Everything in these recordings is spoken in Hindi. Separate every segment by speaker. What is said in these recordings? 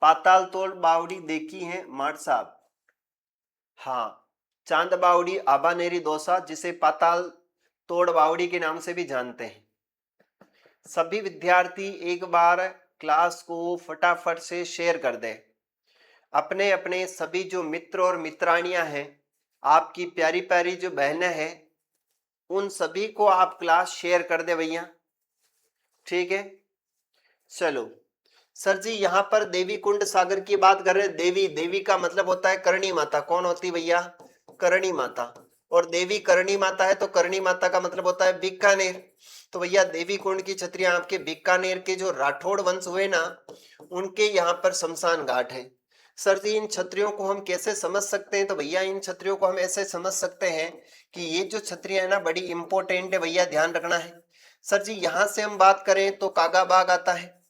Speaker 1: पाताल तोड़ बावड़ी देखी है माट साहब? हाँ, चांद बावड़ी आबानेरी दोसा, जिसे पाताल तोड़ बावड़ी के नाम से भी जानते हैं। सभी विद्यार्थी एक बार क्लास को फटाफट से शेयर कर दें। अपने अपने सभी जो मित्र और मित्रानियां हैं, आपकी प्यारी प्यारी जो बहनें हैं, उन सभी को आप क्लास शेयर कर दे भैया। ठीक है, चलो सर जी, यहाँ पर देवी कुंड सागर की बात कर रहे हैं। देवी, देवी का मतलब होता है करणी माता। कौन होती भैया? करणी माता। और देवी करणी माता है तो करणी माता का मतलब होता है बीकानेर। तो भैया देवी कुंड की छतरियां आपके बीकानेर के जो राठौड़ वंश हुए ना, उनके यहाँ पर शमशान घाट है। सर जी, इन छतरियों को हम कैसे समझ सकते हैं? तो भैया इन छतरियों को हम ऐसे समझ सकते हैं कि ये जो छतरियां है ना, बड़ी इंपॉर्टेंट है भैया, ध्यान रखना है। सर जी, यहां से हम बात करें तो कागा बाग आता है।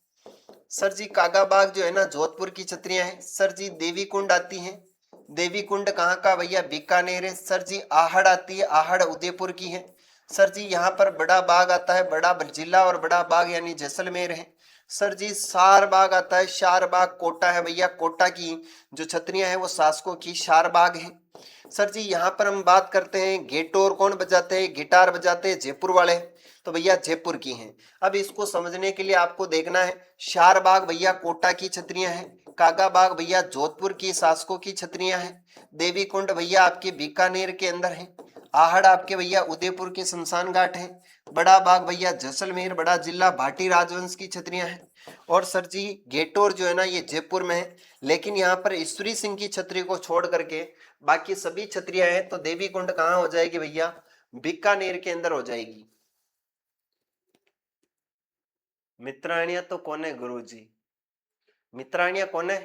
Speaker 1: सर जी, कागा बाग जो है ना, जोधपुर की छतरियां हैं। सर जी, देवी कुंड आती है। देवी कुंड कहाँ का भैया? बीकानेर है। सर जी, आहड़ आती है। आहड़ उदयपुर की है। सर जी, यहाँ पर बड़ा बाग आता है। बड़ा जिला और बड़ा बाग यानी जैसलमेर है। सर जी, शार बाग आता है। शार बाग कोटा है भैया। कोटा की जो छतरियां हैं वो शासकों की शार बाग है। सर जी, यहाँ पर हम बात करते हैं गेटोर कौन बजाते हैं? गिटार बजाते हैं जयपुर वाले। तो भैया जयपुर की हैं। अब इसको समझने के लिए आपको देखना है, शार बाग भैया कोटा की छतरियां हैं। कागा बाग भैया जोधपुर की शासकों की छतरियां हैं। देवी कुंड भैया आपके बीकानेर के अंदर है। आहड़ आपके भैया उदयपुर के शमशान घाट है। बड़ा बाग भैया जैसलमेर बड़ा जिला भाटी राजवंश की छतरियां हैं। और सर जी, गेटोर जो है ना, ये जयपुर में है। लेकिन यहाँ पर ईश्वरी सिंह की छतरी को छोड़ करके बाकी सभी छतरियां हैं। तो देवी कुंड कहाँ हो जाएगी भैया? बीकानेर के अंदर हो जाएगी। मित्राणिया तो कौन है गुरुजी? मित्राणिया कौन है?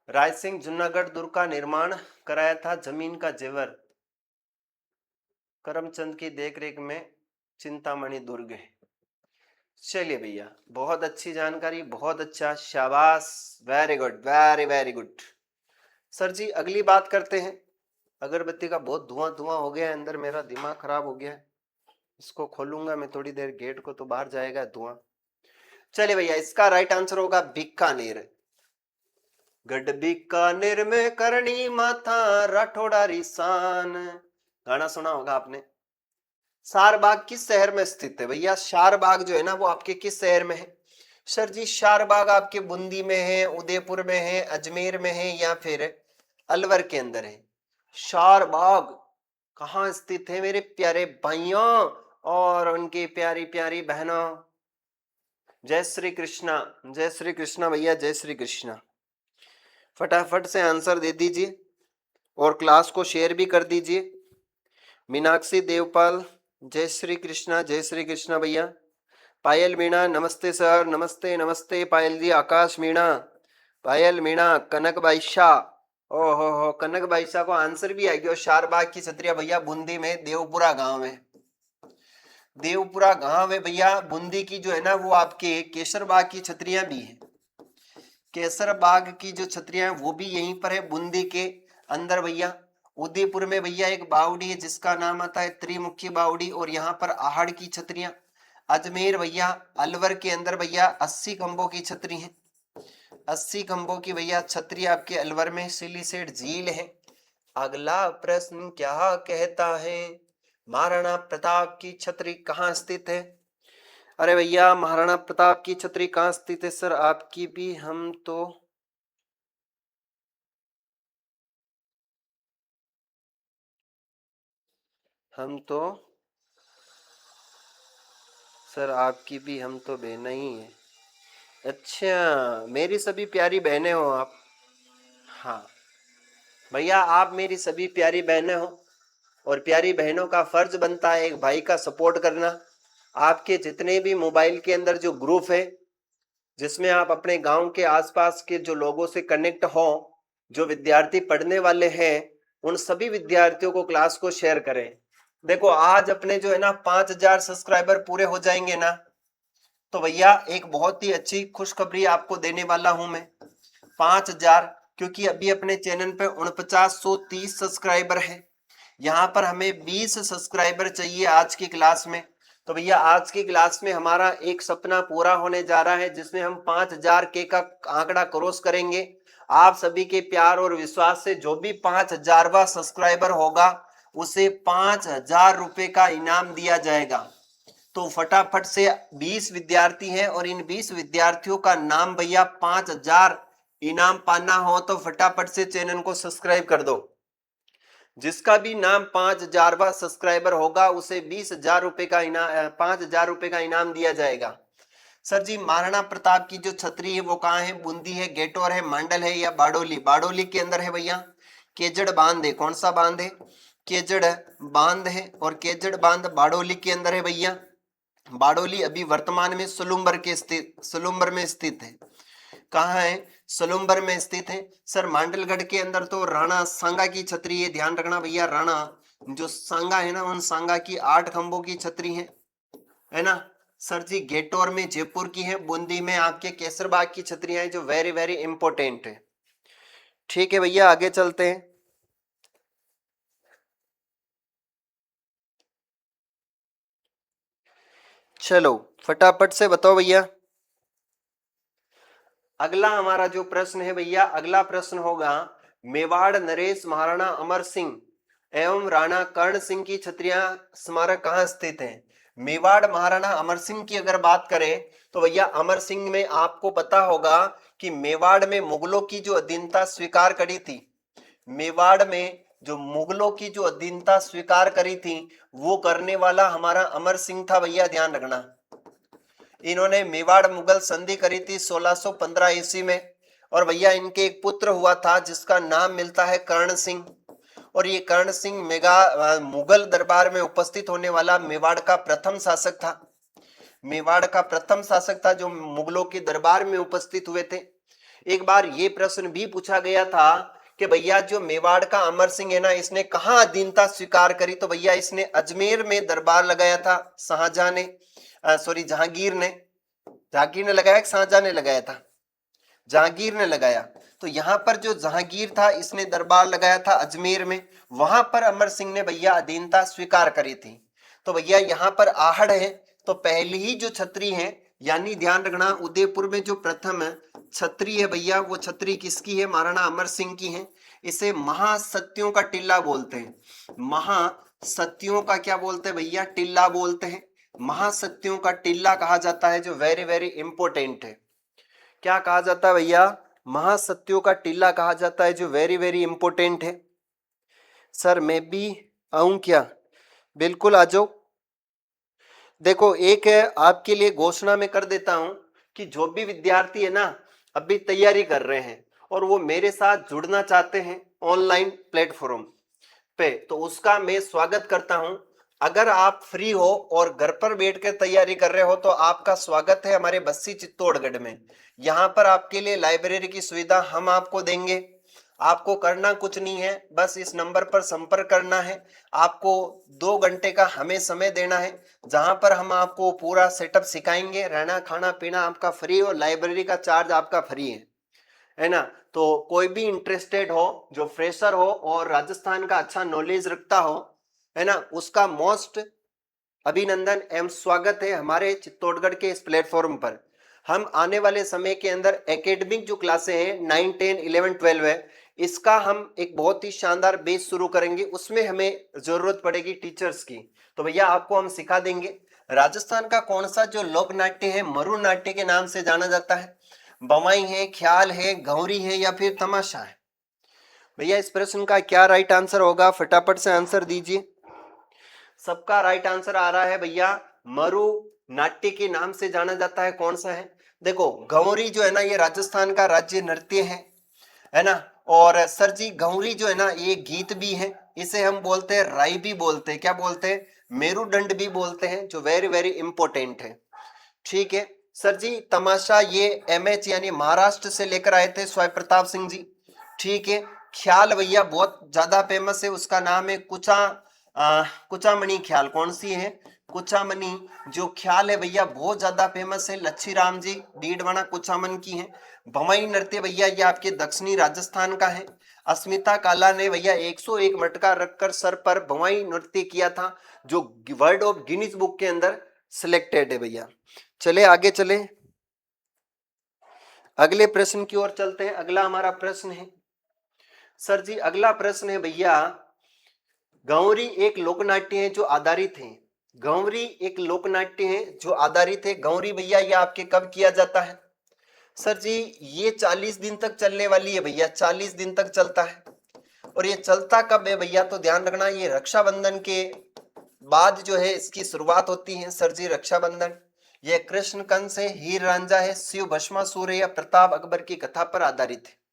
Speaker 1: राय सिंह जूनागढ़ दुर्ग का निर्माण कराया था। जमीन का जेवर करमचंद की देखरेख में चिंतामणि दुर्ग है। चलिए भैया, बहुत अच्छी जानकारी, बहुत अच्छा, शाबाश, very good, very very good. Sir ji, अगली बात करते हैं। अगरबत्ती का बहुत धुआं धुआं हो गया है अंदर, मेरा दिमाग खराब हो गया है। इसको खोलूंगा मैं थोड़ी देर, गेट को तो बाहर जाएगा धुआं। चलिए भैया, इसका राइट आंसर होगा बीकानेर। गढ़ बीकानेर में करणी माथा राठौड़ा रिसान, गाना सुना होगा आपने। शारबाग किस शहर में स्थित है भैया? शारबाग जो है ना, वो आपके किस शहर में है? सर जी, शारबाग आपके बूंदी में है, उदयपुर में है, अजमेर में है, या फिर अलवर के अंदर है। शारबाग कहाँ स्थित है मेरे प्यारे भाइयों और उनकी प्यारी प्यारी बहनों? जय श्री कृष्णा, जय श्री कृष्णा भैया, जय श्री कृष्णा। फटाफट से आंसर दे दीजिए और क्लास को शेयर भी कर दीजिए। मीनाक्षी देवपाल, जय श्री कृष्णा, जय श्री कृष्णा भैया। पायल मीणा, नमस्ते सर, नमस्ते नमस्ते पायल जी। आकाश मीणा, पायल मीणा, कनक बाईशा, ओहो हो, कनक बाईशा को आंसर भी आ गया। शारबाग की छतरिया भैया बूंदी में देवपुरा गांव है। देवपुरा गांव है भैया। बूंदी की जो है ना, वो आपके केसर बाग की छतरियां भी है। केसर बाग की जो छतरियां हैं वो भी यहीं पर है, बूंदी के अंदर भैया। उदयपुर में भैया एक बावड़ी है जिसका नाम आता है त्रिमुखी बावड़ी, और यहाँ पर आहड़ की छतरियां। अजमेर भैया, अलवर के अंदर भैया 80 खंभों की छतरी है। 80 खंभों की भैया छतरी आपके अलवर में सिलीसेट झील है। अगला प्रश्न क्या कहता है? महाराणा प्रताप की छतरी कहाँ स्थित है? अरे भैया, महाराणा प्रताप की छतरी कहाँ स्थित है सर? आपकी भी हम तो सर आपकी भी हम तो बहन ही है। अच्छा, मेरी सभी प्यारी बहनें हो आप? हाँ भैया, आप मेरी सभी प्यारी बहनें हो, और प्यारी बहनों का फर्ज बनता है एक भाई का सपोर्ट करना। आपके जितने भी मोबाइल के अंदर जो ग्रुप है, जिसमें आप अपने गांव के आसपास के जो लोगों से कनेक्ट हो, जो विद्यार्थी पढ़ने वाले हैं, उन सभी विद्यार्थियों को क्लास को शेयर करें। देखो, आज अपने जो है ना 5000 सब्सक्राइबर पूरे हो जाएंगे ना, तो भैया एक बहुत ही अच्छी खुशखबरी आपको देने वाला हूं मैं। 5000, क्योंकि अभी अपने चैनल पे 4930 सब्सक्राइबर है। यहाँ पर हमें 20 सब्सक्राइबर चाहिए आज की क्लास में। तो भैया आज की क्लास में हमारा एक सपना पूरा होने जा रहा है, जिसमें हम 5000 के का आंकड़ा क्रॉस करेंगे। आप सभी के प्यार और विश्वास से जो भी 5000वां सब्सक्राइबर होगा उसे 5000 रुपए का इनाम दिया जाएगा। तो फटाफट से 20 विद्यार्थी हैं और इन 20 विद्यार्थियों का नाम भैया 5000 इनाम पाना हो तो फटाफट से चैनल को सब्सक्राइब कर दो। जिसका भी नाम 5000वां सब्सक्राइबर होगा उसे 20,000 रुपए का इनाम 5000 रुपए का इनाम दिया जाएगा। सर जी महाराणा प्रताप की जो छतरी है वो कहाँ है? बूंदी है, गेटोर है, मांडल है या बाडोली? बाडोली के अंदर है भैया। केजड़ बांध है, कौन सा बांध है? केजड़ बांध है, और केजड़ बांध बाडोली के अंदर है भैया। बाडोली अभी वर्तमान में सलूम्बर में स्थित है। कहाँ है? सलूम्बर में स्थित है। सर मांडलगढ़ के अंदर तो राणा सांगा की छतरी है, ध्यान रखना भैया। राणा जो सांगा है ना, उन सांगा की 8 खंभों की छतरी है ना। सर जी गेटोर में जयपुर की है, बूंदी में आपके केसरबाग की छतरियां हैं जो वेरी वेरी इंपॉर्टेंट है। ठीक है भैया आगे चलते हैं। चलो फटाफट से बताओ भैया। अगला हमारा जो प्रश्न है भैया, अगला प्रश्न होगा मेवाड़ नरेश महाराणा अमर सिंह एवं राणा कर्ण सिंह की छतरियां स्मारक कहाँ स्थित है? मेवाड़ महाराणा अमर सिंह की अगर बात करें तो भैया अमर सिंह में आपको पता होगा कि मेवाड़ में मुगलों की जो अधीनता स्वीकार करी थी, मेवाड़ में जो मुगलों की जो अधीनता स्वीकार करी थी वो करने वाला हमारा अमर सिंह था भैया, ध्यान रखना। इन्होंने मेवाड़ मुगल संधि करी थी 1615 ईस्वी में, और भैया इनके एक पुत्र हुआ था जिसका नाम मिलता है कर्ण सिंह। और ये कर्ण सिंह मुगल दरबार में उपस्थित होने वाला मेवाड़ का प्रथम शासक था। मेवाड़ का प्रथम शासक था जो मुगलों के दरबार में उपस्थित हुए थे। एक बार ये प्रश्न भी पूछा गया था कि भैया जो मेवाड़ का अमर सिंह है ना, इसने कहाँ अधीनता स्वीकार करी? तो भैया इसने अजमेर में दरबार लगाया था शाहजहां ने, जहांगीर ने लगाया कि शाहजहां ने लगाया था? जहांगीर ने लगाया। तो यहाँ पर जो जहांगीर था इसने दरबार लगाया था अजमेर में, वहां पर अमर सिंह ने भैया अधीनता स्वीकार करी थी। तो भैया यहाँ पर आहड़ है, तो पहली ही जो छतरी है, यानी ध्यान रखना उदयपुर में जो प्रथम छतरी है भैया, वो छतरी किसकी है? महाराणा अमर सिंह की है। इसे महासत्यों का टिल्ला बोलते हैं। महासत्यों का क्या बोलते हैं भैया? टिल्ला बोलते हैं। महासत्यों का टिल्ला कहा जाता है, जो वेरी वेरी इंपोर्टेंट है। क्या कहा जाता है भैया? महासत्यों का टिल्ला कहा जाता है, जो वेरी वेरी इंपोर्टेंट है। सर मैं भी आऊं क्या? बिल्कुल आ जाओ। देखो एक आपके लिए घोषणा में कर देता हूं कि जो भी विद्यार्थी है ना अभी तैयारी कर रहे हैं और वो मेरे साथ जुड़ना चाहते हैं ऑनलाइन प्लेटफॉर्म पे, तो उसका मैं स्वागत करता हूं। अगर आप फ्री हो और घर पर बैठकर तैयारी कर रहे हो तो आपका स्वागत है हमारे बस्सी चित्तौड़गढ़ में। यहाँ पर आपके लिए लाइब्रेरी की सुविधा हम आपको देंगे। आपको करना कुछ नहीं है, बस इस नंबर पर संपर्क करना है। आपको 2 घंटे का हमें समय देना है, जहां पर हम आपको पूरा सेटअप सिखाएंगे। रहना खाना पीना आपका फ्री और लाइब्रेरी का चार्ज आपका फ्री है ना। तो कोई भी इंटरेस्टेड हो, जो फ्रेशर हो और राजस्थान का अच्छा नॉलेज रखता हो, है ना, उसका मोस्ट अभिनंदन एवं स्वागत है हमारे चित्तौड़गढ़ के इस प्लेटफॉर्म पर। हम आने वाले समय के अंदर एकेडमिक जो क्लासें हैं 9, 10, 11, 12 है, इसका हम एक बहुत ही शानदार बेस शुरू करेंगे। उसमें हमें जरूरत पड़ेगी टीचर्स की, तो भैया आपको हम सिखा देंगे। राजस्थान का कौन सा जो लोक नाट्य है मरु नाट्य के नाम से जाना जाता है? बवाई है, ख्याल है, गौरी है या फिर तमाशा है? भैया इस प्रश्न का क्या राइट आंसर होगा? फटाफट से आंसर दीजिए। सबका राइट आंसर आ रहा है भैया, मरु नाट्य के नाम से जाना जाता है। कौन सा है? देखो गौरी जो है ना ये राजस्थान का राज्य नृत्य है ना। और सर जी गौरी जो है ना ये गीत भी है, इसे हम बोलते हैं राई भी बोलते हैं। क्या बोलते हैं? मेरुदंड भी बोलते हैं, जो वेरी वेरी इंपॉर्टेंट है। ठीक है सर जी। तमाशा ये एमएच यानी महाराष्ट्र से लेकर आए थे स्वाय प्रताप सिंह जी। ठीक है। ख्याल भैया बहुत ज्यादा फेमस है, उसका नाम है कुचामणि ख्याल। कौन सी है? कुचामणि जो ख्याल है भैया बहुत ज्यादा फेमस है, लच्छी राम जी डीडवाना कुचामन की है। भवाई नृत्य भैया ये आपके दक्षिणी राजस्थान का है। अस्मिता काला ने भैया 101 मटका रखकर सर पर भवाई नृत्य किया था, जो वर्ल्ड ऑफ गिनीज बुक के अंदर सिलेक्टेड है भैया। चले आगे चले, अगले प्रश्न की ओर चलते हैं। अगला हमारा प्रश्न है सर जी, अगला प्रश्न है भैया, गौरी एक लोकनाट्य है जो आधारित है, गौरी एक लोकनाट्य है जो आधारित है, गौरी भैया ये आपके कब किया जाता है? सर जी ये 40 दिन तक चलने वाली है भैया, 40 दिन तक चलता है। और ये चलता कब है भैया, तो ध्यान रखना ये रक्षाबंधन के बाद जो है इसकी शुरुआत होती है सर जी, रक्षाबंधन। ये कृष्ण कंस है, हीर रांझा है, शिव भस्मासुर है या प्रताप अकबर की कथा पर आधारित है।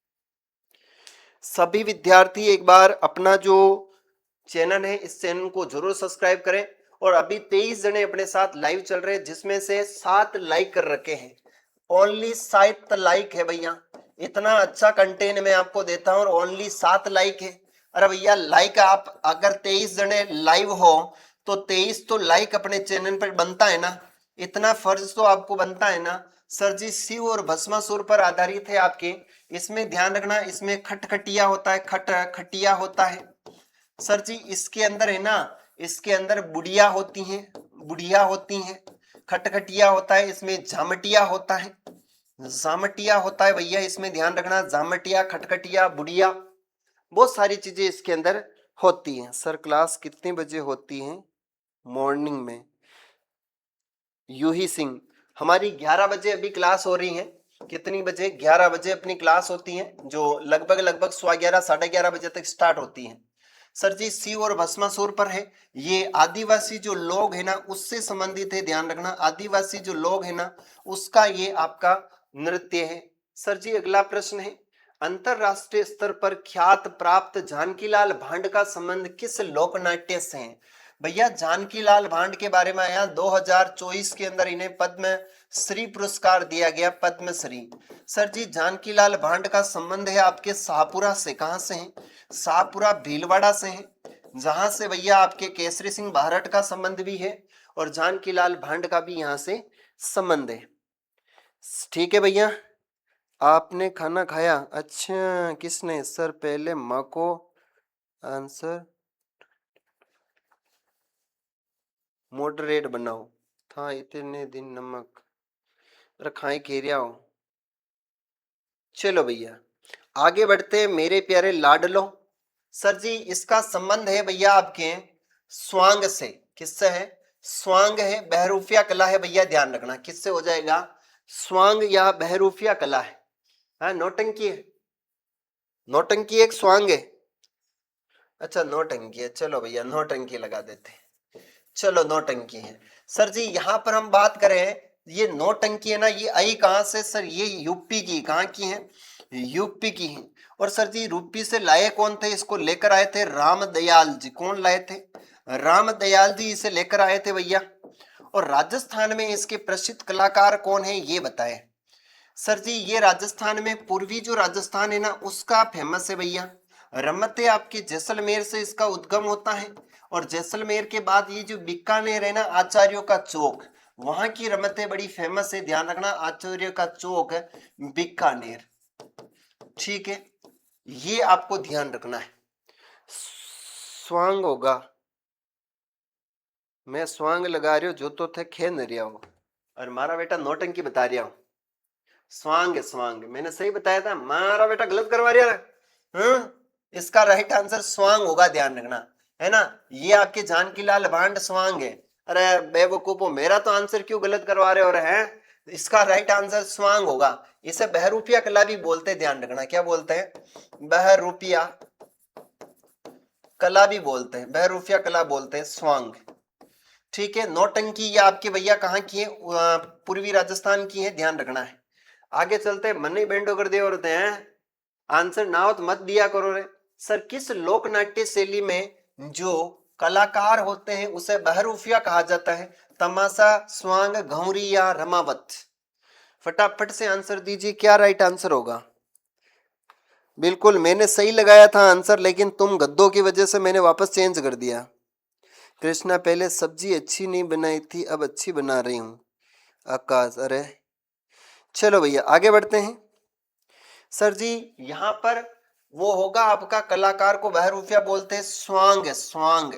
Speaker 1: सभी विद्यार्थी एक बार अपना जो चैनल है इस चैनल को जरूर सब्सक्राइब करें। और अभी 23 जने अपने साथ लाइव चल रहे हैं जिसमें से 7 लाइक कर रखे हैं, ओनली 7 लाइक है भैया। इतना अच्छा कंटेंट मैं आपको देता हूं और ओनली 7 लाइक है। अरे भैया लाइक आप अगर 23 जने लाइव हो तो 23 तो लाइक अपने चैनल पर बनता है ना, इतना फर्ज तो आपको बनता है ना। सर जी शिव और भस्मासुर पर आधारित है आपके, इसमें ध्यान रखना इसमें खटखटिया होता है, खटिया होता है सर जी। इसके अंदर है ना, इसके अंदर बुढ़िया होती हैं, बुढ़िया होती हैं, खटखटिया होता है, इसमें जामटिया होता है, जामटिया होता है भैया, इसमें ध्यान रखना जामटिया, खटखटिया, बुढ़िया, बहुत सारी चीजें इसके अंदर होती हैं। सर क्लास कितने बजे होती है? मॉर्निंग में। यूही सिंह, हमारी 11 बजे अभी क्लास हो रही है। कितनी बजे? 11 बजे अपनी क्लास होती है जो लगभग लगभग 11:15 11:30 बजे तक स्टार्ट होती है। सर जी शिव और भस्मासुर पर है, ये आदिवासी जो लोग है ना उससे संबंधित है, ध्यान रखना आदिवासी जो लोग है ना उसका ये आपका नृत्य है। सर जी अगला प्रश्न है, अंतरराष्ट्रीय स्तर पर ख्यात प्राप्त जानकीलाल भांड का संबंध किस लोकनाट्य से है? भैया जानकीलाल भांड के बारे में आया 2024 के अंदर इन्हें पद्म श्री पुरस्कार दिया गया, पद्मश्री। सर जी जानकीलाल भांड का संबंध है आपके शाहपुरा से, कहां से है? शाहपुरा भीलवाड़ा से है, जहां से भैया आपके केसरी सिंह भारत का संबंध भी है और जानकीलाल भांड का भी यहां से संबंध है। ठीक है भैया, आपने खाना खाया? अच्छा किसने? सर पहले माँ को आंसर मॉडरेट बनाओ था, इतने दिन नमक रखाए घेरिया हो। चलो भैया आगे बढ़ते हैं मेरे प्यारे लाडलो। सर जी इसका संबंध है भैया आपके स्वांग से, किससे है? स्वांग है, बहरूपिया कला है भैया, ध्यान रखना किससे हो जाएगा? स्वांग या बहरूपिया कला है। हाँ नौटंकी है, नौटंकी एक स्वांग है। अच्छा नौटंकी है, चलो भैया नौटंकी लगा देते हैं, चलो नौटंकी है। सर जी यहाँ पर हम बात करें ये नौटंकी है ना, ये आई कहां से? सर ये यूपी की, कहां की है? यूपी की है। और सर जी यूपी से लाए कौन थे? इसको लेकर आए थे रामदयाल जी। कौन लाए थे? रामदयाल जी इसे लेकर आए थे भैया। और राजस्थान में इसके प्रसिद्ध कलाकार कौन है ये बताएं। सर जी ये राजस्थान में पूर्वी जो राजस्थान है ना उसका फेमस है भैया। रमते आपके जैसलमेर से इसका उद्गम होता है और जैसलमेर के बाद ये जो बीकानेर है ना आचार्यों का चौक, वहां की रमते बड़ी फेमस है, ध्यान रखना आचार्य का चौक है बीकानेर। ठीक है ये आपको ध्यान रखना है। स्वांग होगा, मैं स्वांग लगा रही हूँ जो तो थे खे न रिया हो, और मारा बेटा नौटंकी बता रहा हूं। स्वांग स्वांग मैंने सही बताया था, मारा बेटा गलत करवा रहा है। इसका राइट आंसर स्वांग होगा, ध्यान रखना है ना। ये आपके जानकीलाल भांड स्वांग है। अरे बेवकूफो मेरा तो आंसर क्यों गलत करवा रहे हो रहे हैं? इसका राइट आंसर स्वांग होगा। इसे बहरूपिया कला भी बोलते हैं, ध्यान रखना क्या बोलते हैं? बहरूपिया कला भी बोलते हैं, बहरूपिया कला बोलते हैं, स्वांग। ठीक है नौटंकी ये आपके भैया कहाँ की है? पूर्वी राजस्थान की है, ध्यान रखना है। आगे चलते हैं, मन ही बेंडो कर दे और हैं आंसर ना हो तो मत दिया करो रे। सर किस लोकनाट्य शैली में जो कलाकार होते हैं उसे बहरूपिया कहा जाता है? तमाशा, स्वांग, घौरी या रमावत? फटाफट से आंसर दीजिए, क्या राइट आंसर होगा? बिल्कुल मैंने सही लगाया था आंसर, लेकिन तुम गद्दों की वजह से मैंने वापस चेंज कर दिया। कृष्णा पहले सब्जी अच्छी नहीं बनाई थी अब अच्छी बना रही हूँ। आकाश अरे चलो भैया आगे बढ़ते हैं। सर जी यहाँ पर वो होगा आपका कलाकार को बहरूपिया बोलते हैं, स्वांग स्वांग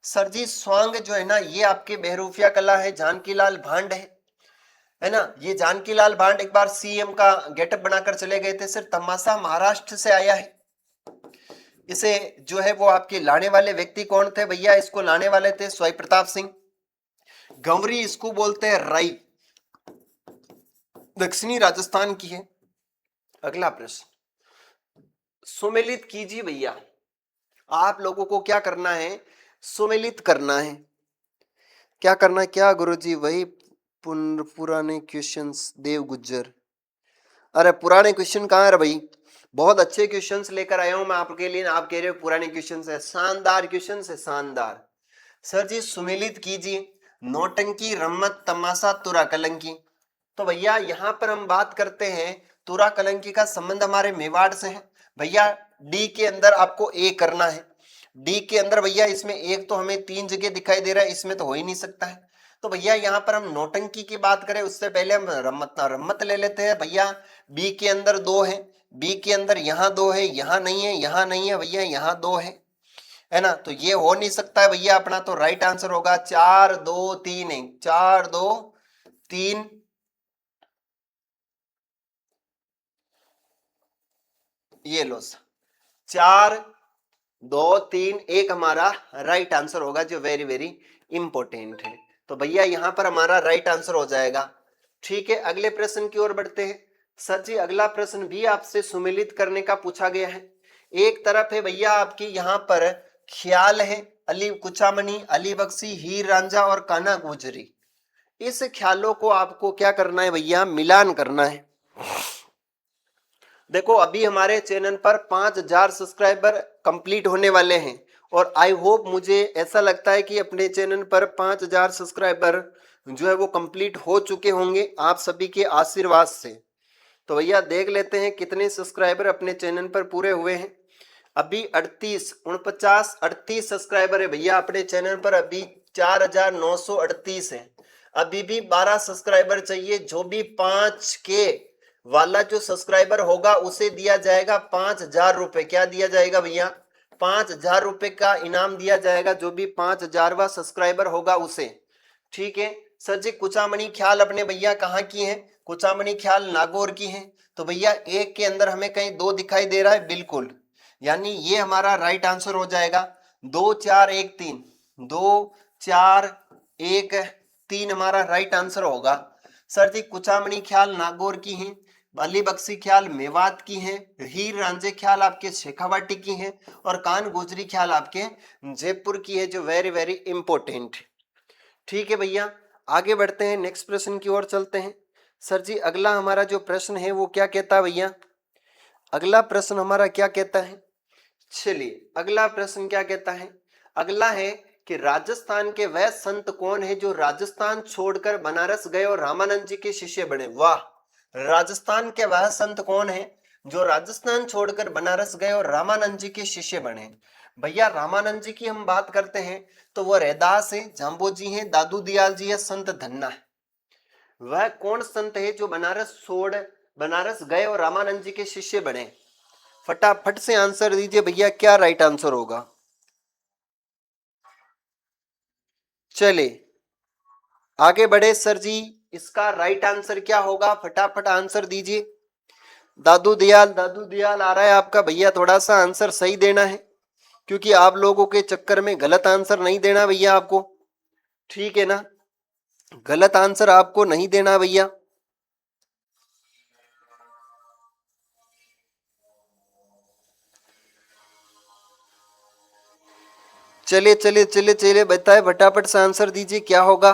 Speaker 1: सर जी स्वांग जो है ना ये आपके बहरूपिया कला है, जानकीलाल भांड है ना। ये जानकीलाल भांड एक बार सीएम का गेटअप बनाकर चले गए थे सर। तमाशा महाराष्ट्र से आया है। इसे जो है वो आपके लाने वाले व्यक्ति कौन थे भैया, इसको लाने वाले थे स्वय प्रताप सिंह। गंवरी इसको बोलते हैं राई, दक्षिणी राजस्थान की है। अगला प्रश्न सुमेलित कीजिए भैया। आप लोगों को क्या करना है, सुमेलित करना है। क्या करना है, क्या गुरुजी, वही पुराने क्वेश्चंस देव गुज्जर। अरे पुराने क्वेश्चन कहाँ है भाई, बहुत अच्छे क्वेश्चंस लेकर आया हूं मैं आपके लिए। आप कह रहे हो पुराने क्वेश्चंस है, शानदार क्वेश्चंस है, शानदार। सर जी सुमेलित कीजिए, नौटंकी, रम्मत, तमाशा, तुरा कलंकी। तो भैया यहाँ पर हम बात करते हैं तुरा कलंकी का संबंध हमारे मेवाड़ से है। भैया डी के अंदर आपको ए करना है। डी के अंदर भैया इसमें एक तो हमें 3 जगह दिखाई दे रहा है, इसमें तो हो ही नहीं सकता है। तो भैया यहाँ पर हम नौटंकी की बात करें उससे पहले हम रम्मत ले लेते हैं भैया। बी के अंदर 2 है, बी के अंदर यहाँ 2 है, यहाँ नहीं है, यहाँ नहीं है भैया, यहाँ 2 है ना। तो ये हो नहीं सकता है भैया, अपना तो राइट आंसर होगा 4 2 3 है, 4 2 3। ये लो 4 2 3 1 हमारा राइट आंसर होगा, जो वेरी वेरी इंपॉर्टेंट है। तो भैया यहां पर हमारा राइट आंसर हो जाएगा। ठीक है, अगले प्रश्न की ओर बढ़ते हैं। सर जी अगला प्रश्न भी आपसे सुमेलित करने का पूछा गया है। एक तरफ है भैया आपकी यहाँ पर ख्याल है, अली कुचामनी, अली बख्शी, हीर रांझा और कान्हा गुजरी। इस ख्यालों को आपको क्या करना है भैया, मिलान करना है। देखो अभी हमारे चैनल पर 5000 सब्सक्राइबर कंप्लीट होने वाले हैं, और आई होप, मुझे ऐसा लगता है कि अपने चैनल पर 5000 सब्सक्राइबर जो है वो कंप्लीट हो चुके होंगे आप सभी के आशीर्वाद से। तो भैया देख लेते हैं कितने सब्सक्राइबर अपने चैनल पर पूरे हुए हैं। अभी 38 सब्सक्राइबर है भैया अपने चैनल पर, अभी 4938 है। अभी भी 12 सब्सक्राइबर चाहिए। जो भी 5K वाला जो सब्सक्राइबर होगा उसे दिया जाएगा 5000 रुपए। क्या दिया जाएगा भैया, 5000 रुपए का इनाम दिया जाएगा, जो भी 5000वां सब्सक्राइबर होगा उसे। ठीक है सर जी, कुचामणी ख्याल अपने भैया कहाँ की है, कुचामणी ख्याल नागौर की है। तो भैया एक के अंदर हमें कहीं 2 दिखाई दे रहा है, बिल्कुल, यानी ये हमारा राइट आंसर हो जाएगा। 2 4 1 3, 2 4 1 3 हमारा राइट आंसर होगा। सर जी कुचामणी ख्याल नागौर की है, अली बख्शी ख्याल मेवात की है, हीर रांझे ख्याल आपके शेखावाटी की है, और कान गुजरी ख्याल आपके जयपुर की है, जो वेरी वेरी इंपॉर्टेंट। ठीक है भैया, आगे बढ़ते हैं, नेक्स्ट प्रश्न की ओर चलते हैं। सर जी अगला हमारा जो प्रश्न है वो क्या कहता है भैया, अगला प्रश्न हमारा क्या कहता है, चलिए अगला प्रश्न क्या कहता है। अगला है कि राजस्थान के वह संत कौन है जो राजस्थान छोड़कर बनारस गए और रामानंद जी के शिष्य बने। वाह, राजस्थान के वह संत कौन है जो राजस्थान छोड़कर बनारस गए और रामानंद जी के शिष्य बने। भैया रामानंद जी की हम बात करते हैं तो वह रैदास है, जाम्बो जी है, दादू दयाल जी है, संत धन्ना है। वह कौन संत है जो बनारस गए और रामानंद जी के शिष्य बने। फटाफट से आंसर दीजिए भैया, क्या राइट आंसर होगा। चले आगे बढ़े सर जी, इसका राइट आंसर क्या होगा, फटाफट आंसर दीजिए। दादू दयाल आ रहा है आपका भैया, थोड़ा सा आंसर सही देना है, क्योंकि आप लोगों के चक्कर में गलत आंसर नहीं देना भैया आपको, ठीक है ना, गलत आंसर आपको नहीं देना भैया। चले बताए, फटाफट से आंसर दीजिए क्या होगा।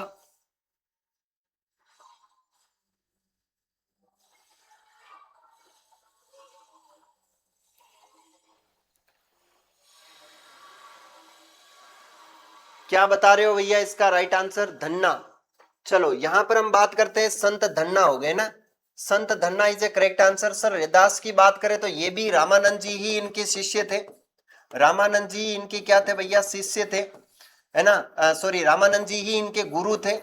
Speaker 1: क्या बता रहे हो भैया, इसका राइट आंसर धन्ना। चलो यहां पर हम बात करते हैं, संत धन्ना हो गए ना, संत Dhanna is a correct answer. Sir Raidas की बात करें तो ये भी रामानंद जी ही इनके शिष्य थे, रामानंद जी इनके क्या थे भैया, शिष्य थे, है ना, सॉरी रामानंद जी ही इनके गुरु थे।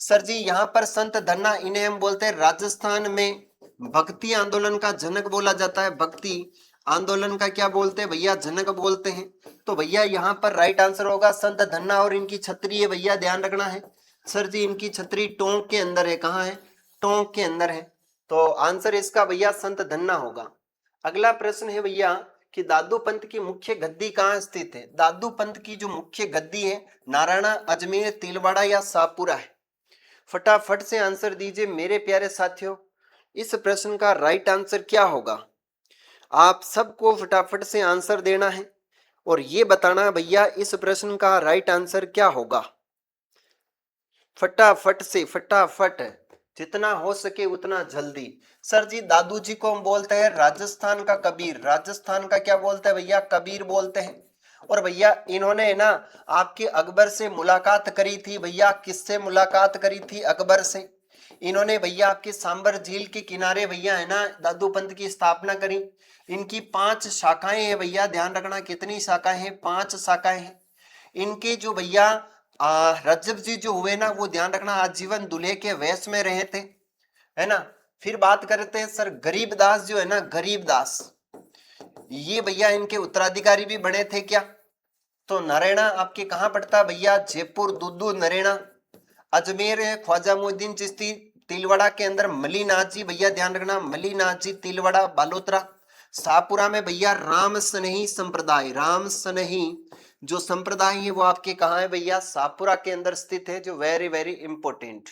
Speaker 1: सर जी यहाँ पर संत धन्ना, इन्हें हम बोलते हैं राजस्थान में भक्ति आंदोलन का जनक बोला जाता है, भक्ति आंदोलन का क्या बोलते हैं भैया, जनक बोलते हैं। तो भैया यहाँ पर राइट आंसर होगा संत धन्ना, और इनकी छतरी है भैया, ध्यान रखना है। सर जी इनकी छतरी टोंक के अंदर है, कहाँ है, टोंक के अंदर है। तो आंसर इसका भैया संत धन्ना होगा। अगला प्रश्न है भैया कि दादू पंत की मुख्य गद्दी कहाँ स्थित है। दादू पंत की जो मुख्य गद्दी है नारायणा, अजमेर, तिलवाड़ा या शाहपुरा है। फटाफट से आंसर दीजिए मेरे प्यारे साथियों, इस प्रश्न का राइट आंसर क्या होगा। आप सबको फटाफट से आंसर देना है और ये बताना भैया इस प्रश्न का राइट आंसर क्या होगा। फटाफट से, फटाफट, जितना हो सके उतना जल्दी। सर जी दादू जी को हम बोलते हैं राजस्थान का कबीर। राजस्थान का क्या बोलते हैं भैया, कबीर बोलते हैं। और भैया इन्होंने ना आपके अकबर से मुलाकात करी थी भैया, किससे मुलाकात करी थी, अकबर से। इन्होंने भैया आपके सांबर झील के किनारे भैया है ना दादू पंथ की स्थापना करी। इनकी 5 शाखाएं हैं भैया, ध्यान रखना कितनी शाखाएं हैं, 5 शाखाएं हैं। इनके जो भैया रज्जब जी जो हुए ना, वो ध्यान रखना आजीवन दूल्हे के वेश में रहे थे, है ना। फिर बात करते हैं सर गरीबदास जो है ना, गरीबदास, ये भैया इनके उत्तराधिकारी भी बने थे क्या। तो नरेना आपके कहाँ पड़ता भैया, जयपुर दुद्दू नरेना। अजमेर है ख्वाजा मोइनुद्दीन चिश्ती। तिलवाड़ा के अंदर मलीनाथ जी भैया, ध्यान रखना मलीनाथ जी, तिलवाड़ा बालोतरा। शाहपुरा में भैया राम सनही संप्रदाय, राम सनही जो संप्रदाय है वो आपके कहाँ है भैया, शाहपुरा के अंदर स्थित है, जो वेरी वेरी इंपॉर्टेंट।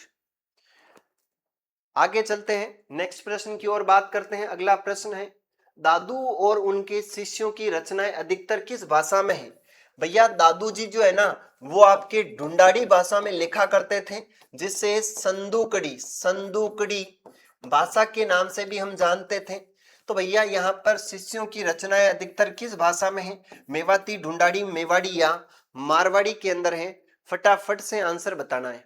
Speaker 1: आगे चलते हैं नेक्स्ट प्रश्न की ओर बात करते हैं। अगला प्रश्न है दादू और उनके शिष्यों की रचनाएं अधिकतर किस भाषा में है। भैया दादू जी जो है ना वो आपके ढूंढाड़ी भाषा में लिखा करते थे, जिससे संदूकड़ी, संदूकड़ी भाषा के नाम से भी हम जानते थे। तो भैया यहाँ पर शिष्यों की रचनाएं अधिकतर किस भाषा में है, मेवाती, ढूंढाड़ी, मेवाड़ी या मारवाड़ी के अंदर है। फटाफट से आंसर बताना है,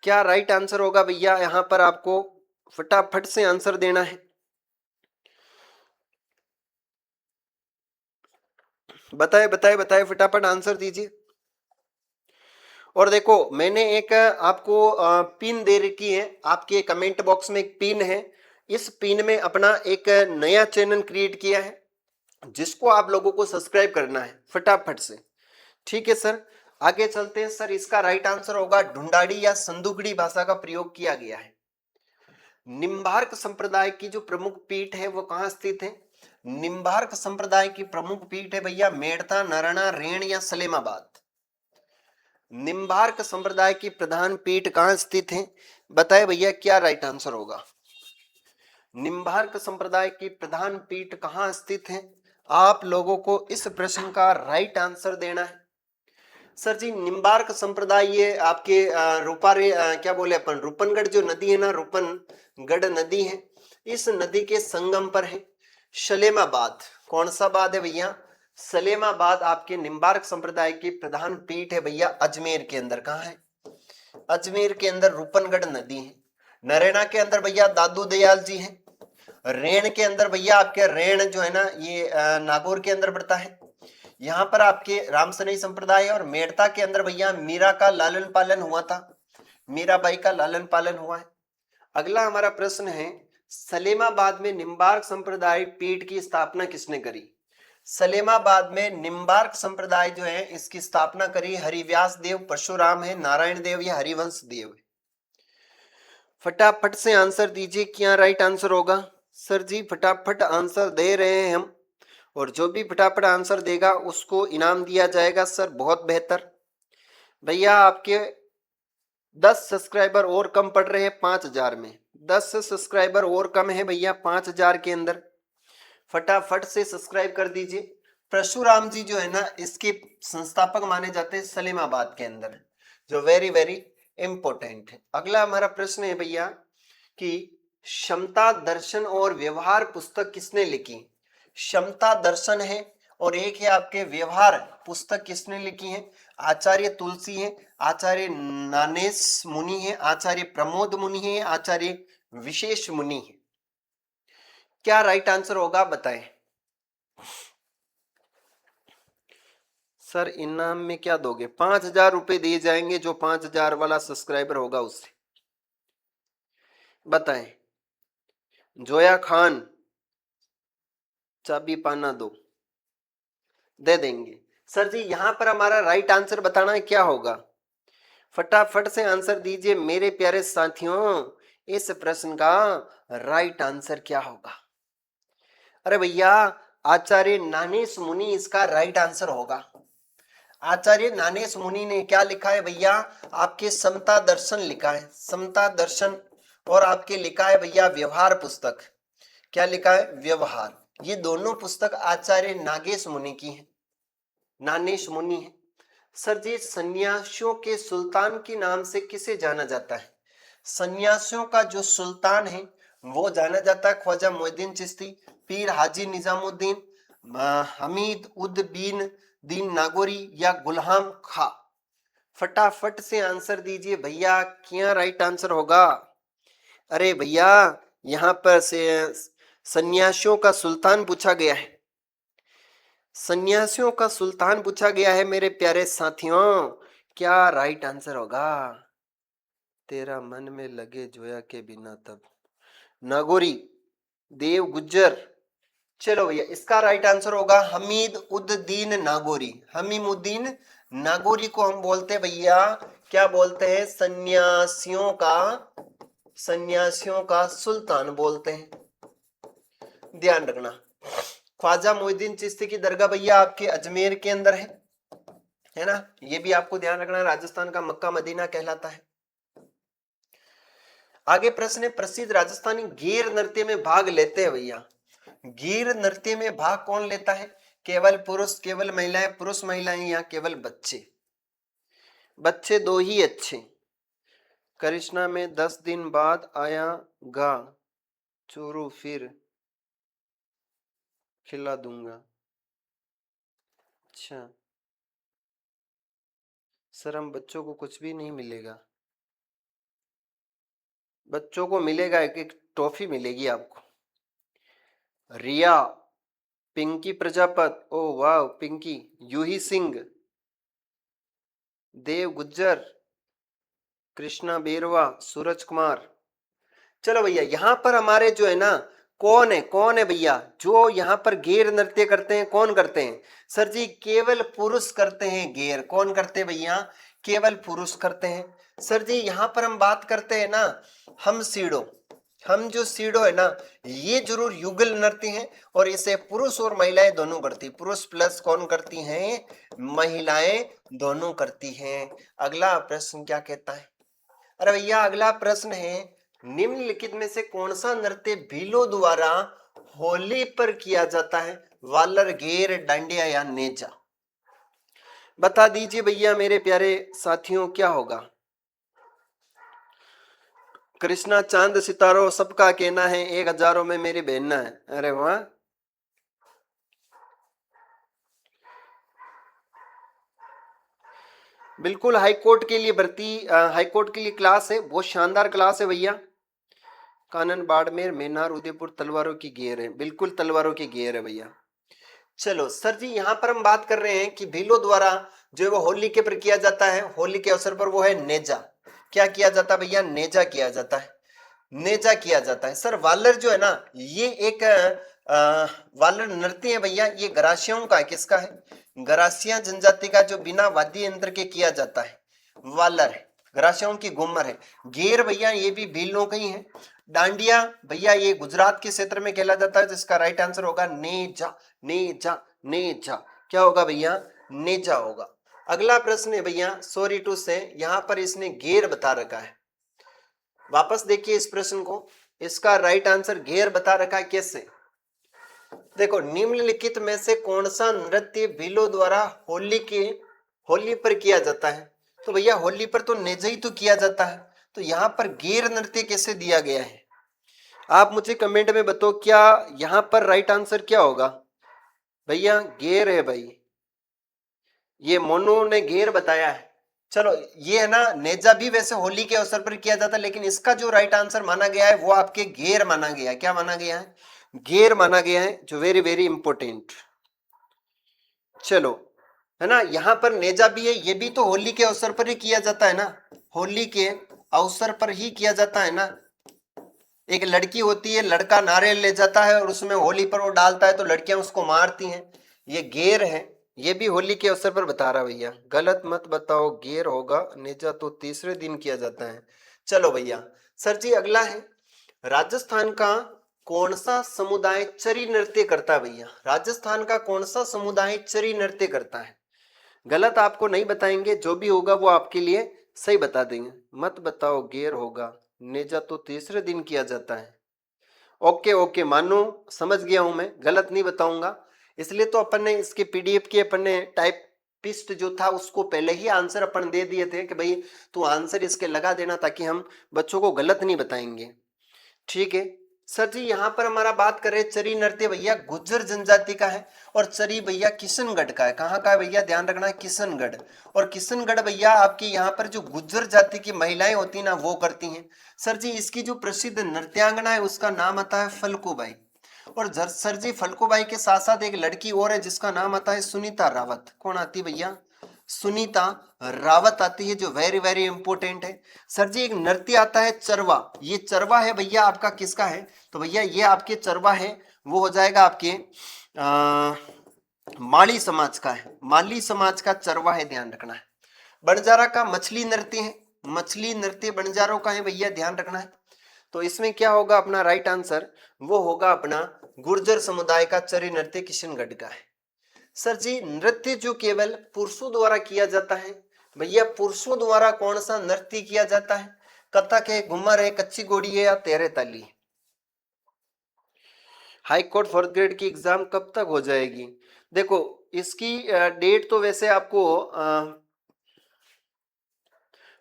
Speaker 1: क्या राइट आंसर होगा भैया, यहां पर आपको फटाफट से आंसर देना है। बताए बताए बताए, फटाफट आंसर दीजिए। और देखो मैंने एक आपको पिन दे रखी है, आपके कमेंट बॉक्स में एक पिन है। इस पिन में अपना एक नया चैनल क्रिएट किया है, जिसको आप लोगों को सब्सक्राइब करना है फटाफट से। ठीक है सर, आगे चलते हैं। सर इसका राइट आंसर होगा ढूंढाड़ी या संदूकड़ी भाषा का प्रयोग किया गया है। निम्बार्क संप्रदाय की जो प्रमुख पीठ है वो कहाँ स्थित है। निम्बार्क संप्रदाय की प्रमुख पीठ है भैया मेड़ता, नरना, रेण या सलेमाबाद। निम्बार्क संप्रदाय की प्रधान पीठ कहाँ स्थित है, बताए भैया क्या राइट आंसर होगा। निम्बार्क संप्रदाय की प्रधान पीठ कहाँ स्थित है, आप लोगों को इस प्रश्न का राइट आंसर देना है। सर जी निम्बार्क संप्रदाय ये आपके रूपारे क्या बोले अपन, रूपनगढ़ जो नदी है ना, रूपनगढ़ नदी है, इस नदी के संगम पर है। सलेमाबाद, कौन सा बाद है भैया, सलेमाबाद आपके निम्बार्क संप्रदाय की प्रधान पीठ है भैया, अजमेर के अंदर। कहाँ है, अजमेर के अंदर रूपनगढ़ नदी है। नरेना के अंदर भैया दादू दयाल जी हैं। रेण के अंदर भैया आपके रेण जो है ना ये नागौर के अंदर पड़ता है। यहाँ पर आपके रामसनई संप्रदाय, और मेड़ता के अंदर भैया मीरा का लालन पालन हुआ था, मीराबाई का लालन पालन हुआ है। अगला हमारा प्रश्न है सलेमाबाद में निम्बार्क संप्रदाय पीठ की स्थापना किसने करी। सलेमाबाद में निम्बार्क संप्रदाय जो है इसकी स्थापना करी हरिव्यास देव, परशुराम है, नारायण देव या हरिवंश देव है। फटाफट से आंसर दीजिए, क्या राइट आंसर होगा। सर जी फटाफट आंसर दे रहे हैं हम, और जो भी फटाफट आंसर देगा उसको इनाम दिया जाएगा। सर बहुत बेहतर। भैया आपके 10 सब्सक्राइबर और कम पड़ रहे हैं 5000 में, 10 सब्सक्राइबर और कम है भैया 5000 के अंदर। फटाफट से सब्सक्राइब कर दीजिए। परशुराम जी जो है ना इसके संस्थापक माने जाते हैं सलेमाबाद के अंदर, जो वेरी वेरी इंपॉर्टेंट है। अगला हमारा प्रश्न है भैया कि क्षमता दर्शन और व्यवहार पुस्तक किसने लिखी। क्षमता दर्शन है और एक है आपके व्यवहार पुस्तक किसने लिखी है। आचार्य तुलसी है, आचार्य नानेश मुनि है, आचार्य प्रमोद मुनि है, आचार्य विशेष मुनि है। क्या राइट आंसर होगा बताएं। सर इनाम में क्या दोगे, 5000 रुपए दिए जाएंगे, जो 5000 वाला सब्सक्राइबर होगा उससे। बताएं। जोया खान, चाबी पाना दो, दे देंगे। सर जी यहां पर हमारा राइट आंसर बताना है, क्या होगा? फटाफट से आंसर दीजिए मेरे प्यारे साथियों, इस प्रश्न का राइट आंसर क्या होगा? अरे भैया, आचार्य नानेश मुनि इसका राइट आंसर होगा। आचार्य नानेश मुनि ने क्या लिखा है भैया? आपके समता दर्शन लिखा है, समता दर्शन, और आपके लिखा है भैया व्यवहार पुस्तक। क्या लिखा है? व्यवहार। ये दोनों पुस्तक आचार्य नागेश मुनि की है, नानेश मुनि है। सर जी सन्यासियों के सुल्तान के नाम से किसे जाना जाता है? सन्यासियों का जो सुल्तान है वो जाना जाता है ख्वाजा मोइनुद्दीन चिश्ती, पीर हाजी निजामुद्दीन, हमीद उद बीन दीन नागौरी, या गुलहम खा। फटाफट से आंसर दीजिए भैया, क्या राइट आंसर होगा? अरे भैया, यहां पर से सन्यासियों का सुल्तान पूछा गया है, सन्यासियों का सुल्तान पूछा गया है मेरे प्यारे साथियों। क्या राइट आंसर होगा? तेरा मन में लगे जोया के बिना तब, नागौरी, देव गुज्जर। चलो भैया, इसका राइट आंसर होगा हमीद उद्दीन नागौरी। हमीमुद्दीन नागौरी को हम बोलते हैं भैया, क्या बोलते हैं? सन्यासियों का सुल्तान बोलते हैं। ध्यान रखना, ख्वाजा मोइनुद्दीन चिश्ती की दरगाह भैया आपके अजमेर के अंदर है ना, ये भी आपको ध्यान रखना, राजस्थान का मक्का मदीना कहलाता है। आगे प्रश्न है, प्रसिद्ध राजस्थानी गीर नृत्य में भाग लेते हैं भैया, गीर नृत्य में भाग कौन लेता है? केवल पुरुष, केवल महिलाएं, पुरुष महिलाएं, या केवल बच्चे? बच्चे दो ही अच्छे। कृष्णा में 10 दिन बाद आया गा चोरू, फिर खिला दूंगा। अच्छा सर, हम बच्चों को कुछ भी नहीं मिलेगा? बच्चों को मिलेगा, एक एक टॉफी मिलेगी आपको। रिया, पिंकी प्रजापत, ओ वाह पिंकी, यूही सिंह, देव गुज्जर, कृष्णा बेरवा, सूरज कुमार। चलो भैया, यहां पर हमारे जो है ना, कौन है भैया जो यहां पर गैर नृत्य करते हैं? कौन करते हैं? सर जी केवल पुरुष करते हैं गैर। कौन करते हैं भैया? केवल पुरुष करते हैं। सर जी यहां पर हम बात करते हैं ना, हम सीढ़ो, हम जो सीढ़ो है ना, ये जरूर युगल नृत्य है, और इसे पुरुष और महिलाएं दोनों करती, पुरुष प्लस कौन करती हैं? महिलाएं दोनों करती हैं। अगला प्रश्न क्या कहता है? अरे भैया, अगला प्रश्न है, निम्नलिखित में से कौन सा नृत्य भीलों द्वारा होली पर किया जाता है? वालर, गेर, डांडिया, या नेजा? बता दीजिए भैया मेरे प्यारे साथियों, क्या होगा? कृष्णा चांद सितारों सबका कहना है, एक हजारों में मेरी बहना है। अरे वाह, बिल्कुल हाई कोर्ट के लिए भर्ती, हाई कोर्ट के लिए क्लास है, बहुत शानदार क्लास है भैया। कानन, बाड़मेर, मेनार, उदयपुर तलवारों की गेर है, बिल्कुल तलवारों की गेर है भैया। चलो सर जी, यहां पर हम बात कर रहे हैं कि भीलों द्वारा जो है वो होली के पर किया जाता है, होली के अवसर पर, वो है नेजा। क्या किया जाता है भैया? नेजा किया जाता है, नेजा किया जाता है। सर वालर जो है ना, ये एक वालर नृत्य है भैया, ये गरासियों का है। किसका है? गरासिया जनजाति का, जो बिना वाद्य यंत्र के किया जाता है, वालर है, गरासियों की घूमर है। गेर भैया ये भी भीलों का ही है। डांडिया भैया ये गुजरात के क्षेत्र में खेला जाता है, जिसका राइट आंसर होगा नेजा, नेजा, नेजा। क्या होगा भैया? नेजा होगा। अगला प्रश्न है भैया, सॉरी टू से, यहां पर इसने गेर बता रखा है, वापस देखिए इस प्रश्न को, इसका राइट आंसर घेर बता रखा है। कैसे? देखो, निम्नलिखित में से कौन सा नृत्य भीलों द्वारा होली पर किया जाता है? तो भैया होली पर तो नेजा ही तो किया जाता है, तो यहां पर गैर नृत्य कैसे दिया गया है? आप मुझे कमेंट में बताओ, क्या यहां पर राइट आंसर क्या होगा? भैया गैर है भाई, ये मोनू ने गैर बताया है। चलो, ये है ना, नेजा भी वैसे होली के अवसर पर किया जाता है, लेकिन इसका जो राइट आंसर माना गया है वो आपके गेर माना गया है। क्या माना गया है? गेर माना गया है, जो वेरी वेरी इंपॉर्टेंट। चलो, है ना, यहां पर नेजा भी है, ये भी तो होली के अवसर पर ही किया जाता है ना, होली के अवसर पर ही किया जाता है ना। एक लड़की होती है, लड़का नारियल ले जाता है और उसमें होली पर वो डालता है तो लड़कियां उसको मारती हैं, ये गेर है। ये भी होली के अवसर पर बता रहा भैया, गलत मत बताओ, गेर होगा। नेजा तो तीसरे दिन किया जाता है। चलो भैया। सर जी अगला है, राजस्थान का कौन सा समुदाय चरी नृत्य करता है भैया? राजस्थान का कौन सा समुदाय चरी नृत्य करता है? गलत आपको नहीं बताएंगे, जो भी होगा वो आपके लिए सही बता देंगे। मत बताओ, गेर होगा। नेजा तो तीसरे दिन किया जाता है। ओके ओके, मानो समझ गया हूं मैं, गलत नहीं बताऊंगा। इसलिए तो अपन ने इसके पीडीएफ के अपन ने टाइपिस्ट जो था उसको पहले ही आंसर अपन दे दिए थे कि भाई तू आंसर इसके लगा देना, ताकि हम बच्चों को गलत नहीं बताएंगे। ठीक है सर जी, यहाँ पर हमारा बात करें, चरी नृत्य भैया गुज्जर जनजाति का है और चरी भैया किशनगढ़ का है। कहाँ का है भैया? ध्यान रखना है, किशनगढ़। और किशनगढ़ भैया आपकी यहाँ पर जो गुज्जर जाति की महिलाएं होती ना वो करती हैं। सर जी इसकी जो प्रसिद्ध नृत्यांगना है उसका नाम आता है फलकूबाई। और सर जी फलकूबाई के साथ साथ एक लड़की और है जिसका नाम आता है सुनीता रावत। कौन आती भैया? सुनीता रावत आती है, जो वेरी वेरी इंपॉर्टेंट है। सर जी एक नृत्य आता है चरवा। ये चरवा है भैया आपका किसका है? तो भैया ये आपके चरवा है, वो हो जाएगा आपके माली समाज का है। माली समाज का चरवा है, ध्यान रखना है। बंजारा का मछली नृत्य है, मछली नृत्य बंजारों का है भैया, ध्यान रखना है। तो इसमें क्या होगा अपना राइट आंसर? वो होगा अपना गुर्जर समुदाय का चरी नृत्य किशनगढ़ का है। सर जी नृत्य जो केवल पुरुषों द्वारा किया जाता है, भैया पुरुषों द्वारा कौन सा नृत्य किया जाता है? कथक है, घूमर है, कच्ची घोड़ी है या तेरे ताली? हाई कोर्ट फोर्थ ग्रेड की एग्जाम कब तक हो जाएगी? देखो इसकी डेट तो वैसे आपको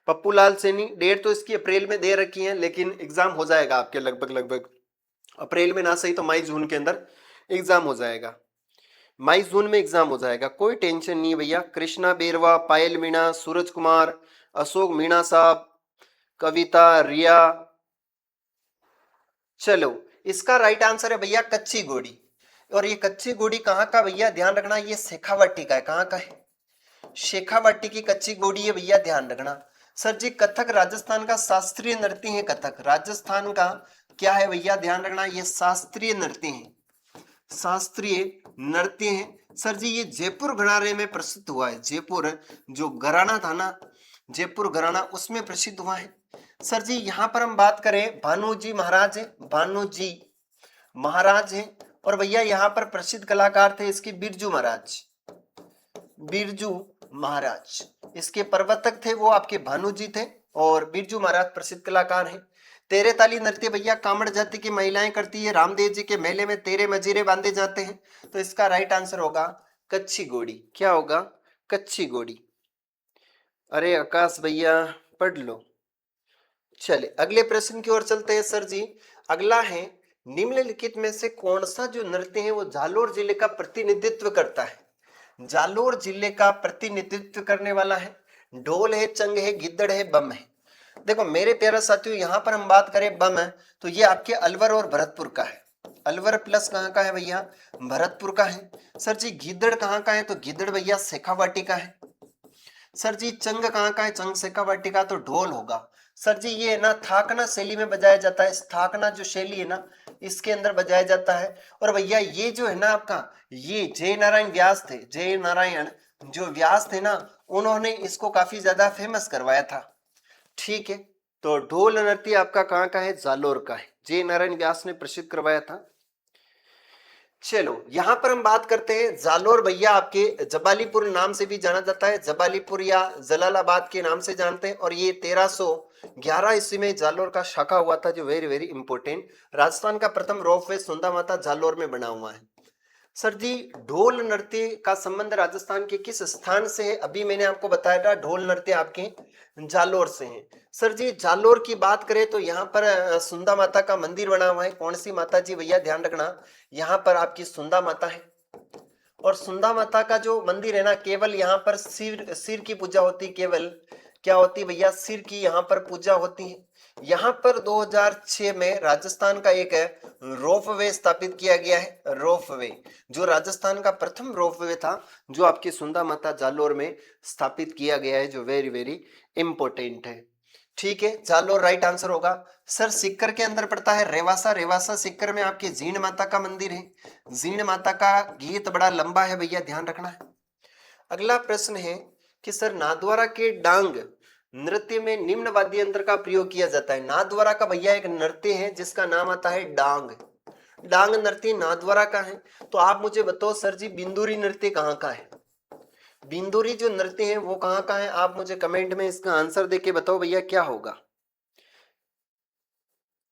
Speaker 1: पप्पू लाल सैनी, डेट तो इसकी अप्रैल में दे रखी है, लेकिन एग्जाम हो जाएगा आपके लगभग लगभग अप्रैल में, ना सही तो मई जून के अंदर एग्जाम हो जाएगा। मई जून में एग्जाम हो जाएगा, कोई टेंशन नहीं है भैया। कृष्णा बेरवा, पायल मीणा, सूरज कुमार, अशोक मीणा साहब, कविता, रिया। चलो इसका राइट आंसर है भैया कच्ची घोड़ी। और ये कच्ची घोड़ी कहाँ का भैया? ध्यान रखना, ये शेखावाटी का है। कहाँ का है? शेखावाटी की कच्ची घोड़ी है भैया, ध्यान रखना। सर जी कथक राजस्थान का शास्त्रीय नृत्य है। कथक राजस्थान का क्या है भैया? ध्यान रखना, ये शास्त्रीय नृत्य है, शास्त्रीय नृत्य है। सर जी ये जयपुर घराने में प्रसिद्ध हुआ है। जयपुर जो घराना था ना, जयपुर घराना, उसमें प्रसिद्ध हुआ है। सर जी यहाँ पर हम बात करें, भानुजी महाराज है, भानुजी महाराज है। और भैया यहाँ पर प्रसिद्ध कलाकार थे इसके बिरजू महाराज, बिरजू महाराज इसके प्रवर्तक थे, वो आपके भानुजी थे। और बिरजू महाराज प्रसिद्ध कलाकार हैं। तेरे ताली नृत्य भैया कामड़ जाति की महिलाएं करती है। रामदेव जी के मेले में तेरे मजीरे बांधे जाते हैं। तो इसका राइट आंसर होगा कच्ची घोड़ी। क्या होगा? कच्ची घोड़ी। अरे आकाश भैया पढ़ लो। चले अगले प्रश्न की ओर चलते हैं सर जी। अगला है, निम्नलिखित में से कौन सा जो नृत्य है वो जालोर जिले का प्रतिनिधित्व करता है? जालोर जिले का प्रतिनिधित्व करने वाला है। ढोल है, चंग है, गिद्दड़ है, बम है। देखो मेरे प्यारे साथियों, यहां पर हम बात करें बम है तो ये आपके अलवर और भरतपुर का है। अलवर प्लस कहाँ का है भैया? भरतपुर का है। सर जी गिद्दड़ कहाँ का है? तो गिद्दड़ भैया शेखावाटी का है। सर जी चंग कहाँ का है? चंग शेखावाटी का, तो ढोल होगा। सर जी ये ना थाकना शैली में बजाया जाता है, थाकना जो शैली है ना इसके अंदर बजाया जाता है। और भैया ये जो है ना आपका, ये जय नारायण व्यास थे, जय नारायण जो व्यास थे ना, उन्होंने इसको काफी ज्यादा फेमस करवाया था। ठीक है, तो ढोल नृत्य आपका कहाँ का है? जालोर का है, जय नारायण व्यास ने प्रसिद्ध करवाया था। चलो यहां पर हम बात करते हैं जालोर भैया आपके जबालीपुर नाम से भी जाना जाता है, जबालीपुर या जलालाबाद के नाम से जानते हैं। और ये 1311 ईस्वी में जालोर का शाखा हुआ था, जो वेरी वेरी इंपॉर्टेंट। राजस्थान का प्रथम रोपवे सुंदा माता जालोर में बना हुआ है। सर जी ढोल नृत्य का संबंध राजस्थान के किस स्थान से है? अभी मैंने आपको बताया था ढोल नृत्य आपके जालोर से है। सर जी जालोर की बात करें तो यहाँ पर सुंदा माता का मंदिर बना हुआ है। कौन सी माता जी भैया? ध्यान रखना, यहाँ पर आपकी सुंदा माता है। और सुंदा माता का जो मंदिर है ना, केवल यहाँ पर सिर सिर की पूजा होती, केवल क्या होती भैया? सिर की यहाँ पर पूजा होती है। यहाँ पर 2006 में राजस्थान का एक रोपवे स्थापित किया गया है। रोपवे जो राजस्थान का प्रथम रोपवे था, जो आपकी सुंदा माता जालोर में स्थापित किया गया है, जो वेरी वेरी इंपॉर्टेंट है। ठीक है, जालोर राइट आंसर होगा। सर सीकर के अंदर पड़ता है रेवासा, रेवासा सीकर में आपके जीण माता का मंदिर है। जीण माता का गीत बड़ा लंबा है भैया, ध्यान रखना है। अगला प्रश्न है कि सर नाथद्वारा के डांग नृत्य में निम्न वाद्य यंत्र का प्रयोग किया जाता है। नाथद्वारा का भैया एक नृत्य है जिसका नाम आता है डांग। डांग नृत्य नाथद्वारा का है। तो आप मुझे बताओ सर जी, बिंदुरी नृत्य कहाँ का है? बिंदुरी जो नृत्य है वो कहाँ का है? आप मुझे कमेंट में इसका आंसर देके बताओ भैया क्या होगा।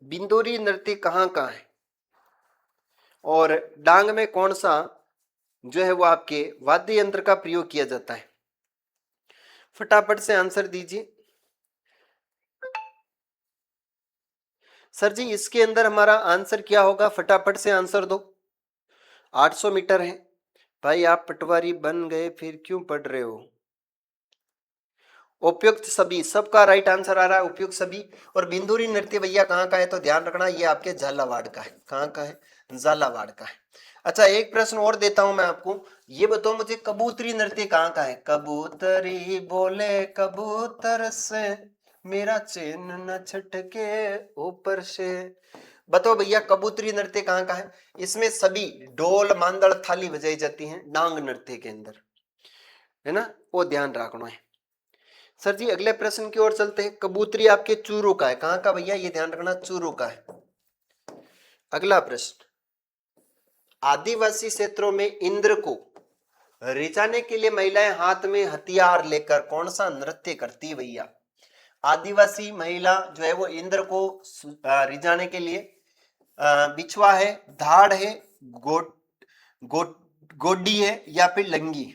Speaker 1: बिंदुरी नृत्य कहाँ का है और डांग में कौन सा जो है वो आपके वाद्य यंत्र का प्रयोग किया जाता है? फटाफट से आंसर दीजिए। सर जी इसके अंदर हमारा आंसर क्या होगा? फटाफट से आंसर दो। 800 मीटर है। भाई आप पटवारी बन गए फिर क्यों पढ़ रहे हो? उपयुक्त सभी, सबका राइट आंसर आ रहा है उपयुक्त सभी। और बिंदुरी नृत्य भैया कहाँ का है तो ध्यान रखना ये आपके झालावाड़ का है। कहाँ का है? झालावाड़ का है। अच्छा एक प्रश्न और देता हूं मैं आपको, ये बताओ मुझे कबूतरी नृत्य कहाँ का है? कबूतरी बोले कबूतर से मेरा चैन न छटके ऊपर से। बताओ भैया कबूतरी नृत्य कहाँ का है? इसमें सभी ढोल मांदड़ थाली बजाई जाती हैं डांग नृत्य के अंदर, है ना, वो ध्यान रखना है। सर जी अगले प्रश्न की ओर चलते हैं। कबूतरी आपके चूरू का है। कहाँ का भैया? ये ध्यान रखना चूरू का है। अगला प्रश्न, आदिवासी क्षेत्रों में इंद्र को रिझाने के लिए महिलाएं हाथ में हथियार लेकर कौन सा नृत्य करती है भैया? आदिवासी महिला जो है वो इंद्र को रिझाने के लिए बिछवा है, धाड़ है, गो, गो, गोडी है या फिर लंगी,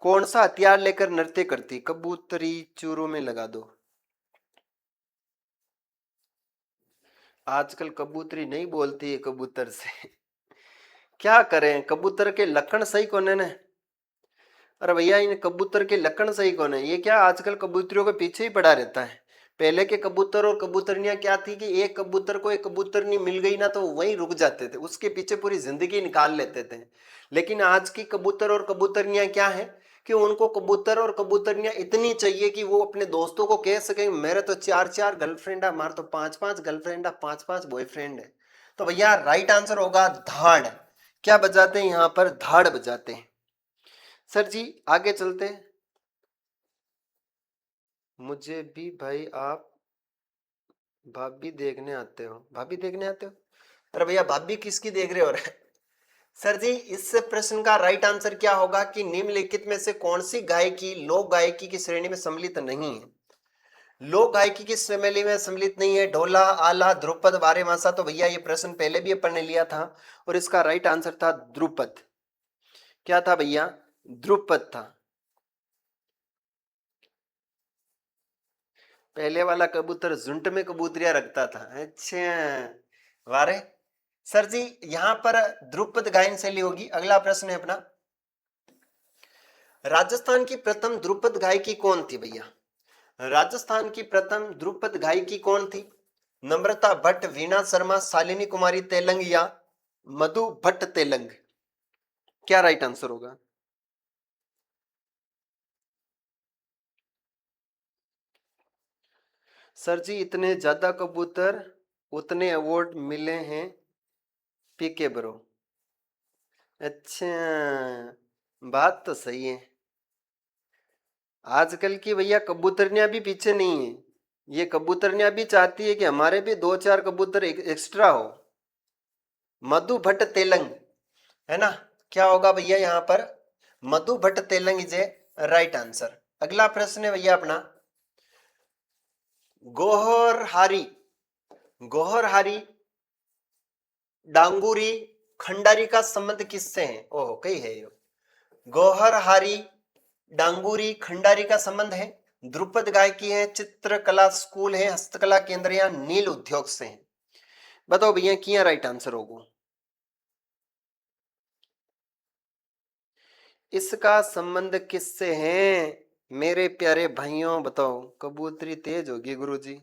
Speaker 1: कौन सा हथियार लेकर नृत्य करती? कबूतरी चूरू में लगा दो। आजकल कबूतरी नहीं बोलती है कबूतर से। क्या करें, कबूतर के लक्षण सही कौन है ना? अरे भैया इन कबूतर के लक्षण सही कौन है? ये क्या आजकल कबूतरियों के पीछे ही पड़ा रहता है। पहले के कबूतर और कबूतरनियां क्या थी कि एक कबूतर को एक कबूतरनी मिल गई ना तो वहीं रुक जाते थे, उसके पीछे पूरी जिंदगी निकाल लेते थे। लेकिन आज की कबूतर और कबूतरनियां क्या है कि उनको कबूतर और कबूतरनियां इतनी चाहिए कि वो अपने दोस्तों को कह सके मेरे तो 4-4 गर्लफ्रेंड है, हमारे तो 5-5 गर्लफ्रेंड है, 5-5 बॉयफ्रेंड है। तो भैया राइट आंसर होगा धाड़। क्या बजाते हैं यहाँ पर? धाड़ बजाते हैं। सर जी आगे चलते हैं। मुझे भी भाई आप भाभी देखने आते हो? भाभी देखने आते हो? अरे भैया भाभी किसकी देख रहे हो रे? सर जी इस प्रश्न का राइट आंसर क्या होगा कि निम्नलिखित में से कौन सी गायकी लोक गायकी की श्रेणी में सम्मिलित नहीं है? लोक गायकी की श्रेणी में सम्मिलित नहीं है ढोला, आला, ध्रुपद, बारेमासा। तो भैया ये प्रश्न पहले भी अपन ने लिया था और इसका राइट आंसर था ध्रुपद। क्या था भैया? ध्रुपद था। पहले वाला कबूतर झुंड में कबूतरियां रखता था। अच्छा वारे। सर जी यहां पर ध्रुपद गायन शैली होगी। अगला प्रश्न है अपना, राजस्थान की प्रथम ध्रुपद गायकी कौन थी भैया? राजस्थान की प्रथम ध्रुपद गायकी कौन थी? नम्रता भट्ट, वीणा शर्मा, शालिनी कुमारी तेलंग या मधु भट्ट तेलंग? क्या राइट आंसर होगा? सर जी इतने ज्यादा कबूतर उतने अवार्ड मिले हैं पीके ब्रो। अच्छा बात तो सही है। आजकल की भैया कबूतरनियां भी पीछे नहीं है। ये कबूतरनियां भी चाहती है कि हमारे भी 2-4 कबूतर एक्स्ट्रा हो। मधु भट्ट तेलंग, है ना? क्या होगा भैया यहाँ पर? Madhu Bhatt Telang is a right answer. अगला प्रश्न है भैया अपना, गोहरहारी, गोहरहारी, डांगुरी, खंडारी का संबंध किससे है? ओह कई है ये। गोहरहारी, डांगुरी, खंडारी का संबंध है ध्रुपद गायकी है, चित्रकला स्कूल है, हस्तकला केंद्र या नील उद्योग से है? बताओ भैया किया राइट आंसर होगा? इसका संबंध किससे है मेरे प्यारे भाइयों? बताओ। कबूतरी तेज होगी गुरुजी।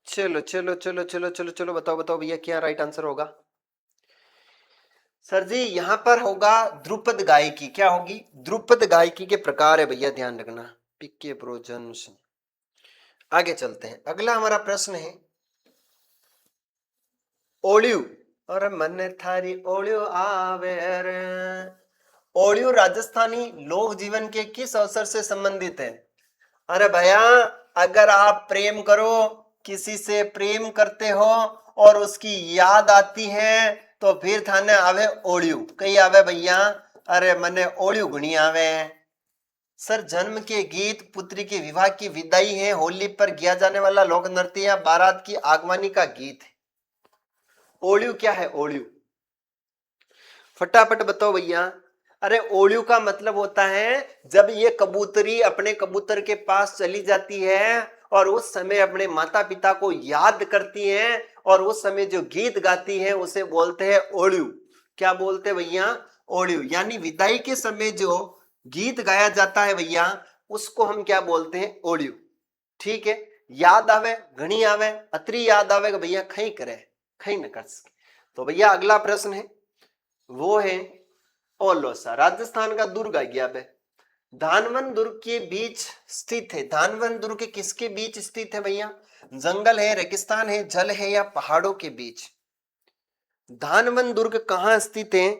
Speaker 1: चलो चलो चलो चलो चलो चलो बताओ बताओ भैया क्या राइट आंसर होगा? सर जी यहाँ पर होगा ध्रुपद गायकी। क्या होगी? ध्रुपद गायकी के प्रकार है भैया, ध्यान रखना। पिके प्रोजन से आगे चलते हैं। अगला हमारा प्रश्न है ओलियो और मन थारी ओलियो आवे रे। ओलियो राजस्थानी लोक जीवन के किस अवसर से संबंधित है? अरे भैया, अगर आप प्रेम करो, किसी से प्रेम करते हो और उसकी याद आती है तो फिर थाने आवे ओलियो। कई आवे भैया, अरे मने ओलियो गुणी आवे। सर जन्म के गीत, पुत्री के विवाह की विदाई है, होली पर किया जाने वाला लोक नृत्य या बारात की आगमनी का गीत है। ओलियो क्या है? ओलियो फटाफट बताओ भैया। अरे ओलियो का मतलब होता है जब ये कबूतरी अपने कबूतर के पास चली जाती है और उस समय अपने माता पिता को याद करती है और उस समय जो गीत गाती है उसे बोलते हैं ओलियो। क्या बोलते हैं भैया? ओलियो। यानी विदाई के समय जो गीत गाया जाता है भैया, उसको हम क्या बोलते हैं? ओलियो। ठीक है। याद आवे, घनी आवे, अतरी याद आवे कि भैया खई करे, खई न कर सके। तो भैया अगला प्रश्न है, वो है ओलोसा। राजस्थान का दुर्ग आ गया। धानवन दुर्ग के बीच स्थित है। धानवन दुर्ग किसके बीच स्थित है भैया? जंगल है, रेगिस्तान है, जल है या पहाड़ों के बीच? धानवन दुर्ग कहाँ स्थित है?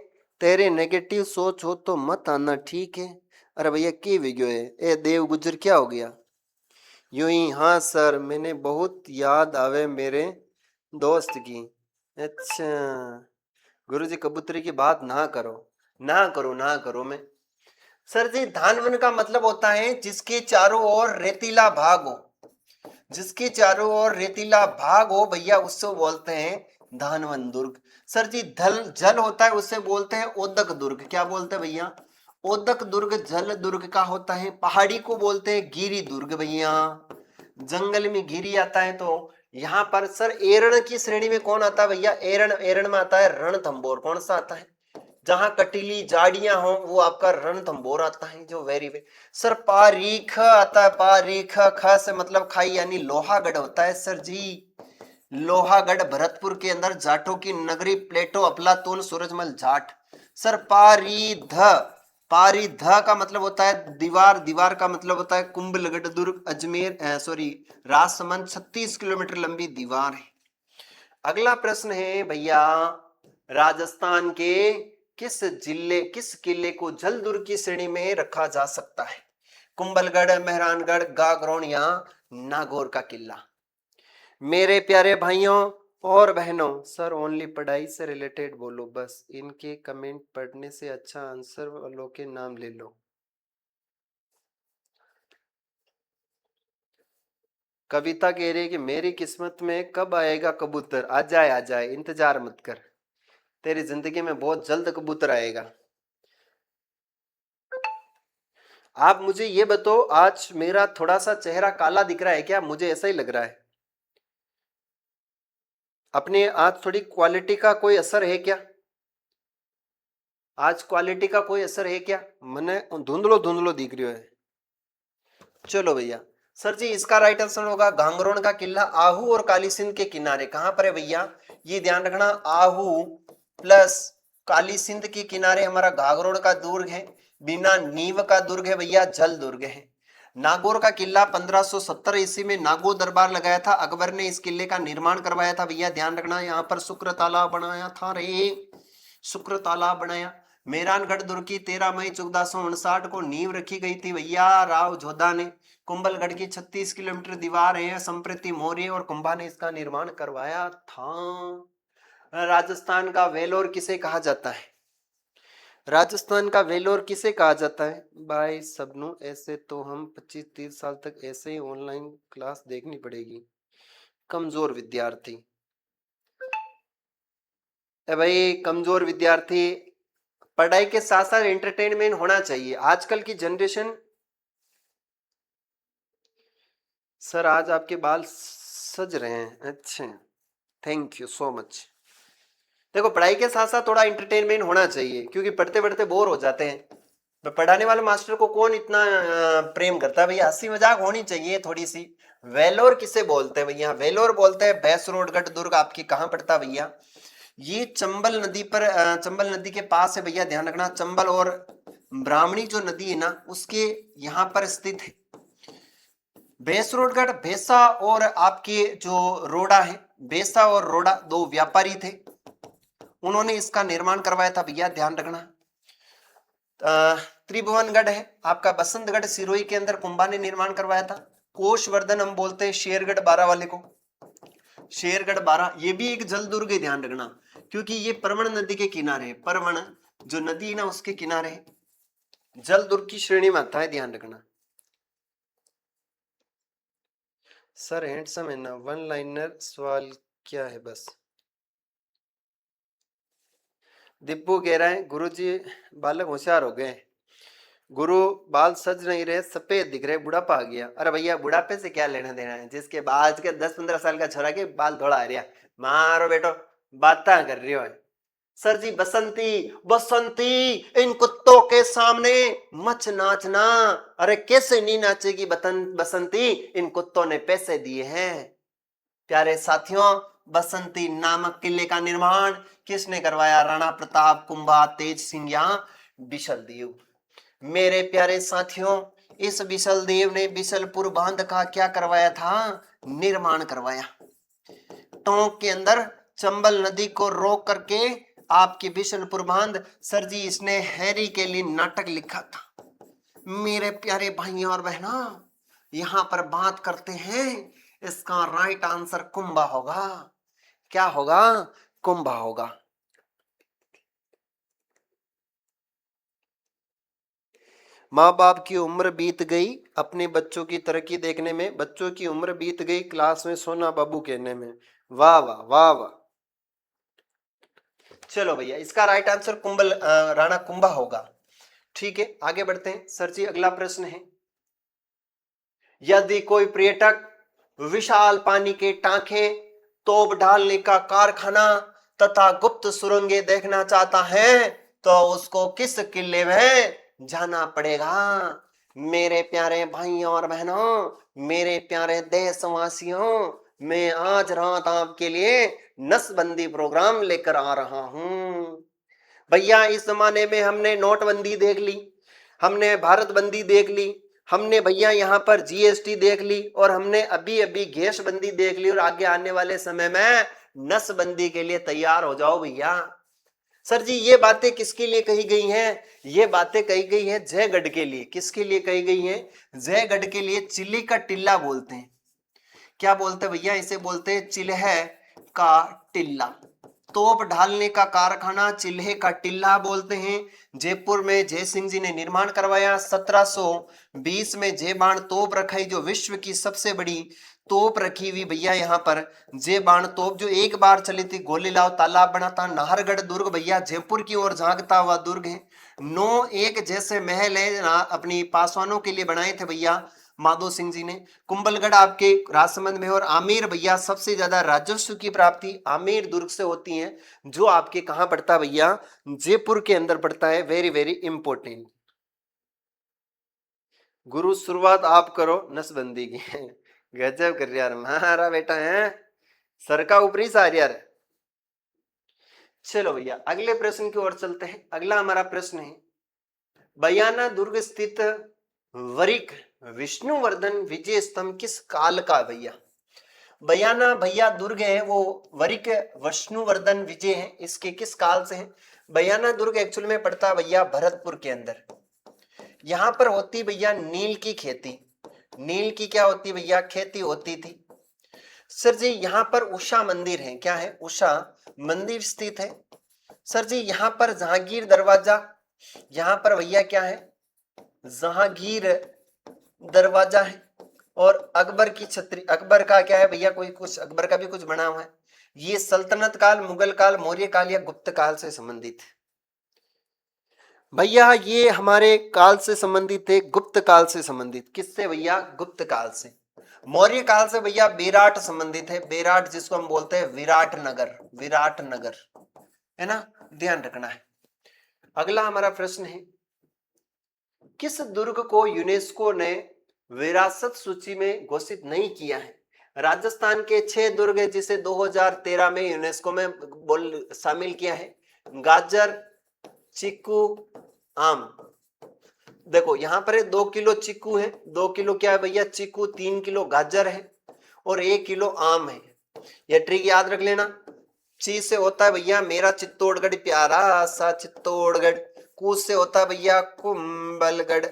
Speaker 1: तेरे नेगेटिव सोच हो तो मत आना, ठीक है? अरे भैया की वीडियो है ए देव गुजर, क्या हो गया? यूं ही, हाँ सर, मैंने बहुत याद आवे मेरे दोस्त की। अच्छा गुरुजी, कबूतरी की बात ना करो, ना करो, ना करो। मैं सर जी, धानवन का मतलब होता है जिसके चारों ओर रेतीला भाग हो। जिसके चारों ओर रेतीला भाग हो भैया, उससे बोलते हैं धानवन दुर्ग। सर जी, धल जल होता है, उससे बोलते हैं ओदक दुर्ग। क्या बोलते हैं भैया? ओदक दुर्ग जल दुर्ग का होता है। पहाड़ी को बोलते हैं गिरी दुर्ग भैया। जंगल में गिरी आता है। तो यहाँ पर सर एरण की श्रेणी में कौन आता है भैया? एरण। एरण में आता है रणथंभौर। कौन सा आता है? जहां कटीली झाड़ियां हो वो आपका रणथंभौर आता है, जो वेरी वे। सर पारीख आता है। पारीख, ख से मतलब खाई, यानी लोहागढ़ होता है सर जी। लोहागढ़ भरतपुर के अंदर जाटों की नगरी, प्लेटो, अफलातून, सूरजमल जाट। सर पारीध, पारीध का मतलब होता है दीवार। दीवार का मतलब होता है कुंभलगढ़ दुर्ग, अजमेर सॉरी राजसमंद। 36 किलोमीटर लंबी दीवार है। अगला प्रश्न है भैया, राजस्थान के किस किले को जल दुर्ग की श्रेणी में रखा जा सकता है? कुंभलगढ़, मेहरानगढ़, गागरोन या नागौर का किला? मेरे प्यारे भाइयों और बहनों, सर ओनली पढ़ाई से रिलेटेड बोलो बस। इनके कमेंट पढ़ने से अच्छा आंसर वालों के नाम ले लो। कविता कह रही है कि मेरी किस्मत में कब आएगा कबूतर? आ जाए, आ जाए, इंतजार मत कर, तेरी जिंदगी में बहुत जल्द कबूतर आएगा। आप मुझे ये बताओ, आज मेरा थोड़ा सा चेहरा काला दिख रहा है क्या? मुझे ऐसा ही लग रहा है। अपने आज थोड़ी क्वालिटी का कोई असर है क्या? आज क्वालिटी का कोई असर है क्या? मने धुंधलो धुंधलो दिख रही है। चलो भैया, सर जी इसका राइट आंसर होगा गांगरोन का किला, आहू और काली सिंध के किनारे। कहां पर है भैया? ये ध्यान रखना, आहू प्लस काली सिंध के किनारे हमारा गागरोन का दुर्ग है। बिना नींव का दुर्ग है भैया, जल दुर्ग है। नागौर का किला 1570 ईस्वी में नागौर दरबार लगाया था। अकबर ने इस किले का निर्माण करवाया था भैया, ध्यान रखना। यहाँ पर शुक्र तालाब बनाया था रे, शुक्र तालाब बनाया। मेहरानगढ़ दुर्ग की 13 मई 1459 को नींव रखी गई थी भैया, राव जोधा ने। कुंभलगढ़ की 36 किलोमीटर दीवार है, संप्रति मौर्य और कुंभा ने इसका निर्माण करवाया था। राजस्थान का वेलोर किसे कहा जाता है? राजस्थान का वेलोर किसे कहा जाता है? भाई सबनू, ऐसे तो हम 25-30 साल तक ऐसे ही ऑनलाइन क्लास देखनी पड़ेगी। कमजोर विद्यार्थी, भाई कमजोर विद्यार्थी, पढ़ाई के साथ साथ एंटरटेनमेंट होना चाहिए। आजकल की जनरेशन। सर आज आपके बाल सज रहे हैं, अच्छा, थैंक यू सो मच। देखो पढ़ाई के साथ साथ थोड़ा एंटरटेनमेंट होना चाहिए, क्योंकि पढ़ते पढ़ते बोर हो जाते हैं। तो पढ़ाने वाले मास्टर को कौन इतना प्रेम करता है भैया? हंसी मजाक होनी चाहिए थोड़ी सी। वेलोर किसे बोलते हैं भैया? वेलोर बोलते हैं भैंसरोडगढ़ दुर्ग। आपकी कहाँ पड़ता है भैया? ये चंबल नदी पर चंबल नदी के पास है भैया, ध्यान रखना। चंबल और ब्राह्मणी जो नदी है ना, उसके यहाँ पर स्थित है। भैंसरोडगढ़, भैंसा और आपके जो रोड़ा है, भैंसा और रोड़ा दो व्यापारी थे, उन्होंने इसका निर्माण करवाया था भैया, ध्यान रखना। त्रिभुवनगढ़ है आपका, बसंतगढ़ सिरोही के अंदर कुंभा ने निर्माण करवाया था। कोषवर्धन हम बोलते हैं शेरगढ़ बारा वाले को, शेरगढ़ बारा, ये भी एक जल दुर्ग है, ध्यान रखना, क्योंकि ये परवण नदी के किनारे है। परवण जो नदी है ना, उसके किनारे है, जल दुर्ग की श्रेणी में आता है, ध्यान रखना। सर हैंडसम है ना, वन लाइनर सवाल क्या है बस। दीपू कह रहा है गुरुजी बालक होशियार हो गए, गुरु बाल सज नहीं रहे, सफेद दिख रहे, बुढ़ापा आ गया। अरे भैया बुढ़ापे से क्या लेना देना है, जिसके बाद के 10-15 साल का छोरा के बाल थोड़ा आ रहा, मारो बेटो बात कर रही हो। सर जी बसंती, बसंती इन कुत्तों के सामने मच नाचना। अरे कैसे नहीं नाचेगी बसंती, इन कुत्तों ने पैसे दिए हैं। प्यारे साथियों, बसंती नामक किले का निर्माण किसने करवाया? राणा प्रताप, कुंभा, तेज सिंह या बिशल देव। मेरे प्यारे साथियों, इस बिशल देव ने बिशलपुर बांध का क्या करवाया था? निर्माण करवाया। टोंक के अंदर चंबल नदी को रोक करके आपकी बिशलपुर बांध, सर जी इसने हैरी के लिए नाटक लिखा था। मेरे प्यारे भाइयों और बहनों, यहां पर बात करते हैं, इसका राइट आंसर कुंभा होगा। क्या होगा? कुंभा होगा। माँ बाप की उम्र बीत गई अपने बच्चों की तरक्की देखने में, बच्चों की उम्र बीत गई क्लास में सोना बाबू कहने में। वाह वाह वाह वाह। चलो भैया, इसका राइट आंसर राणा कुंभा होगा। ठीक है, आगे बढ़ते हैं। सर जी अगला प्रश्न है, यदि कोई पर्यटक विशाल पानी के टांके, तोप डालने का कारखाना तथा गुप्त सुरंगें देखना चाहता है, तो उसको किस किले में जाना पड़ेगा? मेरे प्यारे भाइयों और बहनों, मेरे प्यारे देशवासियों, मैं आज रात आपके लिए नसबंदी प्रोग्राम लेकर आ रहा हूं। भैया इस जमाने में हमने नोटबंदी देख ली, हमने भारत बंदी देख ली, हमने भैया यहाँ पर जीएसटी देख ली, और हमने अभी अभी गैस बंदी देख ली, और आगे आने वाले समय में नसबंदी के लिए तैयार हो जाओ भैया। सर जी ये बातें किसके लिए कही गई हैं? ये बातें कही गई है जयगढ़ के लिए। किसके लिए कही गई है? जयगढ़ के लिए। चिल्ली का टिल्ला बोलते हैं। क्या बोलते हैं भैया? इसे बोलते हैं चिल्ह का टिल्ला। तोप ढालने का कारखाना चिल्हे का टिल्ला बोलते हैं। जयपुर में जय सिंह जी ने निर्माण करवाया। 1720 में जय बाण तोप रखाई, जो विश्व की सबसे बड़ी तोप रखी हुई भैया यहाँ पर। जय बाण तोप जो एक बार चली थी, गोली लाओ तालाब बना था। नाहरगढ़ दुर्ग भैया जयपुर की ओर झांकता हुआ दुर्ग है। 9 एक जैसे महल है अपनी पासवानों के लिए बनाए थे भैया माधो सिंह जी ने। कुंभलगढ़ आपके राजसमंद में। और आमेर भैया सबसे ज्यादा राजस्व की प्राप्ति आमेर दुर्ग से होती है, जो आपके कहां पड़ता है भैया? जयपुर के अंदर पड़ता है। Very very important. गुरु शुरुआत आप करो नसबंदी की। गजब कर यार, हमारा बेटा है सर का ऊपरी सार यार। चलो भैया अगले प्रश्न की ओर चलते हैं। अगला हमारा प्रश्न है, बयाना दुर्ग स्थित वरिक विष्णुवर्धन विजय स्तंभ किस काल का भैया? बयाना भैया दुर्ग है वो वरिक विष्णुवर्धन विजय है, इसके किस काल से है? बयाना दुर्ग एक्चुअल में पड़ता भैया भरतपुर के अंदर। यहां पर होती भैया नील की खेती। नील की क्या होती भैया? खेती होती थी। सर जी यहाँ पर उषा मंदिर है। क्या है? उषा मंदिर स्थित है। सर जी यहाँ पर जहांगीर दरवाजा, यहाँ पर भैया क्या है? जहांगीर दरवाजा है। और अकबर की छतरी, अकबर का क्या है भैया? कोई कुछ अकबर का भी कुछ बना हुआ है। ये सल्तनत काल, मुगल काल, मौर्य काल या गुप्त काल से संबंधित है भैया? ये हमारे काल से संबंधित है, गुप्त काल से संबंधित। किससे भैया? गुप्त काल से। मौर्य काल से भैया बेराट संबंधित है। बेराट जिसको हम बोलते हैं विराट नगर, विराट नगर है ना, ध्यान रखना है। अगला हमारा प्रश्न है, किस दुर्ग को यूनेस्को ने विरासत सूची में घोषित नहीं किया है? राजस्थान के 6 दुर्ग है जिसे 2013 में यूनेस्को में शामिल किया है। गाजर, चीकू, आम। देखो यहां पर 2 किलो चीकू है, 2 किलो क्या है भैया चीकू, 3 किलो गाजर है और 1 किलो आम है। यह ट्रिक याद रख लेना। ची से होता है भैया मेरा चित्तौड़गढ़ प्यारा सा चित्तौड़गढ़। कू से होता है भैया कुंभलगढ़।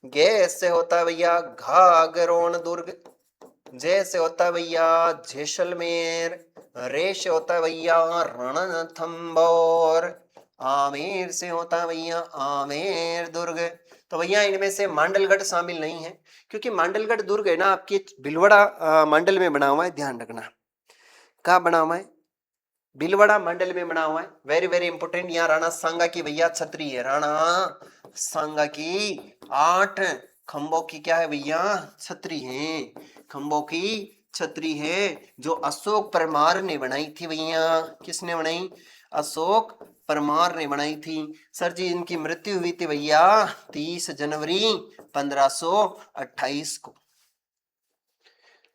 Speaker 1: गे से होता है भैया घाघरोन दुर्ग। जय से होता है भैया जैसलमेर। रे से होता है भैया रणथंबोर। आमेर से होता है भैया आमेर दुर्ग। तो भैया इनमें से मांडलगढ़ शामिल नहीं है, क्योंकि मांडलगढ़ दुर्ग है ना आपकी भीलवाड़ा मंडल में बना हुआ है, ध्यान रखना। कहाँ बना हुआ है? भीलवाड़ा मंडल में बना हुआ है। Very very important. यहाँ राणा सांगा की भैया छतरी है, राणा सांगा की 8 खंभों की क्या है भैया छतरी है, खंभों की छतरी है, जो अशोक परमार ने बनाई थी भैया। किसने बनाई? अशोक परमार ने बनाई थी। सर जी इनकी मृत्यु हुई थी भैया 30 जनवरी 1528 को।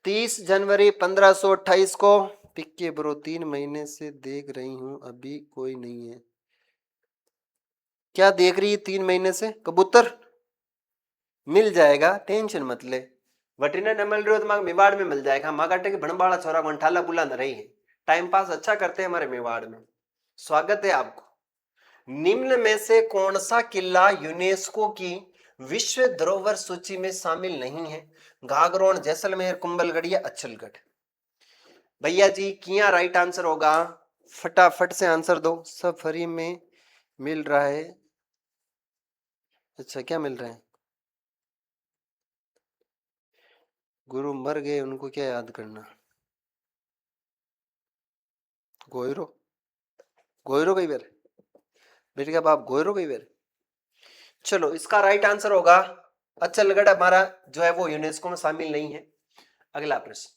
Speaker 1: 30 जनवरी 1528 को। पिक्के ब्रो 3 महीने से देख रही हूं, अभी कोई नहीं है। क्या देख रही है 3 महीने से? कबूतर मिल जाएगा, टेंशन मत ले। वटिना न मिल रही हो तो मांग मेवाड़ में मिल जाएगा। मागाटे के भणबाड़ा छोरा वंठाला बुला न रही है। टाइम पास अच्छा करते हैं हमारे मेवाड़ में। स्वागत है आपको। निम्न में से कौन सा किला यूनेस्को की विश्व धरोहर सूची में शामिल नहीं है? घाघरोन, जैसलमेर, कुंभलगढ़ या अचलगढ़? भैया जी किया राइट आंसर होगा? फटाफट से आंसर दो। सब फ्री में मिल रहा है। अच्छा क्या मिल रहा है? गुरु मर गए उनको क्या याद करना? गोयरो, गोयरो कई बार बेटे का बाप गोयरो कई बार। चलो इसका राइट आंसर होगा अचलगढ़ हमारा जो है वो यूनेस्को में शामिल नहीं है। अगला प्रश्न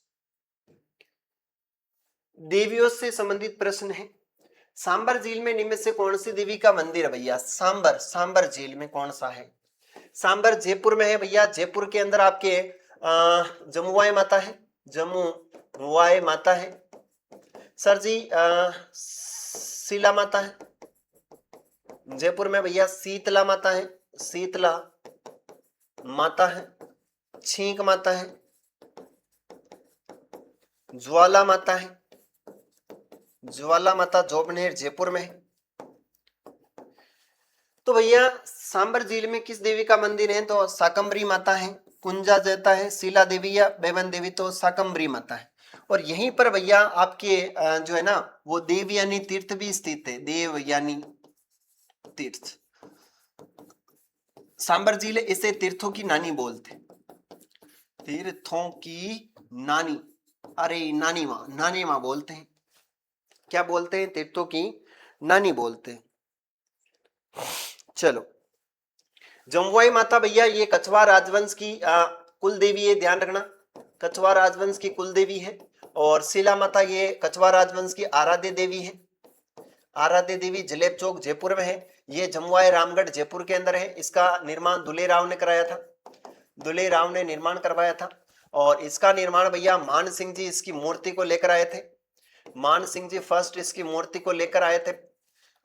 Speaker 1: देवियों से संबंधित प्रश्न है। सांबर झील में निम्न से कौन सी देवी का मंदिर है भैया? सांबर, सांबर झील में कौन सा है? सांबर जयपुर में है भैया। जयपुर के अंदर आपके जमुआई माता है, जमुआई माता है। सर जी शीला माता है। जयपुर में भैया शीतला माता है, शीतला माता है। छींक माता है, ज्वाला माता है, ज्वाला माता जोबनेर जयपुर में है। तो भैया सांबर झील में किस देवी का मंदिर है? तो शाकंभरी माता है, कुंजा देता है, शीला देवी या बेवन देवी, तो शाकंभरी माता है। और यहीं पर भैया आपके जो है ना वो देव यानी तीर्थ भी स्थित है, देव यानी तीर्थ। सांबर झील इसे तीर्थों की नानी बोलते, तीर्थों की नानी। अरे नानी माँ बोलते हैं। क्या बोलते हैं? तीर्थों की नानी बोलते हैं। चलो जमुआई माता भैया ये कछवा राजवंश की कुल देवी है, ध्यान रखना। कछवा राजवंश की कुल देवी है। और शीला माता ये कछवा राजवंश की आराध्य देवी है। आराध्य देवी जलेब चौक जयपुर में है। ये जमुआई रामगढ़ जयपुर के अंदर है। इसका निर्माण दुले राव ने कराया था, दुले राव ने निर्माण करवाया था। और इसका निर्माण भैया मान सिंह जी इसकी मूर्ति को लेकर आए थे। मान सिंह जी फर्स्ट इसकी मूर्ति को लेकर आए थे।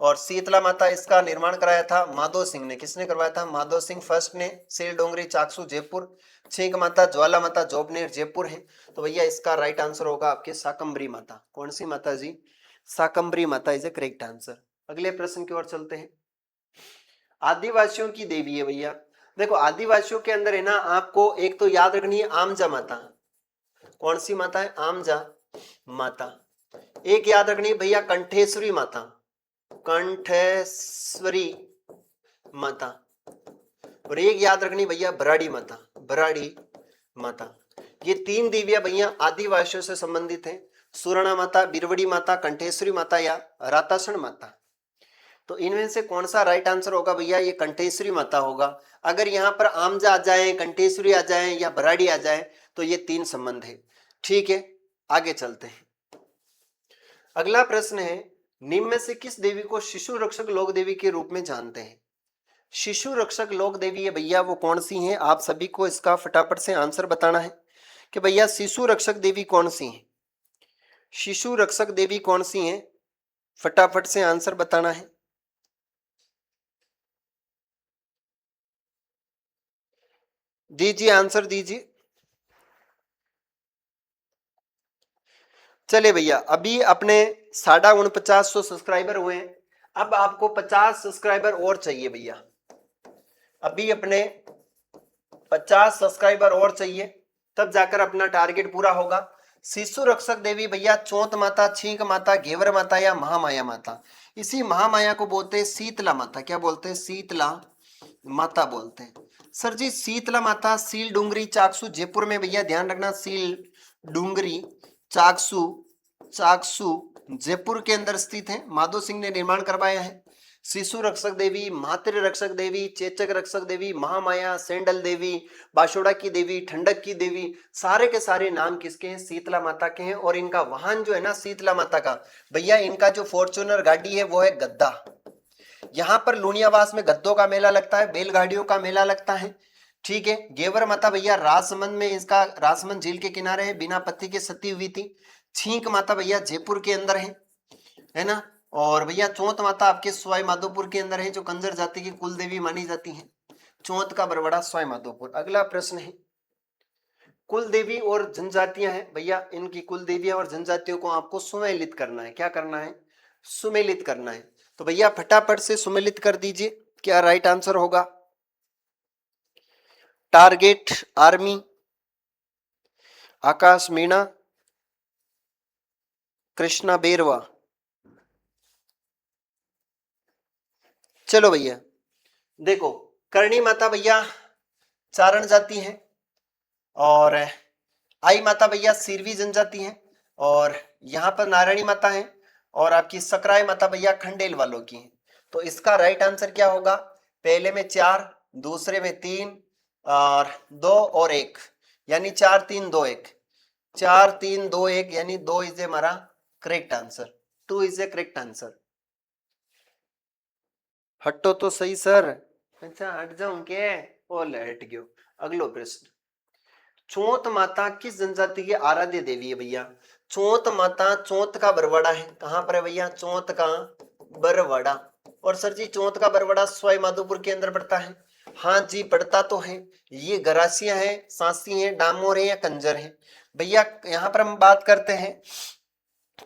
Speaker 1: और शीतला माता इसका निर्माण कराया था माधो सिंह ने। किसने करवाया था? माधो सिंह फर्स्ट ने। सेल डोंगरी चाकसू जयपुर। छींक माता ज्वाला माता जोबनेर जयपुर है। तो भैया इसका राइट आंसर होगा आपके शाकंभरी माता। कौन सी माता जी? शाकंभरी माता इज ए करेक्ट आंसर। अगले प्रश्न की ओर चलते हैं। आदिवासियों की देवी है भैया। देखो आदिवासियों के अंदर है ना आपको एक तो याद रखनी है आमजा माता। कौन सी माता है? आमजा माता। एक याद रखनी है भैया कंठेश्वरी माता, कंठेश्वरी माता। और एक याद रखनी भैया बराड़ी माता, बराड़ी माता। ये 3 देवियां भैया आदिवासियों से संबंधित हैं। सुरणा माता, बिरवड़ी माता, कंठेश्वरी माता या रातासण माता। तो इनमें से कौन सा राइट आंसर होगा भैया? ये कंठेश्वरी माता होगा। अगर यहाँ पर आमजा आ जाए, कंठेश्वरी आ जाए या बराड़ी आ जाए तो ये 3 संबंध है। ठीक है आगे चलते हैं। अगला प्रश्न है निम्न में से किस देवी को शिशु रक्षक लोक देवी के रूप में जानते हैं? शिशु रक्षक लोक देवी है भैया वो कौन सी है? आप सभी को इसका फटाफट से आंसर बताना है, कि भैया शिशु रक्षक देवी कौन सी है, शिशु रक्षक देवी कौन सी है, फटाफट से आंसर बताना है। दीजिए आंसर दीजिए। चले भैया, अभी अपने 49,50 सब्सक्राइबर हुए हैं, अब आपको 50 सब्सक्राइबर और चाहिए भैया, अभी अपने 50 सब्सक्राइबर और चाहिए, तब जाकर अपना टारगेट पूरा होगा। शिशु रक्षक देवी भैया चौथ माता, छींक माता, घेवर माता या महामाया माता, इसी महामाया को बोलते हैं शीतला माता। क्या बोलते हैं? शीतला माता बोलते हैं। सर जी शीतला माता सील डूंगरी चाकसू जयपुर में, भैया ध्यान रखना, सील डूंगरी चाकसू चाकसू जयपुर के अंदर स्थित है, माधो सिंह ने निर्माण करवाया है। शिशु रक्षक देवी, मातृ रक्षक देवी, चेचक रक्षक देवी, महामाया, सेंडल देवी, बाशोड़ा की देवी, ठंडक की देवी, सारे के सारे नाम किसके हैं? शीतला माता के हैं। और इनका वाहन जो है ना शीतला माता का, भैया इनका जो फॉर्च्यूनर गाड़ी है वो है गद्दा। यहाँ पर लुनियावास में गद्दों का मेला लगता है, बैलगाड़ियों का मेला लगता है, ठीक है। घेवर माता भैया राजसमंद में, इसका राजसमंद झील के किनारे है, बिना पति के सती हुई थी। छींक माता भैया जयपुर के अंदर है ना। और भैया चौथ माता आपके सवाई माधोपुर के अंदर है, जो कंजर जाति की कुल देवी मानी जाती है। चौथ का बरवाड़ा सवाई माधोपुर। अगला प्रश्न है, कुल देवी और जनजातियां हैं भैया, इनकी कुल देवियां और जनजातियों को आपको सुमेलित करना है। क्या करना है? सुमेलित करना है। तो भैया फटाफट से सुमेलित कर दीजिए, क्या राइट आंसर होगा? टारगेट आर्मी, आकाश मीणा, कृष्णा बेरवा। चलो भैया देखो, करणी माता भैया चारण जाति है, और आई माता भैया सिरवी जनजाति है, और यहाँ पर नारायणी माता है, और आपकी सकराय माता भैया खंडेल वालों की है। तो इसका राइट आंसर क्या होगा? पहले में 4, दूसरे में 3 और 2 और 1, यानी 4 3 2 1, 4 3 2 1, यानी 2 इज हमारा correct answer, 2 is a correct answer. हटो तो सही सर। अच्छा हट जाऊं के? बोले हट गयो। अगलो प्रश्न, चौथ माता किस जनजाति की आराध्य देवी है भैया? चौथ माता चौथ का बरवाड़ा है, कहां पर है भैया? चौथ का बरवाड़ा। और सर जी चौथ का बरवाड़ा सवाई माधोपुर के अंदर पड़ता है? हाँ जी पड़ता तो है। ये गरासिया है, सांसी है, डामोर है या कंजर है? भैया यहाँ पर हम बात करते हैं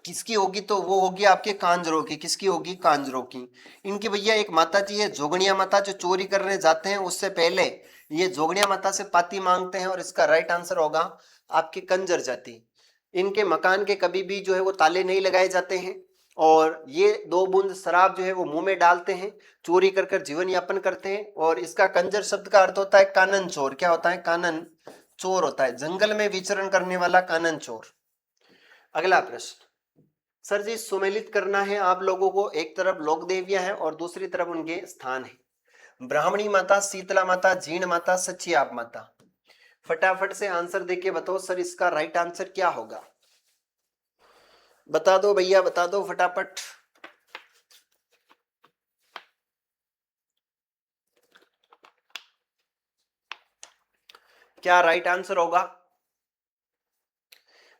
Speaker 1: किसकी होगी, तो वो होगी आपके कांजरों की। किसकी होगी? कांजरों की। इनकी भैया एक माता जी है जोगनिया माता, जो चोरी करने जाते हैं उससे पहले ये जोगनिया माता से पाती मांगते हैं, और इसका राइट आंसर होगा आपके कंजर जाति। इनके मकान के कभी भी जो है वो ताले नहीं लगाए जाते हैं, और ये 2 बूंद शराब जो है वो मुंह में डालते हैं, चोरी कर कर जीवन यापन करते हैं। और इसका कंजर शब्द का अर्थ होता है कानन चोर। क्या होता है? कानन चोर होता है, जंगल में विचरण करने वाला कानन चोर। अगला प्रश्न, सर जी सुमेलित करना है आप लोगों को, एक तरफ लोक देवियां हैं और दूसरी तरफ उनके स्थान है। ब्राह्मणी माता, शीतला माता, जीण माता, सचियाब माता। फटाफट से आंसर देके बताओ सर इसका राइट आंसर क्या होगा? बता दो भैया, बता दो फटाफट। क्या राइट आंसर होगा?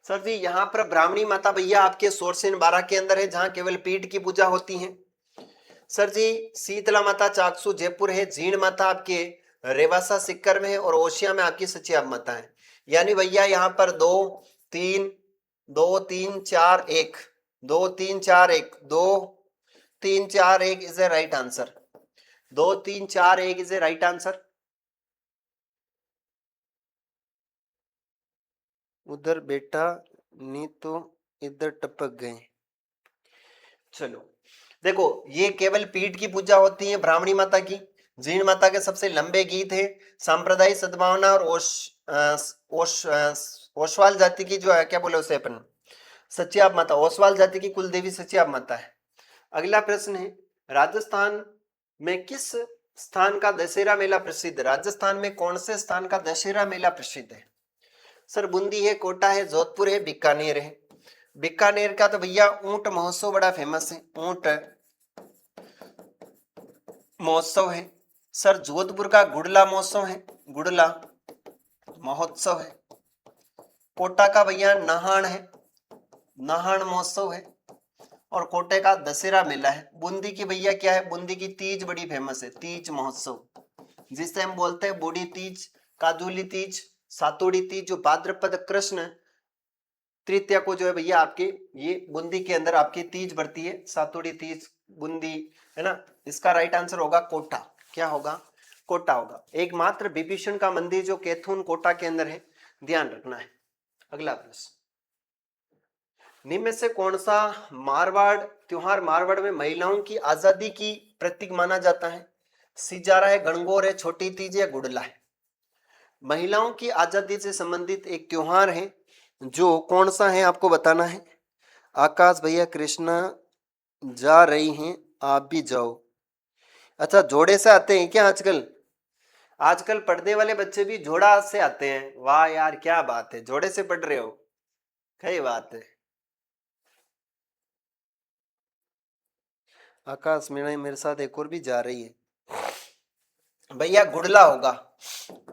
Speaker 1: सर जी यहाँ पर ब्राह्मणी माता भैया आपके सोरसेन 12 के अंदर है, जहां केवल पीठ की पूजा होती है। सर जी शीतला माता चाकसू जयपुर है, जीण माता आपके रेवासा सिक्कर में है, और ओशिया में आपकी सचियाब माता है। यानी भैया यहाँ पर 2 3 2 3 4 1, 2 3 4 1, 2 3 4 1 is a right answer. 2 3 4 1 is a right answer. उधर बेटा नहीं तो इधर टपक गए। चलो देखो, ये केवल पीठ की पूजा होती है ब्राह्मणी माता की। जीण माता के सबसे लंबे गीत है सांप्रदायिक सद्भावना, और ओसवाल जाति की जो है, क्या बोले उसे अपन, सचियाब माता। ओसवाल जाति की कुल देवी सचियाब माता है। अगला प्रश्न है, राजस्थान में किस स्थान का दशहरा मेला प्रसिद्ध है? राजस्थान में कौन से स्थान का दशहरा मेला प्रसिद्ध है? सर बूंदी है, कोटा है, जोधपुर है, बीकानेर है। बीकानेर का तो भैया ऊंट महोत्सव बड़ा फेमस है, ऊंट महोत्सव है। सर जोधपुर का गुड़ला महोत्सव है, गुड़ला महोत्सव है। कोटा का भैया नहान है, नहान महोत्सव है, और कोटे का दशहरा मेला है। बूंदी की भैया क्या है, बूंदी की तीज बड़ी फेमस है, तीज महोत्सव, जिसे हम बोलते हैं बूढ़ी तीज, कादुली तीज, सातुड़ी तीज, जो भाद्रपद कृष्ण तृतीया को जो है भैया आपके ये बूंदी के अंदर आपकी तीज बढ़ती है, सातुड़ी तीज बूंदी, है ना। इसका राइट आंसर होगा कोटा। क्या होगा, कोटा होगा। एकमात्र विभीषण का मंदिर जो कैथून कोटा के अंदर है, ध्यान रखना है। अगला प्रश्न, निम्न में से कौन सा मारवाड़ त्योहार मारवाड़ में महिलाओं की आजादी की प्रतीक माना जाता है? सिजारा है, गणगौर है, छोटी तीज या गुड़ला है? महिलाओं की आजादी से संबंधित एक त्योहार है, जो कौन सा है आपको बताना है। आकाश भैया कृष्णा जा रही हैं, आप भी जाओ। अच्छा, जोड़े से आते हैं क्या आजकल? आजकल पढ़ने वाले बच्चे भी जोड़ा से आते हैं। वाह यार, क्या बात है, जोड़े से पढ़ रहे हो, सही बात है। आकाश मीणा मेरे साथ एक और भी जा रही है, भैया गुड़ला होगा।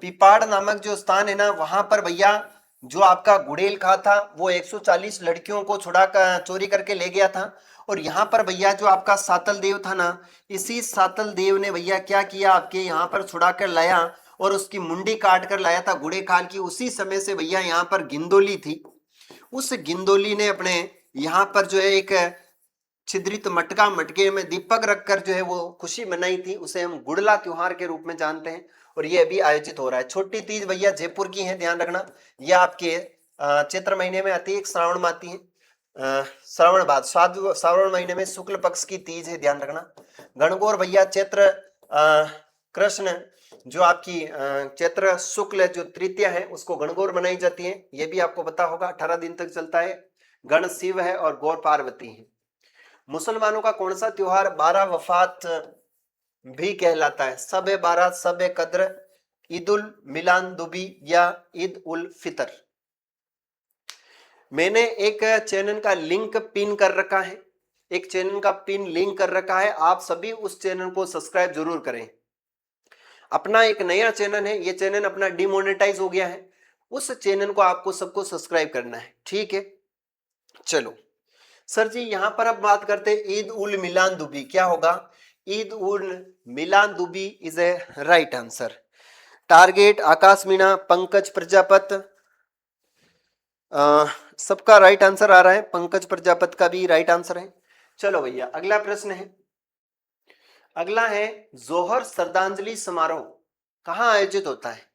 Speaker 1: पिपाड़ नामक जो स्थान है ना, वहां पर भैया जो आपका गुड़ेल खा था, वो 140 लड़कियों को छुड़ा कर चोरी करके ले गया था। और यहाँ पर भैया जो आपका सातल देव था ना, इसी सातल देव ने भैया क्या किया, आपके यहाँ पर छुड़ा कर लाया और उसकी मुंडी काट कर लाया था गुड़े खाल की। उसी समय से भैया यहाँ पर गिंदोली थी, उस गिंदोली ने अपने यहाँ पर जो है एक छिद्रित मटका, मटके में दीपक रखकर जो है वो खुशी मनाई थी, उसे हम गुड़ला त्योहार के रूप में जानते हैं। और ये अभी आयोजित हो रहा है। छोटी तीज भैया जयपुर की है, ध्यान रखना। यह आपके चैत्र महीने में आती है, एक श्रावण में आती है, श्रावण बाद श्रावण महीने में शुक्ल पक्ष की तीज है, ध्यान रखना। गणगौर भैया चैत्र कृष्ण जो आपकी चैत्र शुक्ल जो तृतीया है, उसको गणगौर मनाई जाती है, ये भी आपको पता होगा। 18 दिन तक चलता है। गण शिव है और गौर पार्वती है। मुसलमानों का कौन सा त्योहार 12 वफात भी कहलाता है? सब ए बारात, सब ए कद्र, ईद उल मिलान दुबी या ईद उल फितर? मैंने एक चैनल का लिंक पिन कर रखा है, एक चैनल का पिन लिंक कर रखा है, आप सभी उस चैनल को सब्सक्राइब जरूर करें। अपना एक नया चैनल है, ये चैनल अपना डिमोनेटाइज हो गया है, उस चैनल को आपको सबको सब्सक्राइब करना है, ठीक है। चलो सर जी, यहां पर अब बात करते हैं ईद उल मिलान दुबी। क्या होगा? ईद उल मिलान दुबी is a right answer. Target Akash Meena, Pankaj Prajapat, सबका राइट आंसर आ रहा है, पंकज प्रजापत का भी राइट आंसर है। चलो भैया अगला प्रश्न है, अगला है जौहर श्रद्धांजलि समारोह कहाँ आयोजित होता है?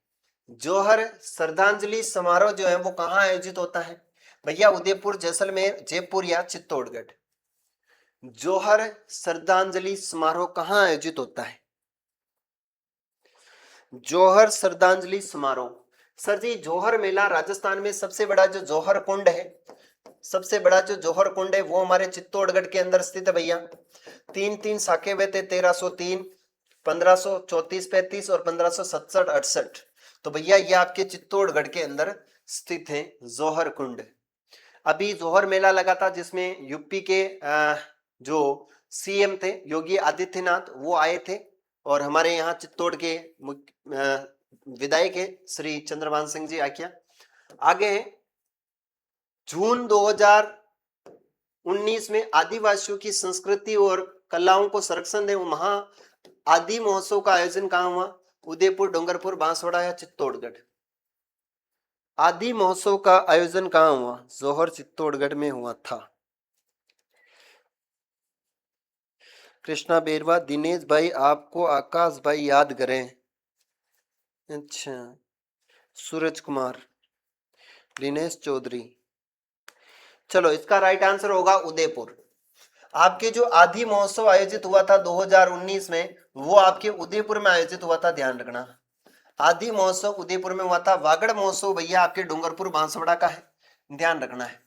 Speaker 1: जौहर श्रद्धांजलि समारोह जो है वो कहाँ आयोजित होता है? भैया उदयपुर, जैसलमेर, जयपुर या चित्तौड़गढ़? जौहर श्रद्धांजलि समारोह कहाँ आयोजित होता है? जौहर श्रद्धांजलि समारोह, सर जी जौहर मेला राजस्थान में सबसे बड़ा जो जौहर कुंड है, सबसे बड़ा जो जौहर कुंड है वो हमारे चित्तौड़गढ़ के अंदर स्थित है भैया। तीन तीन शाखे हुए थे, 1303, 1534-35 और 1567-68। तो भैया ये आपके चित्तौड़गढ़ के अंदर स्थित है जौहर कुंड। अभी जौहर मेला लगा था, जिसमें यूपी के जो सीएम थे योगी आदित्यनाथ, वो आए थे, और हमारे यहाँ चित्तौड़ के विधायक है श्री चंद्रभान सिंह जी आकिया। आगे जून 2019 में आदिवासियों की संस्कृति और कलाओं को संरक्षण दे महा आदि महोत्सव का आयोजन कहाँ हुआ? उदयपुर, डूंगरपुर, बांसवाड़ा या चित्तौड़गढ़? आदि महोत्सव का आयोजन कहाँ हुआ? जौहर चित्तौड़गढ़ में हुआ था। कृष्णा बेरवा, दिनेश भाई आपको आकाश भाई याद करें। अच्छा, सूरज कुमार, दिनेश चौधरी। चलो इसका राइट आंसर होगा उदयपुर। आपके जो आदि महोत्सव आयोजित हुआ था 2019 में, वो आपके उदयपुर में आयोजित हुआ था, ध्यान रखना। आदि महोत्सव उदयपुर में हुआ था। वागड़ महोत्सव भैया आपके डूंगरपुर बांसवाड़ा का है, ध्यान रखना है।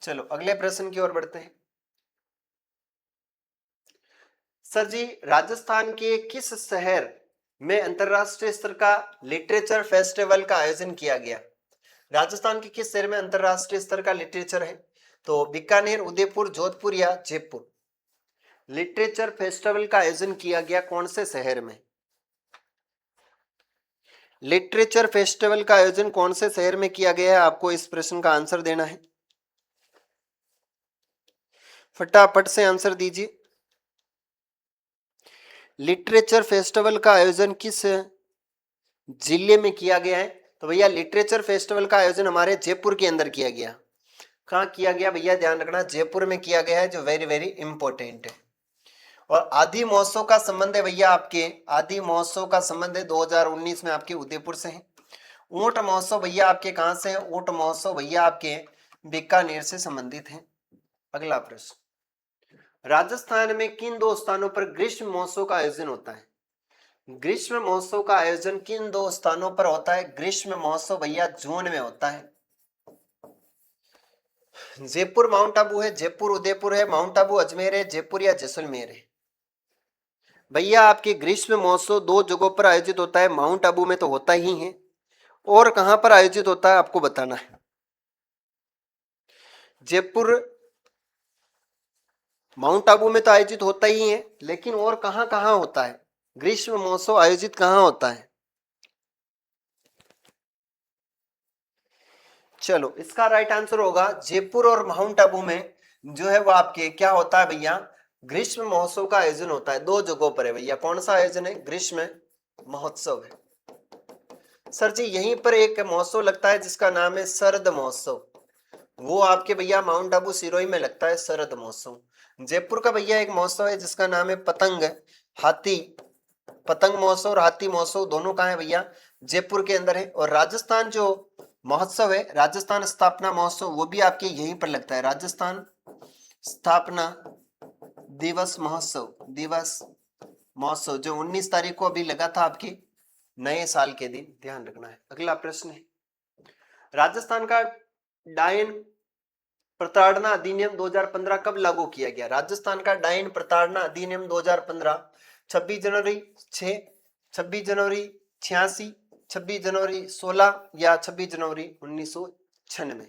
Speaker 1: चलो अगले प्रश्न की ओर बढ़ते हैं। सर जी राजस्थान के किस शहर में अंतरराष्ट्रीय स्तर का लिटरेचर फेस्टिवल का आयोजन किया गया? राजस्थान के किस शहर में अंतरराष्ट्रीय स्तर का लिटरेचर है? तो बीकानेर, उदयपुर, जोधपुर या जयपुर? लिटरेचर फेस्टिवल का आयोजन किया गया कौन से शहर में? लिटरेचर फेस्टिवल का आयोजन कौन से शहर में किया गया है? आपको इस प्रश्न का आंसर देना है, फटाफट से आंसर दीजिए। लिटरेचर फेस्टिवल का आयोजन किस जिले में किया गया है? तो भैया लिटरेचर फेस्टिवल का आयोजन हमारे जयपुर के अंदर किया गया। कहाँ किया गया भैया? ध्यान रखना, जयपुर में किया गया है, जो वेरी वेरी इंपॉर्टेंट है। और आदि महोत्सव का संबंध है भैया आपके, आदि महोत्सव का संबंध है 2019 में आपके उदयपुर से है। ऊंट महोत्सव भैया आपके कहां से है? ऊंट महोत्सव भैया आपके बीकानेर से संबंधित है। अगला प्रश्न, राजस्थान में किन दो स्थानों पर ग्रीष्म महोत्सव का आयोजन होता है? ग्रीष्म महोत्सव का आयोजन किन दो स्थानों पर होता है? ग्रीष्म महोत्सव भैया जून में होता है। जयपुर माउंट आबू है, जयपुर उदयपुर है, माउंट आबू अजमेर है, जयपुर या जैसलमेर है? भैया आपके ग्रीष्म महोत्सव दो जगहों पर आयोजित होता है, माउंट आबू में तो होता ही है, और कहां पर आयोजित होता है आपको बताना है। जयपुर माउंट आबू में तो आयोजित होता ही है, लेकिन और कहां कहां होता है? ग्रीष्म महोत्सव आयोजित कहां होता है? चलो, इसका राइट आंसर होगा जयपुर और माउंट आबू में जो है वो आपके क्या होता है भैया? ग्रीष्म महोत्सव का आयोजन होता है, दो जगहों पर है भैया। कौन सा आयोजन है? ग्रीष्म महोत्सव है। सर जी यहीं पर एक महोत्सव लगता है जिसका नाम है शरद महोत्सव, वो आपके भैया माउंट आबू सिरोही में लगता है शरद महोत्सव। जयपुर का भैया एक महोत्सव है जिसका नाम है पतंग हाथी, पतंग महोत्सव और हाथी महोत्सव दोनों कहाँ है भैया? जयपुर के अंदर है। और राजस्थान जो महोत्सव है, राजस्थान स्थापना महोत्सव, वो भी आपके यहीं पर लगता है, राजस्थान स्थापना दिवस महोत्सव जो 19 तारीख को अभी लगा था आपके नए साल के दिन, ध्यान रखना है। अगला प्रश्न है, राजस्थान का डायन प्रताड़ना अधिनियम 2015 कब लागू किया गया? राजस्थान का डायन प्रताड़ना अधिनियम 2015 26 जनवरी 6, 26 जनवरी 86, 26 जनवरी 16 या 26 जनवरी 1996?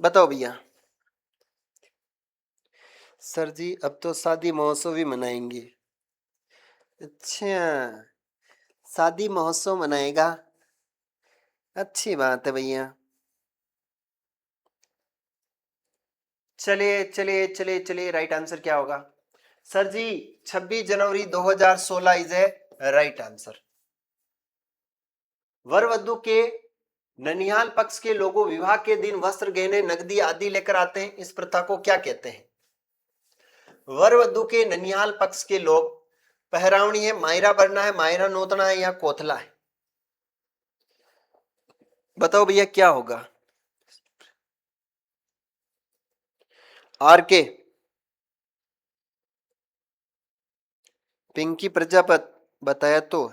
Speaker 1: बताओ भैया। सर जी अब तो शादी महोत्सव भी मनाएंगे। अच्छा, शादी महोत्सव मनाएगा, अच्छी बात है भैया। चलिए चलिए चलिए चलिए, राइट आंसर क्या होगा? सर जी 26 जनवरी 2016 इज ए राइट आंसर। वर वधु के ननिहाल पक्ष के लोगों विवाह के दिन वस्त्र गहने नकदी आदि लेकर आते हैं, इस प्रथा को क्या कहते हैं? वर वधु के ननिहाल पक्ष के लोग पहरावनी है, मायरा भरना है, मायरा नोतना है या कोथला है? बताओ भैया क्या होगा? आर के पिंकी प्रजापत बताया तो,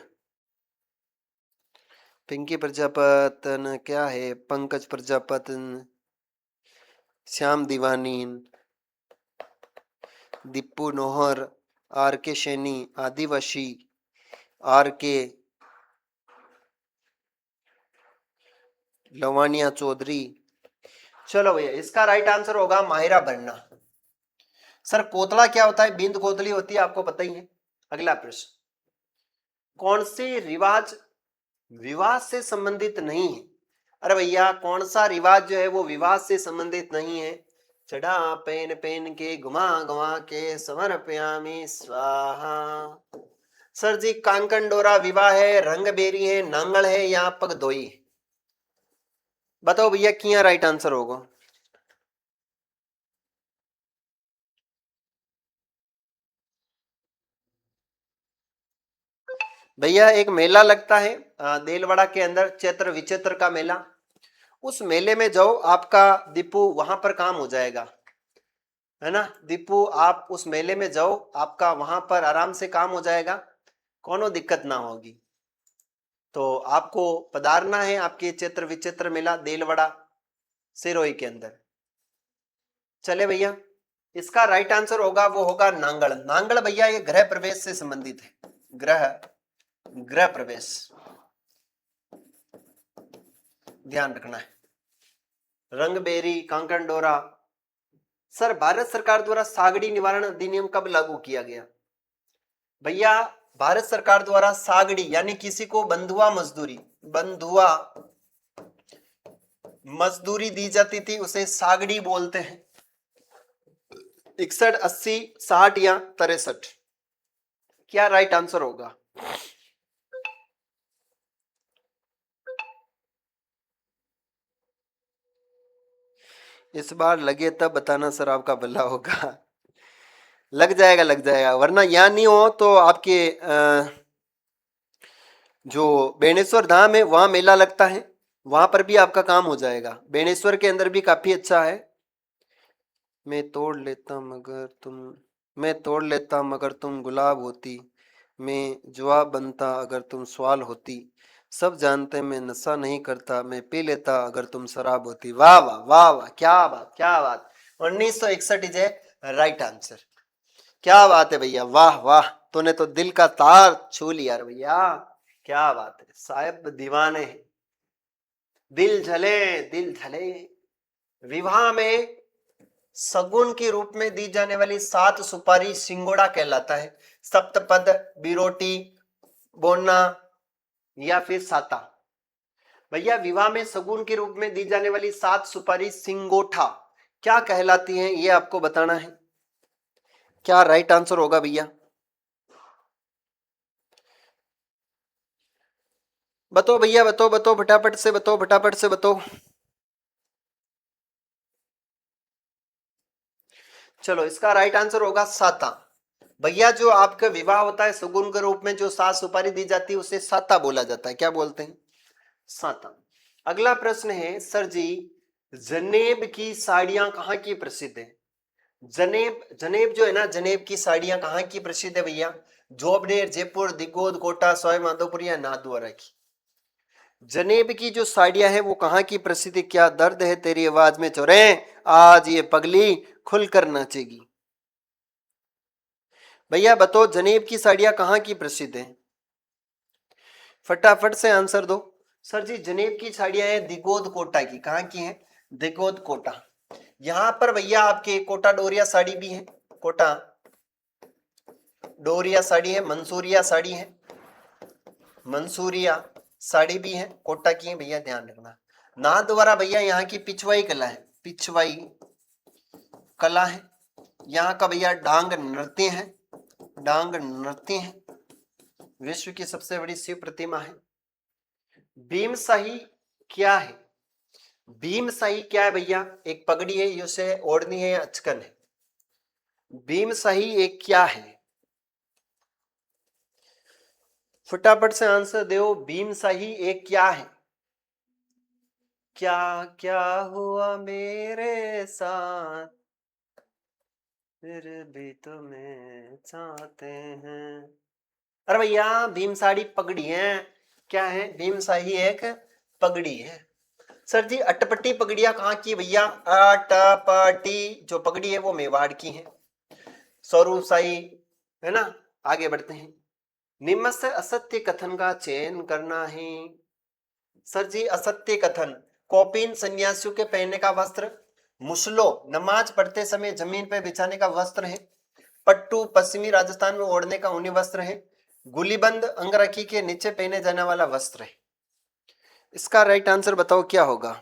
Speaker 1: पिंकी प्रजापतन क्या है? पंकज प्रजापतन, श्याम दीवानी, दीपू नोहर, आर के सैनी, आदिवासी, आर के लवानिया चौधरी। चलो भैया इसका राइट आंसर होगा माहिरा बनना। सर कोतला क्या होता है? बिंद कोतली होती है, आपको पता ही है। अगला प्रश्न, कौन से रिवाज विवाह से संबंधित नहीं है? अरे भैया कौन सा रिवाज जो है वो विवाह से संबंधित नहीं है? चढ़ा पेन पेन के घुमा घुमा के समर प्यामी स्वाहा। सर जी कांकन डोरा विवाह है, रंग बेरी है, नांगल है या पगधोई है? बताओ भैया किया राइट आंसर होगा? भैया एक मेला लगता है देलवाड़ा के अंदर, चैत्र विचित्र का मेला, उस मेले में जाओ, आपका दीपू वहां पर काम हो जाएगा, है ना दीपू? आप उस मेले में जाओ, आपका वहां पर आराम से काम हो जाएगा, कोनो दिक्कत ना होगी। तो आपको पधारना है आपके चैत्र विचित्र मेला देलवाड़ा सिरोही के अंदर। चले भैया, इसका राइट आंसर होगा वो होगा नांगल। नांगल भैया ये गृह प्रवेश से संबंधित है, गृह प्रवेश, ध्यान रखना है। रंगबेरी कांकन डोरा। सर भारत सरकार द्वारा सागड़ी निवारण अधिनियम कब लागू किया गया? भैया भारत सरकार द्वारा सागड़ी यानी किसी को बंधुआ मजदूरी दी जाती थी उसे सागड़ी बोलते हैं। 61, 80, 60 या 63, क्या राइट आंसर होगा? इस बार लगे तब बताना सर, आपका भला होगा। लग जाएगा, वरना यहाँ नहीं हो तो आपके जो बेणेश्वर धाम है वहां मेला लगता है, वहां पर भी आपका काम हो जाएगा। बेणेश्वर के अंदर भी काफी अच्छा है। मैं तोड़ लेता मगर तुम गुलाब होती, मैं जवाब बनता अगर तुम सवाल होती, सब जानते मैं नशा नहीं करता, मैं पी लेता अगर तुम शराब होती। वाह वाह वाह वाह, क्या बात 1961 इज ए राइट आंसर। क्या बात है भैया, वाह वाह, तूने तो दिल का तार छू लिया भैया, क्या बात है साहब, दीवाने हैं। दिल झले। विवाह में सगुन के रूप में दी जाने वाली 7 सुपारी सिंगोड़ा कहलाता है। सप्तपद, बिरोटी, बोना या फिर साता। भैया विवाह में सगुन के रूप में दी जाने वाली 7 सुपारी सिंगोठा क्या कहलाती हैं, ये आपको बताना है। क्या राइट आंसर होगा भैया? बताओ भैया, बताओ फटाफट से बताओ। चलो, इसका राइट आंसर होगा साता। भैया जो आपका विवाह होता है सगुन के रूप में जो 7 सुपारी दी जाती है उसे साता बोला जाता है। क्या बोलते हैं? साता। अगला प्रश्न है सर जी, जनेब की साड़ियां कहाँ की प्रसिद्ध है? जनेब जो है ना, जनेब की साड़ियां कहाँ की प्रसिद्ध है भैया? जोबनेर, जयपुर, दिगोद, कोटा, सवाई माधोपुर या नाथद्वारा की? जनेब की जो साड़ियां हैं वो कहाँ की प्रसिद्ध है? क्या दर्द है तेरी आवाज में चोरे, आज ये पगली खुलकर नाचेगी। भैया बताओ, जनेब की साड़ियां कहाँ की प्रसिद्ध है? फटाफट से आंसर दो। सर जी, जनेब की साड़ियां हैं दिगोद कोटा की। कहाँ की हैं? दिगोद कोटा। यहां पर भैया आपके कोटा डोरिया साड़ी भी है, कोटा डोरिया साड़ी है, मंसूरिया साड़ी है, मंसूरिया साड़ी भी है, कोटा की है भैया, ध्यान रखना। नाथद्वारा भैया यहाँ की पिछवाई कला है, पिछवाई कला है। यहाँ का भैया डांग नृत्य है, डांग नृत्य है। विश्व की सबसे बड़ी शिव प्रतिमा है। भीमशाही क्या है? भीमशाही क्या है भैया? एक पगड़ी है, उसे ओढ़नी है या अचकन है? भीमशाही एक क्या है? फटाफट से आंसर दो। भीमशाही एक क्या है? क्या क्या हुआ मेरे साथ, फिर भी तुम्हें चाहते हैं। अरे भैया भीम साड़ी पगड़ी है। क्या है? भीम शाही एक पगड़ी है। सर जी, अटपटी पगड़ियां कहाँ की भैया? अटपटी जो पगड़ी है वो मेवाड़ की है। स्वरूप शाही है ना। आगे बढ़ते हैं। निम्न से असत्य कथन का चयन करना है। सर जी, असत्य कथन। कौपीन सन्यासियों के पहनने का वस्त्र। मुसलो नमाज पढ़ते समय जमीन पर बिछाने का वस्त्र है। पट्टू पश्चिमी राजस्थान में ओढ़ने का ऊनी वस्त्र है। गुलीबंद अंगरखी के नीचे पहने जाने वाला वस्त्र है। इसका राइट आंसर बताओ क्या होगा?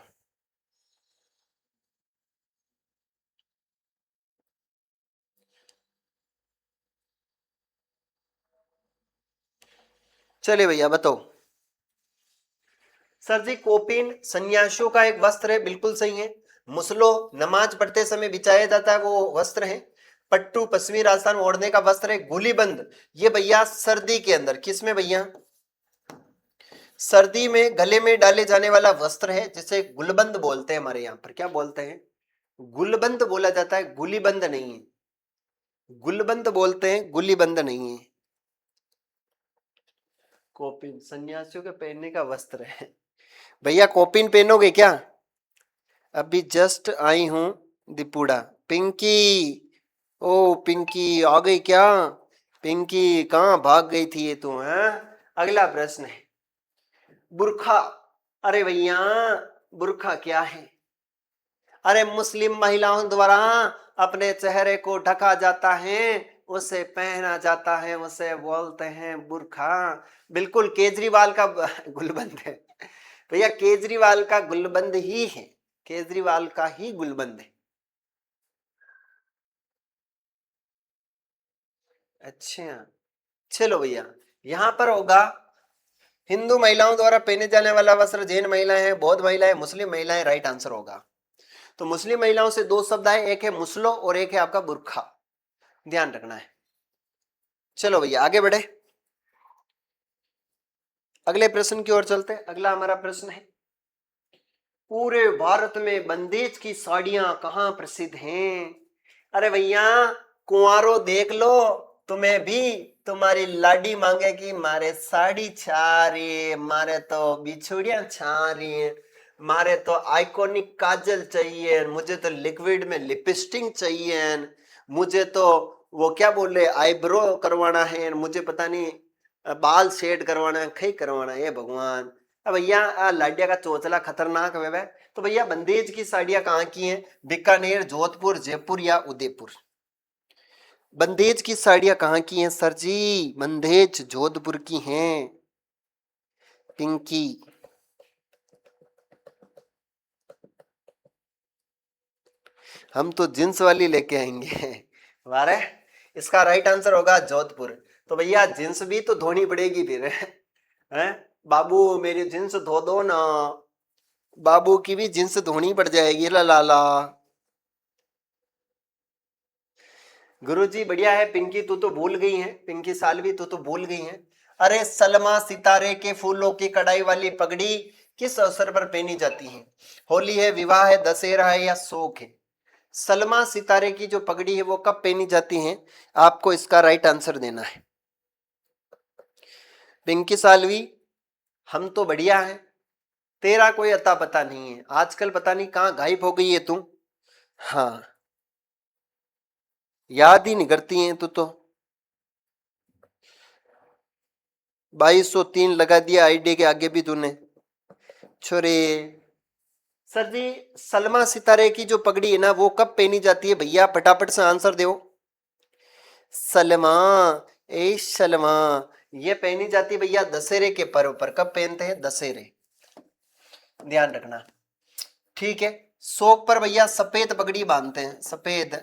Speaker 1: चलिए भैया बताओ। सर जी, कोपीन सन्यासियों का एक वस्त्र है, बिल्कुल सही है। मुसलो नमाज पढ़ते समय बिछाया जाता है वो वस्त्र है। पट्टू पश्चिमी राजस्थान में ओढ़ने का वस्त्र है। गुलीबंद ये भैया सर्दी के अंदर, किसमें भैया? सर्दी में गले में डाले जाने वाला वस्त्र है, जिसे गुलबंद बोलते हैं। हमारे यहाँ पर क्या बोलते हैं? गुलबंद बोला जाता है, गुलीबंद नहीं है। गुलबंद बोलते हैं, गुलीबंद नहीं है। कोपिन सन्यासियों के पहनने का वस्त्र है। भैया कोपिन पहनोगे क्या? अभी जस्ट आई हूं दीपुड़ा। पिंकी, ओ पिंकी आ गई क्या? पिंकी कहाँ भाग गई थी ये तू? है अगला प्रश्न है, बुर्खा। अरे भैया बुर्खा क्या है? अरे मुस्लिम महिलाओं द्वारा अपने चेहरे को ढका जाता है, उसे पहना जाता है, उसे बोलते हैं बुर्खा। बिल्कुल केजरीवाल का गुलबंद है भैया, केजरीवाल का गुलबंद ही है, केजरीवाल का ही गुलबंद है। अच्छा चलो भैया, यहां पर होगा हिंदू महिलाओं द्वारा पहने जाने वाला वस्त्र, जैन महिलाएं, बौद्ध महिलाएं, मुस्लिम महिलाएं, राइट आंसर होगा। तो मुस्लिम महिलाओं से दो शब्द आए, एक है मुस्लो और एक है आपका बुर्खा, ध्यान रखना है। चलो भैया आगे बढ़े, अगले प्रश्न की ओर चलते हैं। अगला हमारा प्रश्न है, पूरे भारत में बंदेज की साड़ियां कहाँ प्रसिद्ध हैं? अरे भैया कुंवारो देख लो, तुम्हें भी तुम्हारी लाडी मांगेगी मारे साड़ी छा रही है, मारे तो बिछुड़िया छा रही है, मारे तो आइकॉनिक काजल चाहिए, मुझे तो लिक्विड में लिपस्टिक चाहिए, मुझे तो वो क्या बोले आईब्रो करवाना है, मुझे पता नहीं बाल शेड करवाना है, खई करवाना है भगवान। अब भैया लाडिया का चोचला खतरनाक है। तो भैया बंदेज की साड़ियां कहाँ की हैं? बीकानेर, जोधपुर, जयपुर या उदयपुर? बंदेज की साड़ियां कहाँ की हैं सर जी? बंदेज जोधपुर की हैं। पिंकी, हम तो जींस वाली लेके आएंगे वारे। इसका राइट आंसर होगा जोधपुर। तो भैया जींस भी तो धोनी पड़ेगी फिर हैं? बाबू मेरी जींस धो दो ना, बाबू की भी जींस धोनी पड़ जाएगी। ला ला ला। गुरुजी बढ़िया है, पिंकी तू तो भूल गई है, पिंकी सालवी तू तो भूल गई है। अरे सलमा सितारे के फूलों की कढ़ाई वाली पगड़ी किस अवसर पर पहनी जाती है? होली है, विवाह है, दशहरा है या शोक है? सलमा सितारे की जो पगड़ी है वो कब पहनी जाती है? आपको इसका राइट आंसर देना है। पिंकी सालवी हम तो बढ़िया है, तेरा कोई अता पता नहीं है, आजकल पता नहीं कहाँ गायब हो गई है तू। हाँ याद ही नहीं करती है तू तो। 2203 लगा दिया आईडी के आगे भी तूने छोरे। सर जी सलमा सितारे की जो पगड़ी है ना वो कब पहनी जाती है भैया? फटाफट से आंसर दो। सलमा, ए सलमा, ये पहनी जाती है भैया दशहरे के पर्व पर। कब पहनते हैं? दशहरे, ध्यान रखना। ठीक है, शोक पर भैया सफेद पगड़ी बांधते हैं, सफेद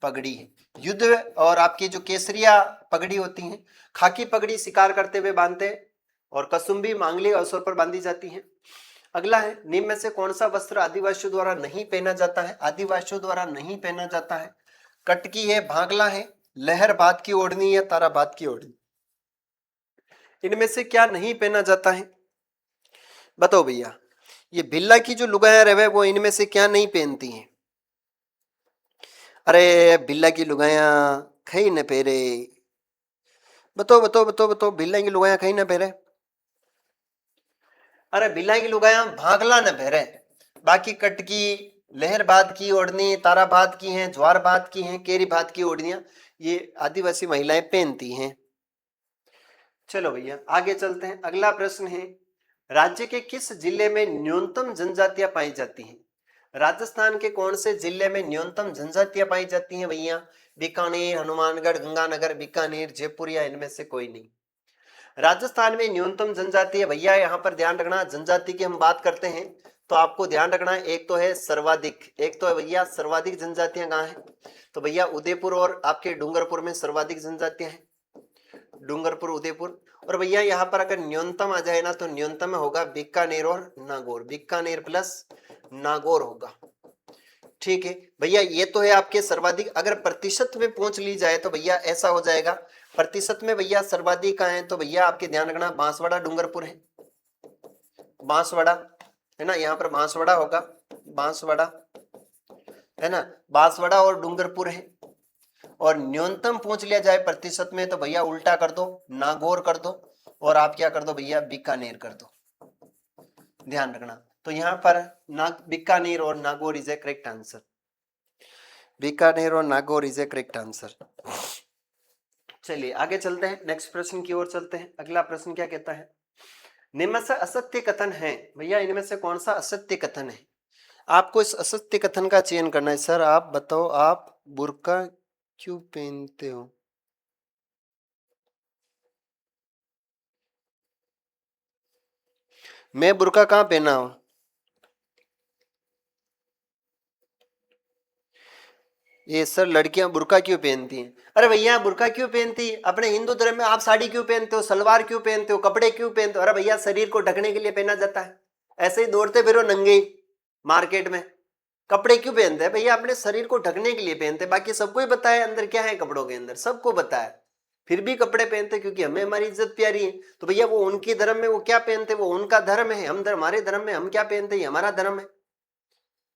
Speaker 1: पगड़ी। युद्ध और आपकी जो केसरिया पगड़ी होती है, खाकी पगड़ी शिकार करते हुए बांधते हैं, और कसुम्बी मांगलिक अवसर पर बांधी जाती है। अगला है, निम्न में से कौन सा वस्त्र आदिवासियों द्वारा नहीं पहना जाता है? आदिवासियों द्वारा नहीं पहना जाता है। कटकी है, भागला है, लहर बात की ओढ़नी या तारा बात की ओढ़नी? इनमें से क्या नहीं पहना जाता है? बताओ भैया। ये भिल्ला की जो लुगाया रहे वो इनमें से क्या नहीं पहनती हैं? अरे भिल्ला की लुगाया खई न पहरे। बताओ बताओ बताओ बताओ, भिल्ला की लुगाया खई न पहरे? अरे भिल्ला की लुगाया भागला न पहरे, बाकी कटकी, लहर बात की ओढ़नी, तारा बात की हैं, ज्वार बात की हैं, केरी बात की ओढ़नियां ये आदिवासी महिलाएं पहनती हैं। चलो भैया आगे चलते हैं। अगला प्रश्न है, राज्य के किस जिले में न्यूनतम जनजातियां पाई जाती हैं? राजस्थान के कौन से जिले में न्यूनतम जनजातियां पाई जाती हैं भैया? बीकानेर, हनुमानगढ़, गंगानगर, बीकानेर, जयपुर या इनमें से कोई नहीं? राजस्थान में न्यूनतम जनजाति है भैया, यहाँ पर ध्यान रखना। जनजाति की हम बात करते हैं तो आपको ध्यान रखना है, एक तो है सर्वाधिक, एक तो है भैया सर्वाधिक जनजातियां कहाँ है? तो भैया उदयपुर और आपके डूंगरपुर में सर्वाधिक जनजातियां हैं, डूंगरपुर, उदयपुर। और भैया यहाँ पर अगर न्यूनतम आ जाए ना तो न्यूनतम में होगा बीकानेर और नागौर, बीकानेर प्लस नागौर होगा। ठीक है भैया, ये तो है आपके सर्वाधिक। अगर प्रतिशत में पहुंच ली जाए तो भैया ऐसा हो जाएगा, प्रतिशत में भैया सर्वाधिक कहाँ है? तो भैया आपके ध्यान रखना, बांसवाड़ा डूंगरपुर है, बांसवाड़ा है ना, यहाँ पर बांसवाड़ा होगा, बांसवाड़ा है ना, बांसवाड़ा और डूंगरपुर है। और न्यूनतम पहुंच लिया जाए प्रतिशत में तो भैया उल्टा कर दो, नागौर कर दो, और आप क्या कर दो भैया? बीकानेर कर दो, ध्यान रखना। तो यहाँ पर बीकानेर और Nagaur is a correct answer, Bikaner और Nagaur is a correct answer. चलिए आगे चलते हैं, नेक्स्ट प्रश्न की ओर चलते हैं। अगला प्रश्न क्या कहता है, निम्न से असत्य कथन है भैया, इनमें से कौन सा असत्य कथन है? आपको इस असत्य कथन का चयन करना है। सर आप बताओ, आप बुर्का क्यों पहनते हो? मैं बुर्का कहाँ पहना हूं? ये सर लड़कियां बुर्का क्यों पहनती हैं? अरे भैया बुर्का क्यों पहनती है? अपने हिंदू धर्म में आप साड़ी क्यों पहनते हो, सलवार क्यों पहनते हो, कपड़े क्यों पहनते हो? अरे भैया शरीर को ढकने के लिए पहना जाता है। ऐसे ही दौड़ते फिरो नंगे ही मार्केट में। कपड़े क्यों पहनते हैं भैया? अपने शरीर को ढकने के लिए पहनते हैं। बाकी सबको ही पता है अंदर क्या है कपड़ों के अंदर, सबको पता है। फिर भी कपड़े पहनते हैं क्योंकि हमें हमारी इज्जत प्यारी है। तो भैया वो उनकी धर्म में वो क्या पहनते हैं, वो उनका धर्म है। हम हमारे धर्म में हम क्या पहनते हैं, हमारा धर्म है।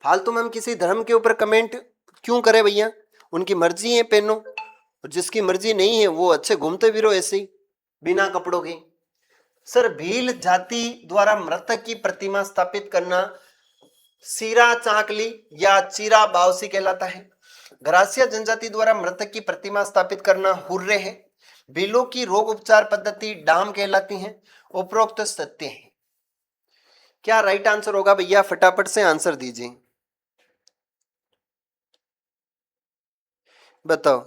Speaker 1: फालतू में हम किसी धर्म के ऊपर कमेंट क्यों करें भैया? उनकी मर्जी है पहनो, और जिसकी मर्जी नहीं है वो अच्छे घूमते फिरो ऐसे ही बिना कपड़ों के। सर भील जाति द्वारा मृतक की प्रतिमा स्थापित करना सीरा चाकली या चीरा बावसी कहलाता है। ग्रासिया जनजाति द्वारा मृतक की प्रतिमा स्थापित करना हुर्रे है। भीलों की रोग उपचार पद्धति डाम कहलाती है। उपरोक्त सत्य है। क्या राइट आंसर होगा भैया? फटाफट से आंसर दीजिए, बताओ।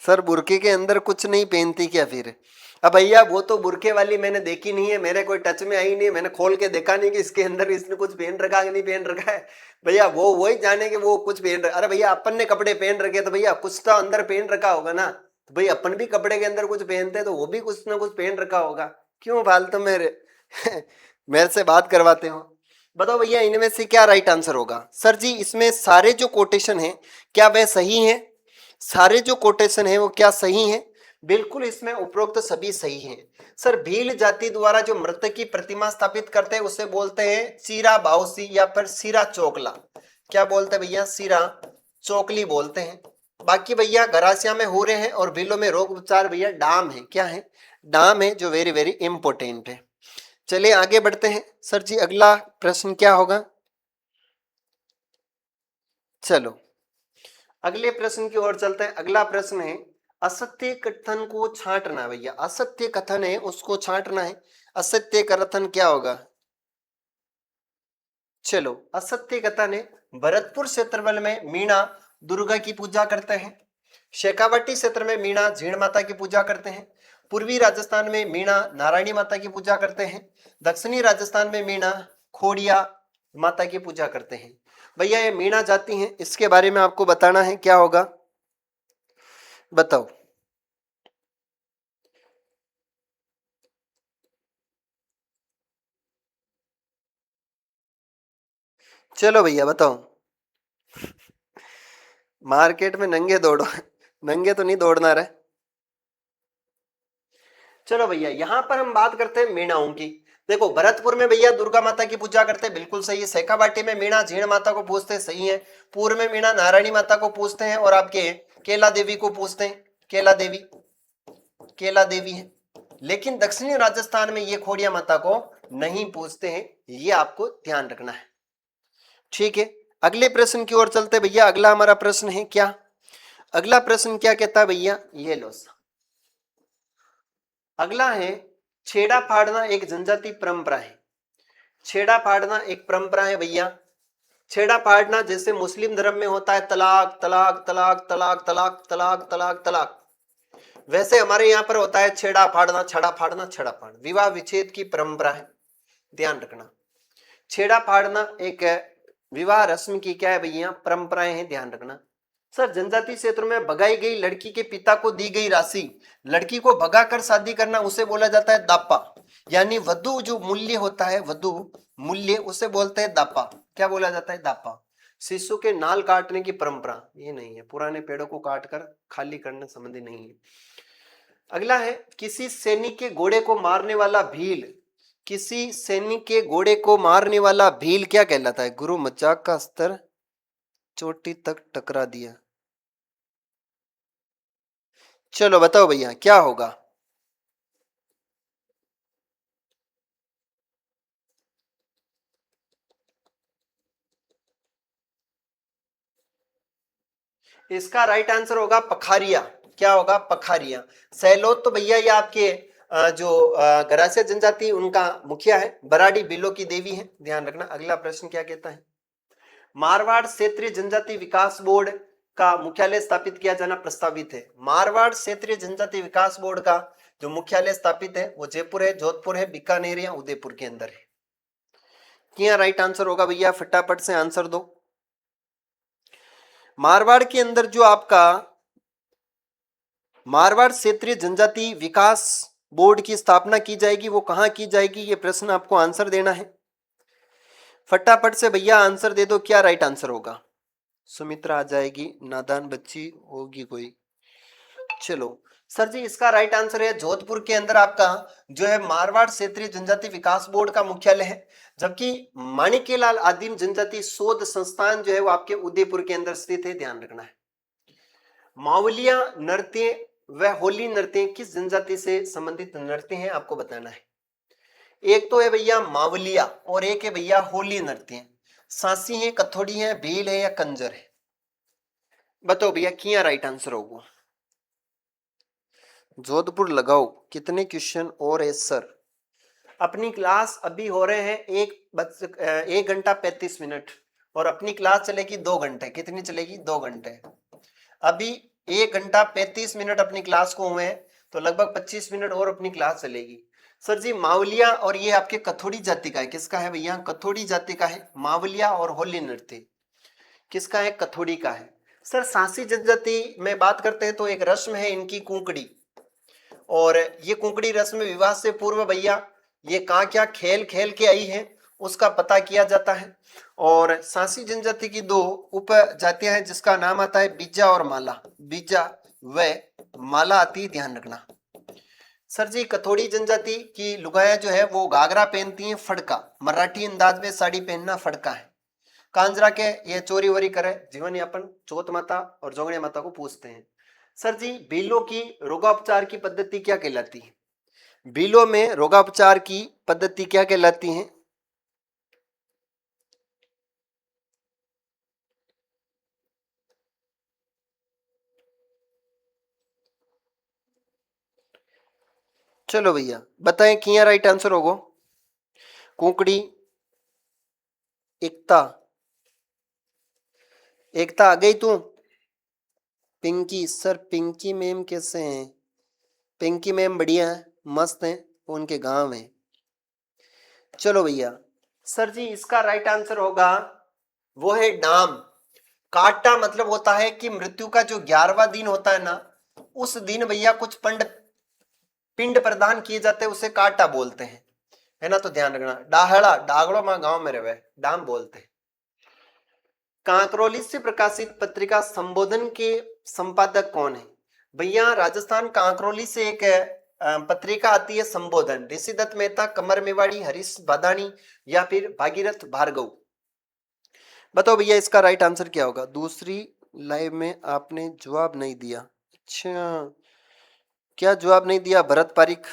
Speaker 1: सर बुरके के अंदर कुछ नहीं पहनती क्या फिर? अब भैया वो तो बुरके वाली मैंने देखी नहीं है, मेरे कोई टच में आई नहीं, मैंने खोल के देखा नहीं कि इसके अंदर इसने कुछ पहन रखा कि नहीं पहन रखा है। भैया वो वही जाने कि वो कुछ पहन रखा। अरे भैया अपन ने कपड़े पहन रखे तो भैया कुछ तो अंदर पहन रखा होगा ना। तो भाई अपन भी कपड़े के अंदर कुछ पहनते हैं तो वो भी कुछ ना कुछ पहन रखा होगा। क्यों फालतू मेरे मेरे से बात करवाते हो? बताओ भैया इनमें से क्या राइट आंसर होगा? सर जी इसमें सारे जो कोटेशन है क्या वह सही है? सारे जो कोटेशन है वो क्या सही है? बिल्कुल इसमें उपरोक्त सभी सही हैं। सर भील जाति द्वारा जो मृतक की प्रतिमा स्थापित करते हैं उसे बोलते हैं चीरा बाउसी या फिर सीरा चौकला। क्या बोलते हैं भैया? सीरा चौकली बोलते हैं। बाकी भैया गरासिया में हो रहे हैं और भीलों में रोग उपचार भैया डाम है। क्या है? डाम है, जो वेरी वेरी इंपॉर्टेंट है। चलिए आगे बढ़ते हैं। सर जी अगला प्रश्न क्या होगा? चलो अगले प्रश्न की ओर चलते हैं। अगला प्रश्न है असत्य कथन को छांटना। भैया असत्य कथन है उसको छांटना है। असत्य कथन क्या होगा? चलो असत्य कथन है भरतपुर क्षेत्रफल में मीणा दुर्गा की पूजा करते हैं। शेखावाटी क्षेत्र में मीणा झीण माता की पूजा करते हैं। पूर्वी राजस्थान में मीणा नारायणी माता की पूजा करते हैं। दक्षिणी राजस्थान में मीणा खोड़िया माता की पूजा करते हैं। भैया ये मीणा जाति है, इसके बारे में आपको बताना है, क्या होगा बताओ। चलो भैया बताओ। मार्केट में नंगे दौड़ो नंगे तो नहीं दौड़ना रहे। चलो भैया यहां पर हम बात करते हैं मीणाओं की। देखो भरतपुर में भैया दुर्गा माता की पूजा करते हैं, बिल्कुल सही है। शेखावाटी में मीणा झीण माता को पूजते हैं, सही है। पूर्व में मीणा नारायणी माता को पूजते हैं और आपके केला देवी को पूजते हैं। केला देवी है। लेकिन दक्षिणी राजस्थान में ये खोड़िया माता को नहीं पूजते हैं, ये आपको ध्यान रखना है। ठीक है अगले प्रश्न की ओर चलते भैया। अगला हमारा प्रश्न है क्या? अगला प्रश्न क्या कहता है भैया? ये लो अगला है छेड़ा फाड़ना एक जनजाति परंपरा है। छेड़ा फाड़ना एक परंपरा है भैया। छेड़ा फाड़ना जैसे मुस्लिम धर्म में होता है तलाक तलाक तलाक तलाक तलाक तलाक तलाक तलाक, वैसे हमारे यहाँ पर होता है छेड़ा फाड़ना छड़ा फाड़ना छड़ा फाड़ना। विवाह विच्छेद की परंपरा है, ध्यान रखना। छेड़ा फाड़ना एक विवाह रस्म की क्या है भैया? परंपराएं हैं, ध्यान रखना। सर जनजाति क्षेत्र में भगाई गई लड़की के पिता को दी गई राशि, लड़की को भगाकर शादी करना उसे बोला जाता है दापा। यानी वधु जो मूल्य होता है, वधु मूल्य उसे बोलते हैं दापा। क्या बोला जाता है? दापा। शिशु के नाल काटने की परंपरा ये नहीं है, पुराने पेड़ों को काटकर खाली करने संबंधी नहीं है। अगला है किसी सैनिक के घोड़े को मारने वाला भील। किसी सैनिक के घोड़े को मारने वाला भील क्या कहलाता है? गुरु मजाक का स्तर चोटी तक टकरा दिया। चलो बताओ भैया क्या होगा? इसका राइट आंसर होगा पखारिया। क्या होगा? पखारिया। सैलोत तो भैया ये आपके जो गरासिया जनजाति उनका मुखिया है। बराड़ी बिलो की देवी है, ध्यान रखना। अगला प्रश्न क्या कहता है? मारवाड़ क्षेत्रीय जनजाति विकास बोर्ड का मुख्यालय स्थापित किया जाना प्रस्तावित है। मारवाड़ क्षेत्रीय जनजाति विकास बोर्ड का जो मुख्यालय स्थापित है वो जयपुर है, जोधपुर है, बीकानेर या उदयपुर के अंदर है। क्या राइट आंसर होगा भैया, फटाफट से आंसर दो। मारवाड़ के अंदर जो आपका मारवाड़ क्षेत्रीय जनजाति विकास बोर्ड की स्थापना की जाएगी वो कहां की जाएगी, ये प्रश्न आपको आंसर देना है। फटाफट से भैया आंसर दे दो, क्या राइट आंसर होगा। सुमित्रा आ जाएगी, नादान बच्ची होगी कोई। चलो सर जी, इसका राइट आंसर है जोधपुर के अंदर आपका जो है मारवाड़ क्षेत्रीय जनजाति विकास बोर्ड का मुख्यालय है, जबकि माणिक्यलाल आदिम जनजाति शोध संस्थान जो है वो आपके उदयपुर के अंदर स्थित है, ध्यान रखना है। मावलिया नृत्य व होली नृत्य किस जनजाति से संबंधित नृत्य हैं आपको बताना है। एक तो है भैया मावलिया और एक है भैया होली नृत्य। सांसी है, कथोड़ी है, भील है या कंजर है, बताओ भैया क्या राइट आंसर होगा। जोधपुर लगाओ, कितने क्वेश्चन और है सर। अपनी क्लास अभी हो रहे हैं 1 घंटा 35 मिनट और अपनी क्लास चलेगी 2 घंटे। कितनी चलेगी, 2 घंटे। अभी 1 घंटा 35 मिनट अपनी क्लास को हुए हैं, तो लगभग 25 मिनट और अपनी क्लास चलेगी। सर जी मावलिया और ये आपके कथोड़ी जाति का है, किसका है भैया, कथोड़ी जाति का है। मावलिया और होली नृत्य किसका है, कथोड़ी का है। सर सांसी जनजाति में बात करते हैं तो एक रस्म है इनकी कुंकड़ी, और ये कुंकड़ी रस्म विवाह से पूर्व भैया ये कहाँ क्या खेल खेल के आई है उसका पता किया जाता है। और सांसी जनजाति की 2 उप जातियां हैं जिसका नाम आता है बीजा और माला। बीजा व माला आती है, ध्यान रखना। सर जी कथोड़ी जनजाति की लुगायां जो है वो घाघरा पहनती हैं, फड़का, मराठी अंदाज में साड़ी पहनना फड़का है। कांजरा के ये चोरी वोरी करे जीवन यापन, चौथ माता और जोगणे माता को पूछते हैं। सर जी भीलों की रोगापचार की पद्धति क्या कहलाती है। भीलों में रोगापचार की पद्धति क्या कहलाती है। चलो भैया बताएं किया राइट आंसर होगो। कुंकड़ी, एकता, एकता आ गई तू। पिंकी, सर पिंकी मैम कैसे हैं। पिंकी मैम बढ़िया है, मस्त हैं, उनके गांव हैं। चलो भैया सर जी इसका राइट आंसर होगा वो है डाम। काटा मतलब होता है कि मृत्यु का जो 11वां दिन होता है ना, उस दिन भैया कुछ पिंड प्रदान किए जाते हैं, उसे काटा बोलते हैं, है ना। तो ध्यान रखना। डाहड़ा, डागड़ो में गांव में रहे डाम बोलते हैं। कांकरोली से प्रकाशित पत्रिका संबोधन के संपादक कौन है। भैया राजस्थान कांकरोली से एक पत्रिका आती है संबोधन। ऋषिदत्त मेहता, कमर मेवाड़ी, हरीश भादानी या फिर भागीरथ भार्गव। बताओ भैया इसका राइट आंसर क्या होगा। दूसरी लाइव में आपने जवाब नहीं दिया। अच्छा क्या जवाब नहीं दिया भरत पारिक।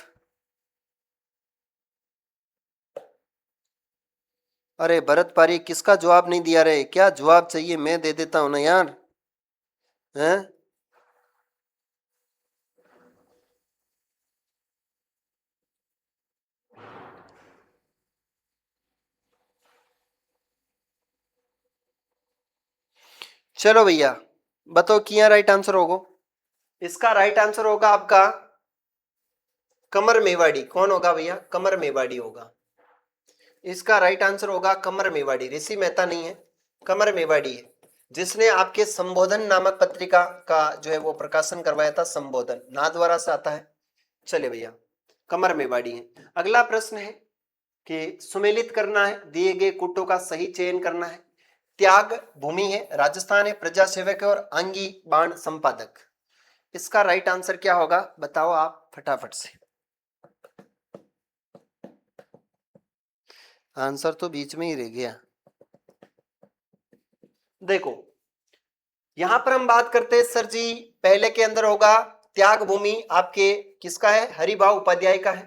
Speaker 1: अरे भरत पारिक किसका जवाब नहीं दिया रे, क्या जवाब चाहिए मैं दे देता हूं ना यार, हैं। चलो भैया बताओ किया राइट आंसर होगा। इसका राइट आंसर होगा आपका कमर मेवाड़ी। कौन होगा भैया, कमर मेवाड़ी होगा। इसका राइट आंसर होगा कमर मेवाड़ी। ऋषि मेहता नहीं है, कमर मेवाड़ी है, जिसने आपके संबोधन नामक पत्रिका का जो है वो प्रकाशन करवाया था। संबोधन नाथद्वारा से आता है। चले भैया कमर मेवाड़ी है। अगला प्रश्न है कि सुमेलित करना है, दिए गए कुटों का सही चयन करना है। त्याग भूमि है, राजस्थान है, प्रजा सेवक है और आंगी बाण संपादक। इसका राइट आंसर क्या होगा बताओ आप फटाफट से। आंसर तो बीच में ही रह गया। देखो यहां पर हम बात करते हैं सर जी, पहले के अंदर होगा त्याग भूमि आपके किसका है, हरिभाव उपाध्याय का है।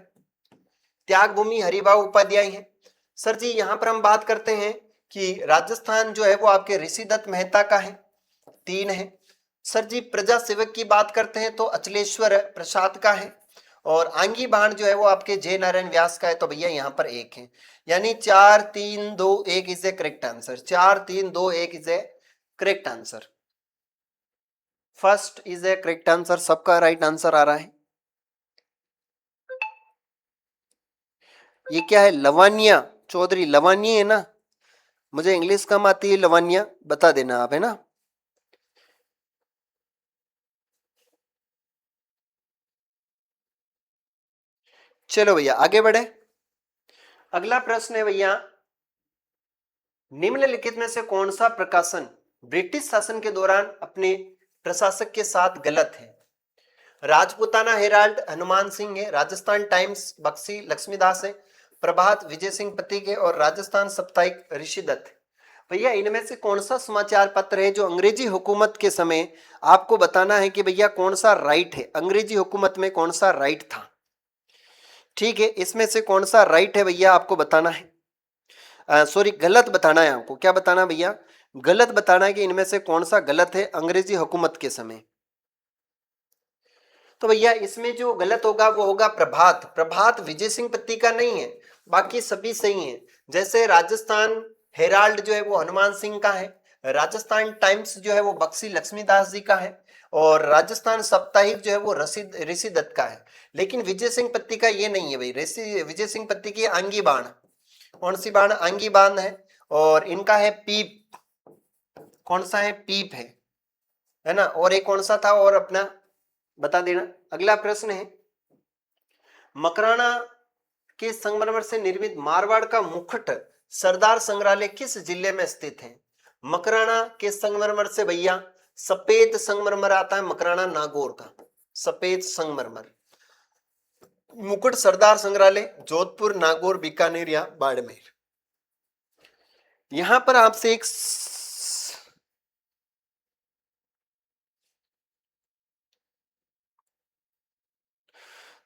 Speaker 1: त्याग भूमि हरिभाव उपाध्याय है। सर जी यहां पर हम बात करते हैं कि राजस्थान जो है वो आपके ऋषिदत्त मेहता का है, 3 है। सर जी प्रजा सेवक की बात करते हैं तो अचलेश्वर प्रसाद का है। और आंगी बाण जो है वो आपके जय नारायण व्यास का है, तो भैया यहाँ पर 1 है, यानी 4 3 2 1 is a correct answer. 4 3 2 1 is a correct answer. First is a correct answer, सबका राइट आंसर आ रहा है। ये क्या है? लवानिया चौधरी, लवानी है ना, मुझे इंग्लिश कम आती है, लवानिया बता देना आप, है ना। चलो भैया आगे बढ़े। अगला प्रश्न है भैया, निम्नलिखित में से कौन सा प्रकाशन ब्रिटिश शासन के दौरान अपने प्रशासक के साथ गलत है? राजपुताना हेराल्ड हनुमान सिंह है, राजस्थान टाइम्स बक्सी लक्ष्मीदास है, प्रभात विजय सिंह पत्रिके और राजस्थान साप्ताहिक ऋषिदत्त। भैया इनमें से कौन सा समाचार पत्र है जो अंग्रेजी हुकूमत के समय, आपको बताना है कि भैया कौन सा राइट है, अंग्रेजी हुकूमत में कौन सा राइट था। ठीक है, इसमें से कौन सा राइट है भैया आपको बताना है, सॉरी गलत बताना है आपको। क्या बताना भैया? गलत बताना है कि इनमें से कौन सा गलत है अंग्रेजी हुकूमत के समय। तो भैया इसमें जो गलत होगा वो होगा प्रभात। प्रभात विजय सिंह पत्रिका नहीं है, बाकी सभी सही है। जैसे राजस्थान हेराल्ड जो है वो हनुमान सिंह का है, राजस्थान टाइम्स जो है वो बक्सी लक्ष्मीदास जी का है, और राजस्थान साप्ताहिक जो है वो ऋषि दत्त का है। लेकिन विजय सिंह पत्रिका ये नहीं है भाई, विजय सिंह पत्रिका आंगी बाण। कौन सी बाण? आंगी बाण है। और इनका है पीप, कौन सा है? पीप है ना। और एक कौन सा था और अपना बता देना। अगला प्रश्न है, मकराना के संगमरमर से निर्मित मारवाड़ का मुकुट सरदार संग्रहालय किस जिले में स्थित है? मकराना के संगमरमर से भैया सफेद संगमरमर आता है, मकराना नागौर का सफेद संगमरमर। मुकुट सरदार संग्रहालय जोधपुर, नागौर, बीकानेर या बाड़मेर। यहां पर आपसे एक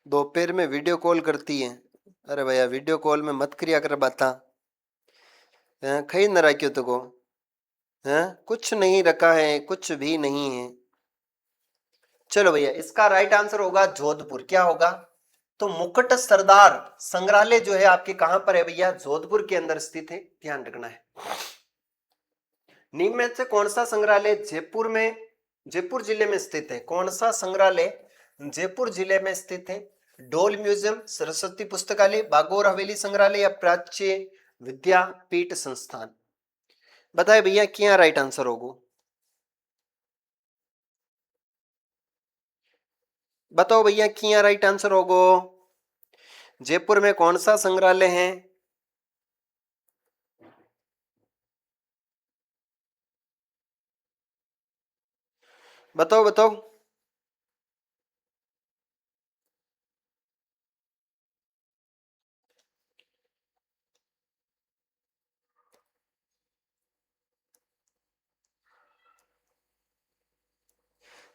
Speaker 1: दोपहर में वीडियो कॉल करती है। अरे भैया वीडियो कॉल में मत करिया कर बाता, खई न रखियो तो को है, कुछ नहीं रखा है, कुछ भी नहीं है। चलो भैया इसका राइट आंसर होगा जोधपुर। क्या होगा? तो मुकुट सरदार संग्रहालय जो है आपके कहां पर है भैया? जोधपुर के अंदर स्थित है, ध्यान रखना है। निम्न में से कौन सा संग्रहालय जयपुर में, जयपुर जिले में स्थित है? कौन सा संग्रहालय जयपुर जिले में स्थित है? डोल म्यूजियम, सरस्वती पुस्तकालय, बागोर हवेली संग्रहालय या प्राच्य विद्यापीठ संस्थान। बताए भैया क्या राइट आंसर होगा? बताओ भैया क्या राइट आंसर होगा? जयपुर में कौन सा संग्रहालय है? बताओ बताओ।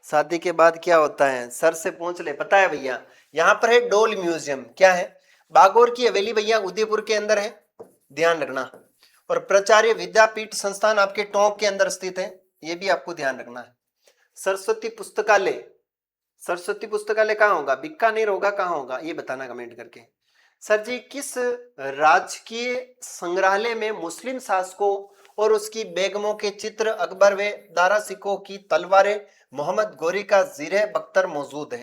Speaker 1: शादी के बाद क्या होता है? सर से पूछ ले, पता है भैया। यहाँ पर है डोल म्यूजियम। क्या है? बागोर की हवेली भैया उदयपुर के अंदर है, ध्यान रखना। और प्राचार्य विद्यापीठ संस्थान आपके टोंक के अंदर स्थित है, ये भी आपको ध्यान रखना है। सरस्वती पुस्तकालय, सरस्वती पुस्तकालय कहाँ होगा? बीकानेर होगा, कहाँ होगा ये बताना कमेंट करके। सर जी किस राजकीय संग्रहालय में मुस्लिम शासकों और उसकी बेगमों के चित्र, अकबर व दारा सिकों की तलवारें, मोहम्मद गोरी का जीरे बख्तर मौजूद है?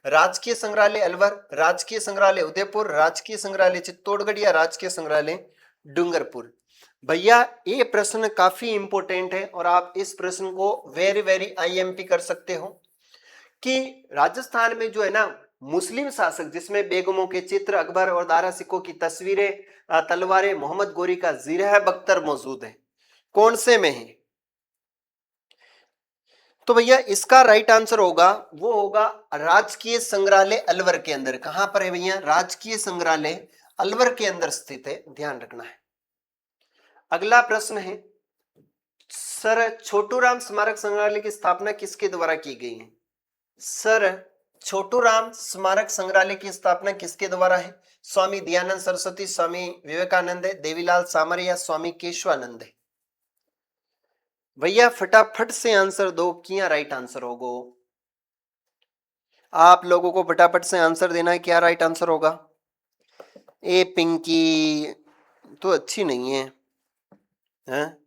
Speaker 1: राजकीय संग्रहालय अलवर, राजकीय संग्रहालय उदयपुर, राजकीय संग्रहालय चित्तौड़गढ़ या राजकीय संग्रहालय डूंगरपुर। भैया ये प्रश्न काफी इंपोर्टेंट है और आप इस प्रश्न को वेरी वेरी आईएमपी कर सकते हो कि राजस्थान में जो है ना मुस्लिम शासक जिसमें बेगमों के चित्र, अकबर और दारा सिकों की तस्वीरें, तलवारें, मोहम्मद गोरी का जीरा बख्तर मौजूद है, कौन से में है? तो भैया इसका राइट आंसर होगा, वो होगा राजकीय संग्रहालय अलवर के अंदर। कहां पर है भैया? राजकीय संग्रहालय अलवर के अंदर स्थित है, ध्यान रखना है। अगला प्रश्न है, सर छोटूराम स्मारक संग्रहालय की स्थापना किसके द्वारा की गई है? सर छोटूराम स्मारक संग्रहालय की स्थापना किसके द्वारा है? स्वामी दयानंद सरस्वती, स्वामी विवेकानंद, देवीलाल सामरे या स्वामी केशवानंद? भैया फटाफट से आंसर दो, क्या राइट आंसर होगा? आप लोगों को फटाफट से आंसर देना है, क्या राइट आंसर होगा। ए पिंकी तो अच्छी नहीं है, हैं?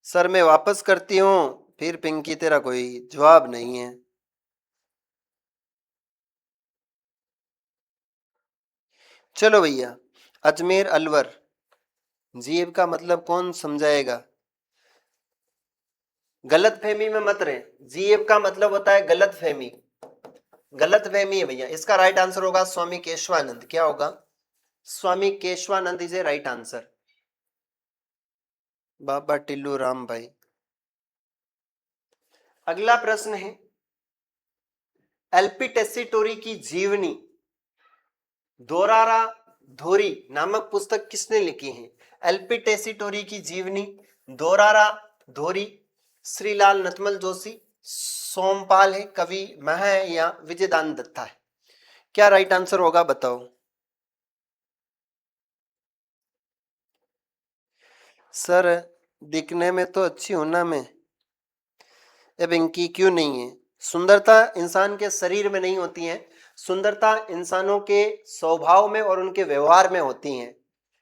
Speaker 1: सर मैं वापस करती हूँ, फिर पिंकी तेरा कोई जवाब नहीं है। चलो भैया, अजमेर अलवर, जीव का मतलब कौन समझाएगा। गलत फहमी में मत रहे, जीव का मतलब होता है गलत फहमी, गलत फहमी है भैया। इसका राइट आंसर होगा स्वामी केशवानंद। क्या होगा, Swami Keshavanand is a right answer. Baba Tillu Ram भाई। अगला प्रश्न है, एलपी टेसीटोरी की जीवनी दोरारा धोरी नामक पुस्तक किसने लिखी है। एलपी टेसीटोरी की जीवनी दोरारा धोरी श्रीलाल नटमल जोशी, सोमपाल है, कवि मह है, या विजयदान दत्ता है। क्या राइट आंसर होगा बताओ। सर दिखने में तो अच्छी हूं ना मैं। ए पिंकी क्यों नहीं है। सुंदरता इंसान के शरीर में नहीं होती है, सुंदरता इंसानों के स्वभाव में और उनके व्यवहार में होती है।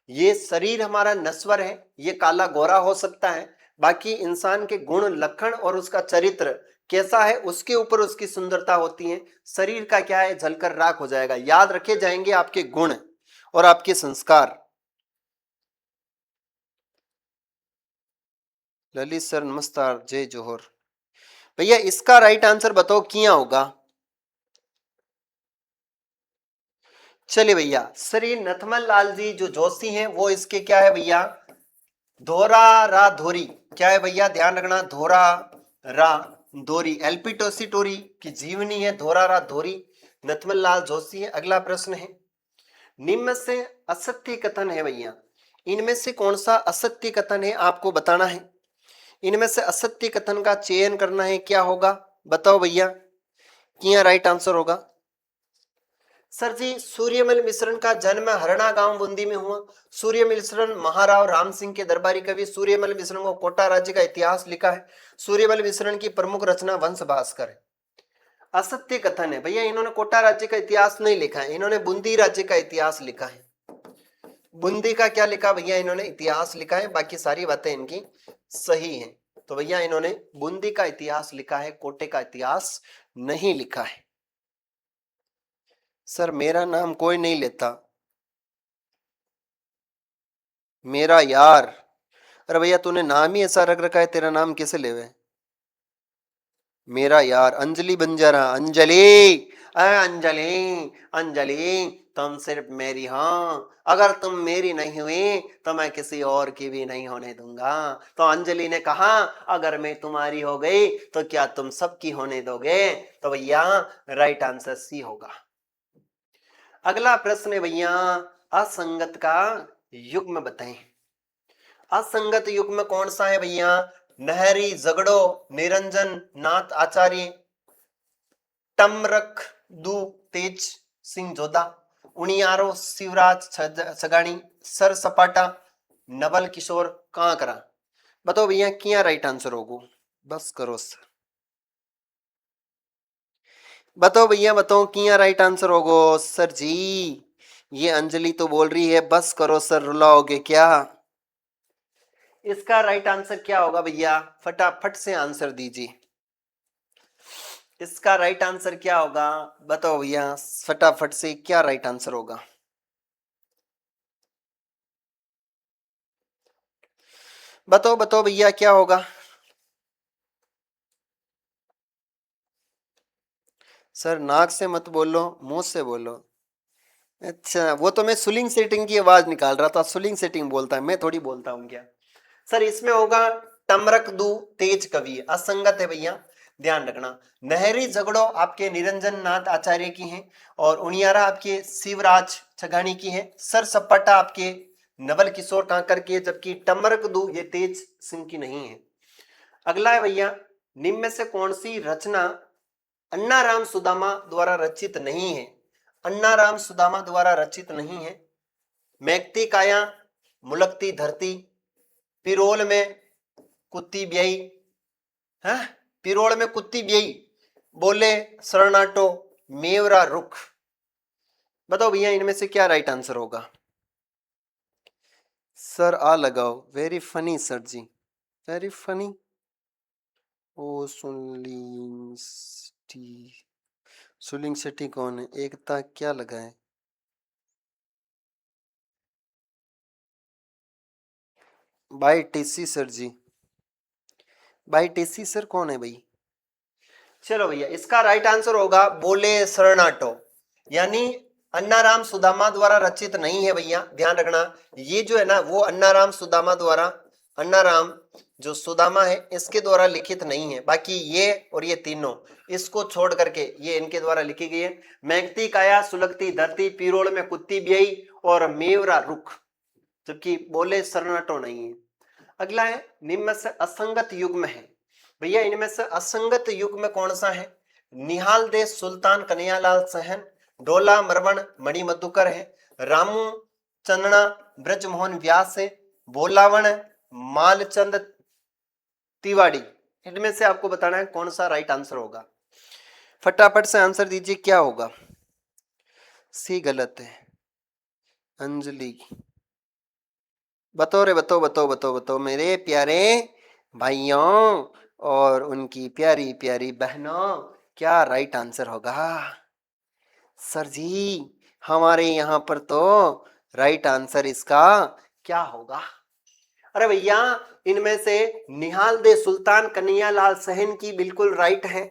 Speaker 1: ये शरीर हमारा नश्वर है, ये काला गोरा हो सकता है, बाकी इंसान के गुण लक्षण और उसका चरित्र कैसा है उसके ऊपर उसकी सुंदरता होती है। शरीर का क्या है, जलकर राख हो जाएगा। याद रखे जाएंगे आपके गुण और आपके संस्कार। ललित सर नमस्कार, जय जोहर। भैया इसका राइट आंसर बताओ किया होगा। चलिए भैया, श्री नथमल लाल जी जो जोशी हैं वो इसके क्या है भैया, धोरा रा धोरी। क्या है भैया, ध्यान रखना, धोरा रा धोरी एलपी टोसी की जीवनी है, धोरा रा धोरी, नथमल लाल जोशी है। अगला प्रश्न है, निम्न से असत्य कथन है भैया, इनमें से कौन सा असत्य कथन है आपको बताना है। इनमें से असत्य कथन का चयन करना है, क्या होगा बताओ भैया, क्या राइट आंसर होगा। सर जी, सूर्यमल मिश्रण का जन्म हरणा गांव बूंदी में हुआ। सूर्य मिश्रण महाराव राम सिंह के दरबारी कवि सूर्यमल मिश्रण को कोटा राज्य का इतिहास लिखा है। सूर्यमल मिश्रण की प्रमुख रचना वंश भास्कर है। असत्य कथन है भैया, इन्होंने कोटा राज्य का इतिहास नहीं लिखा है, इन्होंने बूंदी राज्य का इतिहास लिखा है। बूंदी का क्या लिखा भैया, इन्होंने इतिहास लिखा है, बाकी सारी बातें इनकी सही है। तो भैया इन्होंने बूंदी का इतिहास लिखा है, कोटे का इतिहास नहीं लिखा है। सर मेरा नाम कोई नहीं लेता, मेरा यार। अरे भैया तूने नाम ही ऐसा रख रखा है, तेरा नाम कैसे लेवे। मेरा यार अंजलि बंजारा, अंजलि, अंजलि, अंजलि, तुम सिर्फ मेरी हो, अगर तुम मेरी नहीं हुई तो मैं किसी और की भी नहीं होने दूंगा। तो अंजलि ने कहा, अगर मैं तुम्हारी हो गई तो क्या तुम सबकी होने दोगे। तो भैया राइट आंसर सी होगा। अगला प्रश्न है भैया, असंगत का युग्म बताएं। असंगत युग्म कौन सा है भैया, नहरी झगड़ो निरंजन नाथ आचार्य, टमरक दू तेज सिंह जोधा, उनियारो शिवराज छगानी, सर सपाटा नवल किशोर कांकरा। बताओ भैया क्या राइट आंसर होगो। बस करो सर, बताओ भैया बताओ क्या राइट आंसर होगो। सर जी ये अंजलि तो बोल रही है बस करो सर, रुलाओगे क्या। इसका राइट आंसर क्या होगा भैया, फटाफट से आंसर दीजिए। इसका राइट आंसर क्या होगा बताओ भैया, फटाफट से क्या राइट आंसर होगा। बताओ बताओ भैया क्या होगा। सर नाक से मत बोलो, मुंह से बोलो। अच्छा वो तो मैं सुलिंग सेटिंग की आवाज निकाल रहा था, सुलिंग सेटिंग बोलता है, मैं थोड़ी बोलता हूँ क्या। सर इसमें होगा टमरक दू तेज कवि, असंगत है भैया, ध्यान रखना। नहरी झगड़ो आपके निरंजन नाथ आचार्य की हैं, और उनियारा आपके शिवराज छगानी की है, सर सपाटा आपके नवल किशोर कांकर की है, जबकि टमरक दू ये तेज सिंह की नहीं है। अगला है भैया, निम्न में से कौन सी रचना अन्ना राम सुदामा द्वारा रचित नहीं है। अन्ना राम सुदामा द्वारा रचित नहीं है। मैगती काया, मुलकती धरती, पिरोल में कुत्ती ब्याई है, पिरोल में कुत्ती ब्याई, बोले सरनाटो, मेवरा रुख। बताओ भैया इनमें से क्या राइट आंसर होगा? सर आ लगाओ। Very funny sir ji, very funny. ओ सुलिंग शेट्टी कौन है? एकता क्या लगा है? बाई टीसी सर जी। बाई टीसी सर कौन है भाई? चलो भैया इसका राइट आंसर होगा बोले सरनाटो, यानी अन्नाराम सुदामा द्वारा रचित नहीं है भैया, ध्यान रखना। ये जो है ना वो अन्नाराम सुदामा द्वारा, अन्नाराम जो सुदामा है इसके द्वारा लिखित नहीं है। बाकी ये और ये तीनों इसको छोड़ करके ये इनके द्वारा लिखी गई है। मैंगती काया, सुलगती धरती, पिरोल में कुत्ती ब्याई और मेवरा रुख, जबकि बोले सरनाटो नहीं है। अगला है निम्न से असंगत युग्म है। भैया इनमें से असंगत युग्म कौन सा है? निहाल दे सुल्तान कन्हैयालाल सहन, डोला मरवण मणि मधुकर है, रामू चंदना ब्रजमोहन व्यास है, बोलावण मालचंद तिवाड़ी। इनमें से आपको बताना है कौन सा राइट आंसर होगा। फटाफट से आंसर दीजिए क्या होगा। सी गलत है। अंजलि बताओ रे, बताओ बताओ बताओ बताओ मेरे प्यारे भाइयों और उनकी प्यारी प्यारी बहनों, क्या राइट आंसर होगा? सर जी हमारे यहाँ पर तो राइट आंसर इसका क्या होगा? अरे भैया इनमें से निहाल दे सुल्तान कन्हैयालाल सहन की बिल्कुल राइट है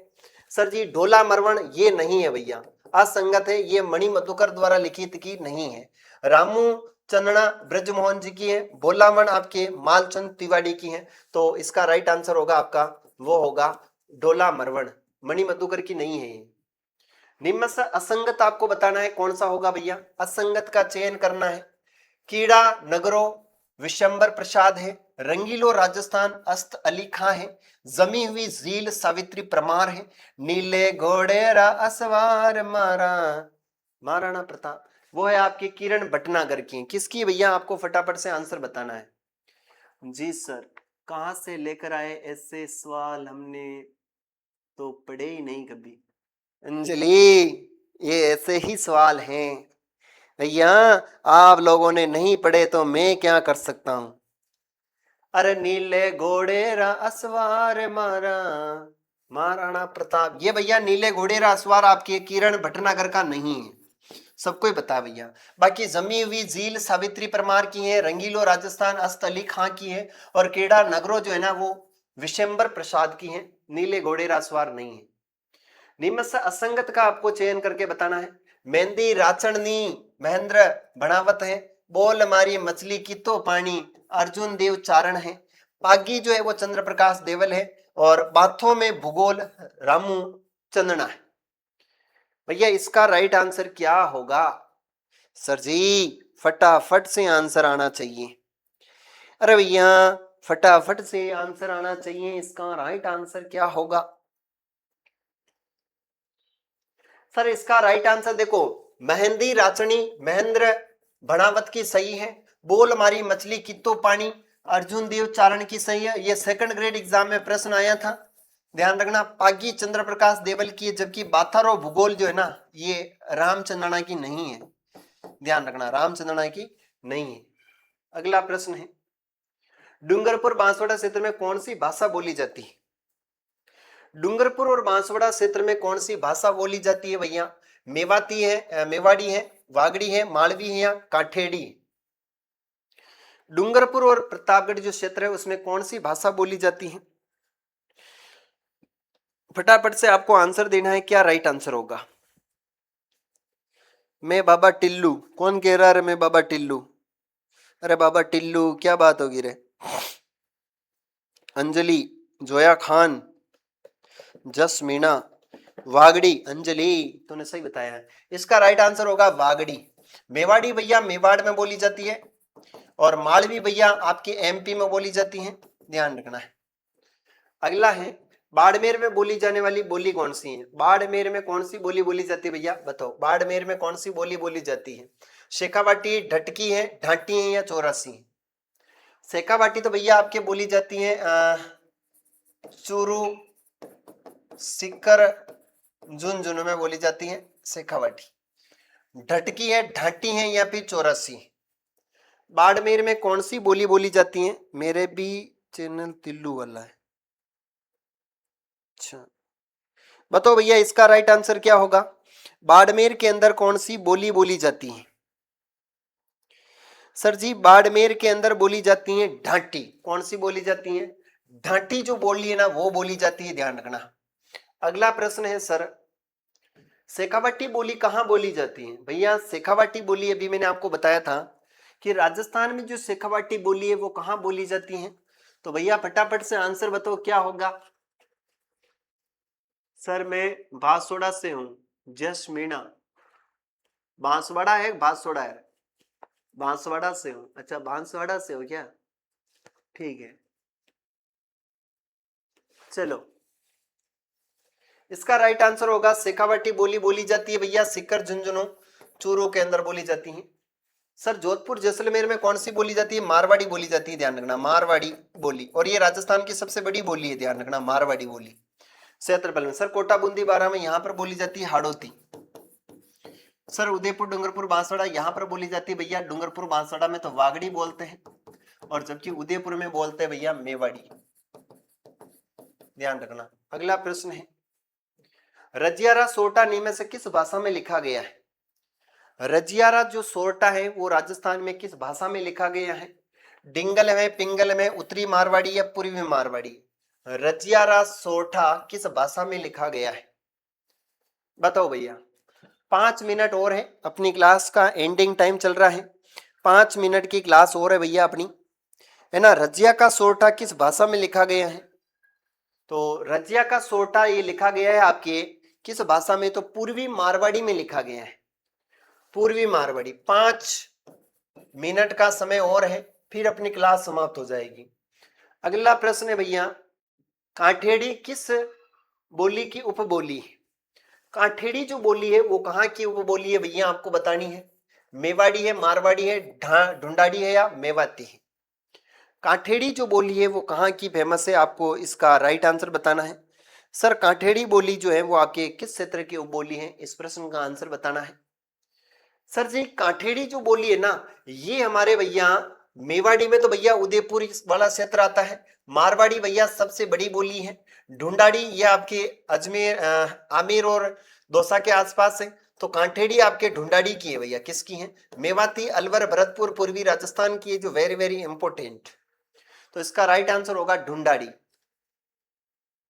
Speaker 1: सर जी। ढोला मरवण ये नहीं है भैया, असंगत है, ये मणि मधुकर द्वारा लिखित की नहीं है। रामू चंदना ब्रजमोहन जी की है, बोलावण आपके मालचंद तिवाड़ी की है। तो इसका राइट आंसर होगा आपका, वो होगा डोला मरवण, मणि मधुकर की नहीं है ये। निम्न से असंगत आपको बताना है कौन सा होगा भैया, असंगत का चयन करना है। कीड़ा नगरो विशंबर प्रसाद है, रंगीलो राजस्थान अस्त अली खां है, जमी हुई झील सावित्री परमार है, नीले घोड़ेरा असवार मारा महाराणा प्रताप, वो है आपकी किरण भटनागर की। किसकी भैया आपको फटाफट से आंसर बताना है। जी सर कहां से लेकर आए ऐसे सवाल, हमने तो पढ़े ही नहीं कभी। अंजलि ये ऐसे ही सवाल हैं भैया, आप लोगों ने नहीं पढ़े तो मैं क्या कर सकता हूं। अरे नीले घोड़े रा असवार मारा महाराणा प्रताप, ये भैया नीले घोड़े रा असवार आपके किरण भटनागर का नहीं है, सबको ही पता है भैया। बाकी जमी हुई झील सावित्री परमार की है, रंगीलो राजस्थान अस्त अली खां की है, और केड़ा नगरो जो है ना वो विशंबर प्रसाद की है, नीले घोड़े रा असवार नहीं है। निम्न से असंगत का आपको चयन करके बताना है। मेहंदी राचणनी महेंद्र बनावत है, बोल मारी मछली की तो पानी अर्जुन देव चारण है, पागी जो है वो चंद्र प्रकाश देवल है, और बाथों में भूगोल रामू चंदना है। भैया इसका राइट आंसर क्या होगा? सर जी फटाफट से आंसर आना चाहिए। अरे भैया फटाफट से आंसर आना चाहिए, इसका राइट आंसर क्या होगा? सर इसका राइट आंसर देखो, मेहंदी राचनी महेंद्र भणावत की सही है, बोल मारी मछली कितो पानी अर्जुन देव चारण की सही है, ये सेकंड ग्रेड एग्जाम में प्रश्न आया था, ध्यान रखना। पागी चंद्र प्रकाश देवल की है, जबकि बाथारो भूगोल जो है ना ये रामचंद्रना की नहीं है, ध्यान रखना रामचंद्रना की नहीं है। अगला प्रश्न है, डूंगरपुर बांसवाड़ा क्षेत्र में कौन सी भाषा बोली जाती है? डूंगरपुर और बांसवाड़ा क्षेत्र में कौन सी भाषा बोली जाती है भैया? मेवाती है, मेवाड़ी है, वागड़ी है, मालवी है या काठेड़ी? डूंगरपुर और प्रतापगढ़ जो क्षेत्र है उसमें कौन सी भाषा बोली जाती है? फटाफट से आपको आंसर देना है, क्या राइट आंसर होगा। मैं बाबा टिल्लू, कौन कह रहा है मैं बाबा टिल्लू? अरे बाबा टिल्लू क्या बात होगी रे। अंजलि, जोया खान, जस मीणा, वागड़ी। अंजलि तूने सही बताया है, इसका राइट आंसर होगा वागड़ी। मेवाड़ी भैया मेवाड़ में बोली जाती है, और मालवी भैया आपके एमपी में बोली जाती है, ध्यान रखना है। अगला है, बाड़मेर में बोली जाने वाली बोली कौन सी है? बाड़मेर में कौन सी बोली बोली जाती है भैया बताओ, बाड़मेर में कौन सी बोली बोली जाती है? शेखावाटी, ढटकी है, ढाटी है या चौरासी है? शेखावाटी तो भैया आपके बोली जाती है चूरू, सीकर झुंझुनू में बोली जाती है शेखावाटी। ढटकी है, ढाटी है या फिर चौरासी। बाड़मेर में कौन सी बोली बोली जाती है? मेरे भी चैनल तिल्लू वाला है। अच्छा बताओ भैया इसका राइट आंसर क्या होगा? बाड़मेर के अंदर कौन सी बोली बोली जाती है? सर जी बाड़मेर के अंदर बोली जाती है ढाटी। कौन सी बोली जाती है? ढाटी जो बोली है ना वो बोली जाती है, ध्यान रखना। अगला प्रश्न है सर, शेखावाटी बोली कहाँ बोली जाती है? भैया शेखावाटी बोली अभी मैंने आपको बताया था कि राजस्थान में जो शेखावाटी बोली है वो कहाँ बोली जाती है। तो भैया फटाफट से आंसर बताओ क्या होगा। सर मैं बांसवाड़ा से हूँ। जस मीणा। बांसवाड़ा है बांसवाड़ा है? बांसवाड़ा से हूँ। अच्छा बांसवाड़ा से हो क्या? ठीक है चलो, इसका राइट आंसर होगा शेखावाटी बोली बोली जाती है भैया सीकर झुंझुनू चूरू के अंदर बोली जाती है। सर जोधपुर जैसलमेर में कौन सी बोली जाती है? मारवाड़ी बोली जाती है, ध्यान रखना मारवाड़ी बोली। और ये राजस्थान की सबसे बड़ी बोली है, ध्यान रखना मारवाड़ी बोली क्षेत्रफल में। सर कोटा बूंदी बारा में यहाँ पर बोली जाती है हाड़ौती। सर उदयपुर डूंगरपुर बांसवाड़ा यहाँ पर बोली जाती है भैया डूंगरपुर बांसवाड़ा में तो वागड़ी बोलते हैं, और जबकि उदयपुर में बोलते हैं भैया मेवाड़ी, ध्यान रखना। अगला प्रश्न है, रजियारा सोरठा निम्न से किस भाषा में लिखा गया है? रजियारा जो सोरठा है वो राजस्थान में किस भाषा में लिखा गया है? डिंगल में, पिंगल में, उत्तरी मारवाड़ी या पूर्वी मारवाड़ी? रजियारा सोरठा किस भाषा में लिखा गया है? बताओ भैया। 5 मिनट और है, अपनी क्लास का एंडिंग टाइम चल रहा है। 5 मिनट की क्लास और है भैया अपनी, है ना। रजिया का सोरठा किस भाषा में लिखा गया है? तो रजिया का सोरठा ये लिखा गया है आपके किस भाषा में? तो पूर्वी मारवाड़ी में लिखा गया है, पूर्वी मारवाड़ी। 5 मिनट का समय और है, फिर अपनी क्लास समाप्त हो जाएगी। अगला प्रश्न है भैया, काठेड़ी किस बोली की उपबोली है? काठेड़ी जो बोली है वो कहाँ की उपबोली है भैया आपको बतानी है। मेवाड़ी है, मारवाड़ी है, ढूंढाड़ी है या मेवाती है? काठेड़ी जो बोली है वो कहाँ की फेमस है, आपको इसका राइट आंसर बताना है। सर काठेड़ी बोली जो है वो आपके किस क्षेत्र की उपबोली है, इस प्रश्न का आंसर बताना है। सर जी काठेड़ी जो बोली है ना ये हमारे भैया मेवाड़ी में तो भैया उदयपुर वाला क्षेत्र आता है। मारवाड़ी भैया सबसे बड़ी बोली है। ढूंढाड़ी ये आपके अजमेर आमेर और दौसा के आसपास है। तो कांठेड़ी आपके ढूंढाड़ी की है भैया, किसकी है? मेवाती, अलवर, भरतपुर पूर्वी राजस्थान की है, जो वेरी वेरी इंपोर्टेंट। तो इसका राइट आंसर होगा ढूंढाड़ी।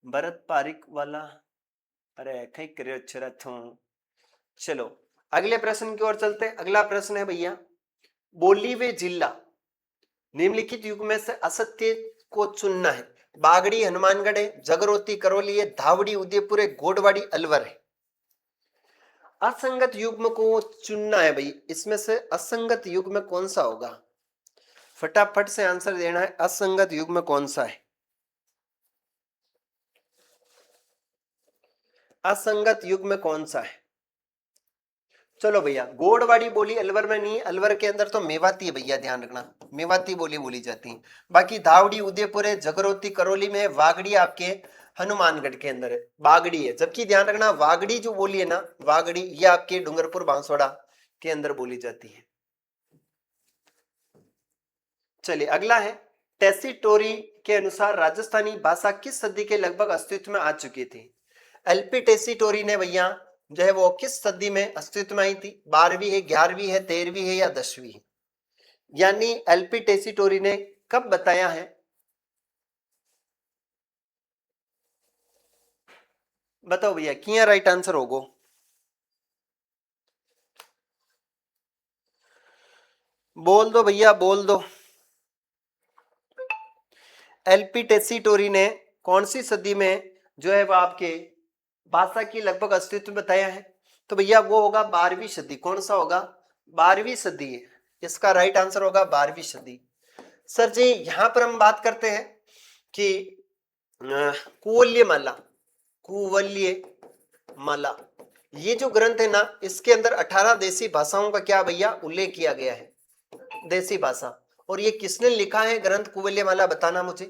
Speaker 1: भरत पारिक वाला, अरे कहीं करे अक्षर। चलो अगले प्रश्न की ओर चलते हैं। अगला प्रश्न है भैया, बोली वे जिला निम्नलिखित युग में से असत्य को चुनना है। बागड़ी हनुमानगढ़ है, जगरोती करौली है, धावड़ी उदयपुर है, गोडवाड़ी अलवर है। असंगत युग्म को चुनना है भाई, इसमें से असंगत युग्म कौन सा होगा? फटाफट से आंसर देना है, असंगत युग्म कौन सा है? असंगत युग्म कौन सा है? चलो भैया गोडवाड़ी बोली अलवर में नहीं, अलवर के अंदर तो मेवाती है भैया, ध्यान रखना मेवाती बोली बोली जाती है। बाकी धावड़ी उदयपुर है, जगरोती करौली में है, वागड़ी आपके हनुमानगढ़ के अंदर है, बागड़ी है। जबकि ध्यान रखना वागड़ी जो बोली है ना, वागड़ी ये आपके डूंगरपुर बांसवाड़ा के अंदर बोली जाती है। चलिए अगला है, टेसीटोरी के अनुसार राजस्थानी भाषा किस सदी के लगभग अस्तित्व में आ चुकी थी? एलपी टेसीटोरी ने भैया जो है वो किस सदी में अस्तित्व में आई थी? 12वीं है, 11वीं है, 13वीं है या 10वीं है? यानी एलपी टेसीटोरी ने कब बताया है? बताओ भैया किया राइट आंसर होगो। बोल दो भैया बोल दो। एलपी टेसीटोरी ने कौन सी सदी में जो है वो आपके भाषा की लगभग अस्तित्व बताया है? तो भैया वो होगा 12वीं सदी। कौन सा होगा? 12वीं सदी है, इसका राइट आंसर होगा 12वीं सदी। सर जी यहां पर हम बात करते हैं कि कुवल्य माला, कुवल्य माला ये जो ग्रंथ है ना इसके अंदर 18 देसी भाषाओं का क्या भैया उल्लेख किया गया है, देसी भाषा। और ये किसने लिखा है ग्रंथ कुवल्य माला, बताना मुझे।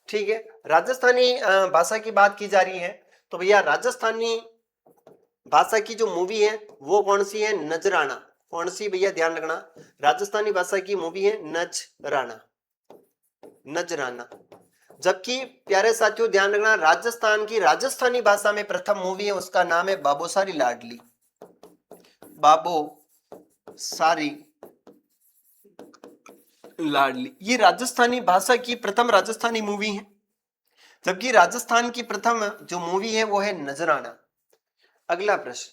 Speaker 1: ठीक है, राजस्थानी भाषा की बात की जा रही है तो भैया राजस्थानी भाषा की जो मूवी है वो कौन सी है? नजराना। कौन सी भैया? ध्यान रखना, राजस्थानी भाषा की मूवी है नजराना, नजराना। जबकि प्यारे साथियों ध्यान रखना, राजस्थान की राजस्थानी भाषा में प्रथम मूवी है उसका नाम है बाबोसारी लाडली, बाबोसारी लाडली। ये राजस्थानी भाषा की प्रथम राजस्थानी मूवी है, जबकि राजस्थान की प्रथम जो मूवी है वो है नजराना। अगला प्रश्न,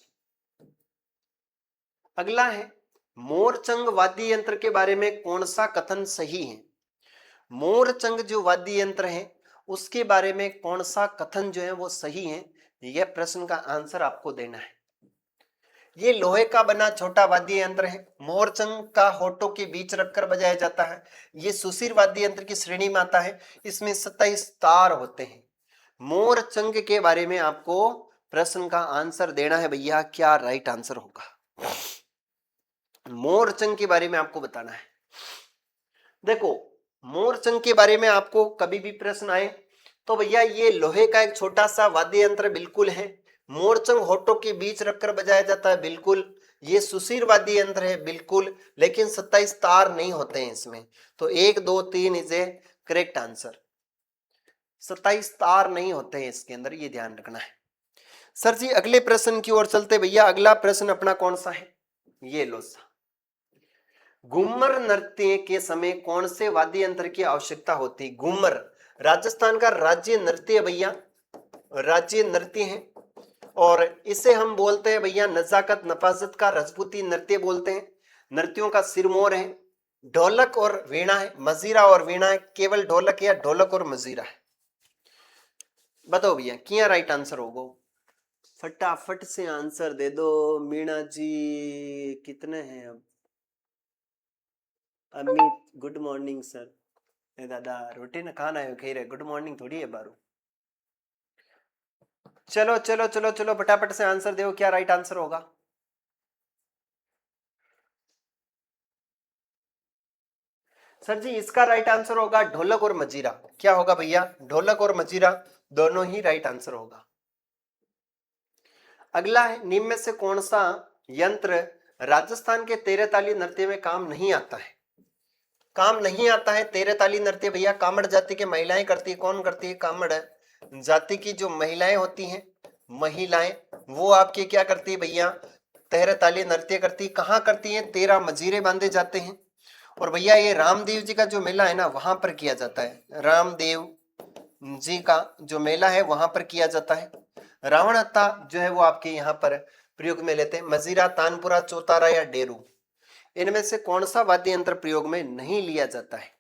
Speaker 1: अगला है मोरचंग वाद्य यंत्र के बारे में कौन सा कथन सही है? मोरचंग जो वाद्य यंत्र है उसके बारे में कौन सा कथन जो है वो सही है? यह प्रश्न का आंसर आपको देना है। ये लोहे का बना छोटा वाद्य यंत्र है, मोरचंग का होठों के बीच रखकर बजाया जाता है। ये सुशीर वाद्य यंत्र की श्रेणी में आता है, इसमें 27 तार होते हैं। मोरचंग के बारे में आपको प्रश्न का आंसर देना है भैया, क्या राइट आंसर होगा? मोरचंग के बारे में आपको बताना है। देखो, मोरचंग के बारे में आपको कभी भी प्रश्न आए तो भैया ये लोहे का एक छोटा सा वाद्य यंत्र बिल्कुल है, मोरचंग होठों के बीच रखकर बजाया जाता है बिल्कुल, ये सुशीर वाद्य यंत्र है बिल्कुल, लेकिन 27 तार नहीं होते हैं इसमें। तो 1 2 3 इज ए करेक्ट आंसर, 27 तार नहीं होते हैं इसके अंदर, ये ध्यान रखना है। सर जी अगले प्रश्न की ओर चलते भैया, अगला प्रश्न अपना कौन सा है? ये लो सा, घूमर नृत्य के समय कौन से वाद्य यंत्र की आवश्यकता होती? घूमर राजस्थान का राज्य नृत्य भैया, राज्य नृत्य है, और इसे हम बोलते हैं भैया नजाकत नफाजत का राजपूती नृत्य बोलते हैं। नृत्यों का सिरमौर है, ढोलक और वीणा है, मजीरा और वीणा है, केवल ढोलक या ढोलक और मजीरा है। बताओ भैया क्या राइट आंसर होगा? फटाफट से आंसर दे दो। मीणा जी कितने हैं अब? Amit good morning sir. ए दादा रोटी ना खाना है खैर, गुड मॉर्निंग थोड़ी है बारू। चलो चलो चलो चलो फटाफट से आंसर दो, क्या राइट आंसर होगा? सर जी इसका राइट आंसर होगा ढोलक और मजीरा। क्या होगा भैया? ढोलक और मजीरा दोनों ही राइट आंसर होगा। अगला है, निम्न में से कौन सा यंत्र राजस्थान के तेरह ताली नृत्य में काम नहीं आता है? काम नहीं आता है तेरह ताली नृत्य भैया, कामड़ जाति की महिलाएं करती है। कौन करती है? कामड़ जाति की जो महिलाएं होती हैं, महिलाएं, वो आपके क्या करती है भैया? तेरह ताली नृत्य करती। कहाँ करती है? 13 मजीरे बांधे जाते हैं, और भैया ये रामदेव जी का जो मेला है ना वहां पर किया जाता है। रामदेव जी का जो मेला है वहां पर किया जाता है। रावण हत्था जो है वो आपके यहाँ पर प्रयोग में लेते हैं। मजीरा, तानपुरा, चौतारा या डेरू, इनमें से कौन सा वाद्य यंत्र प्रयोग में नहीं लिया जाता है?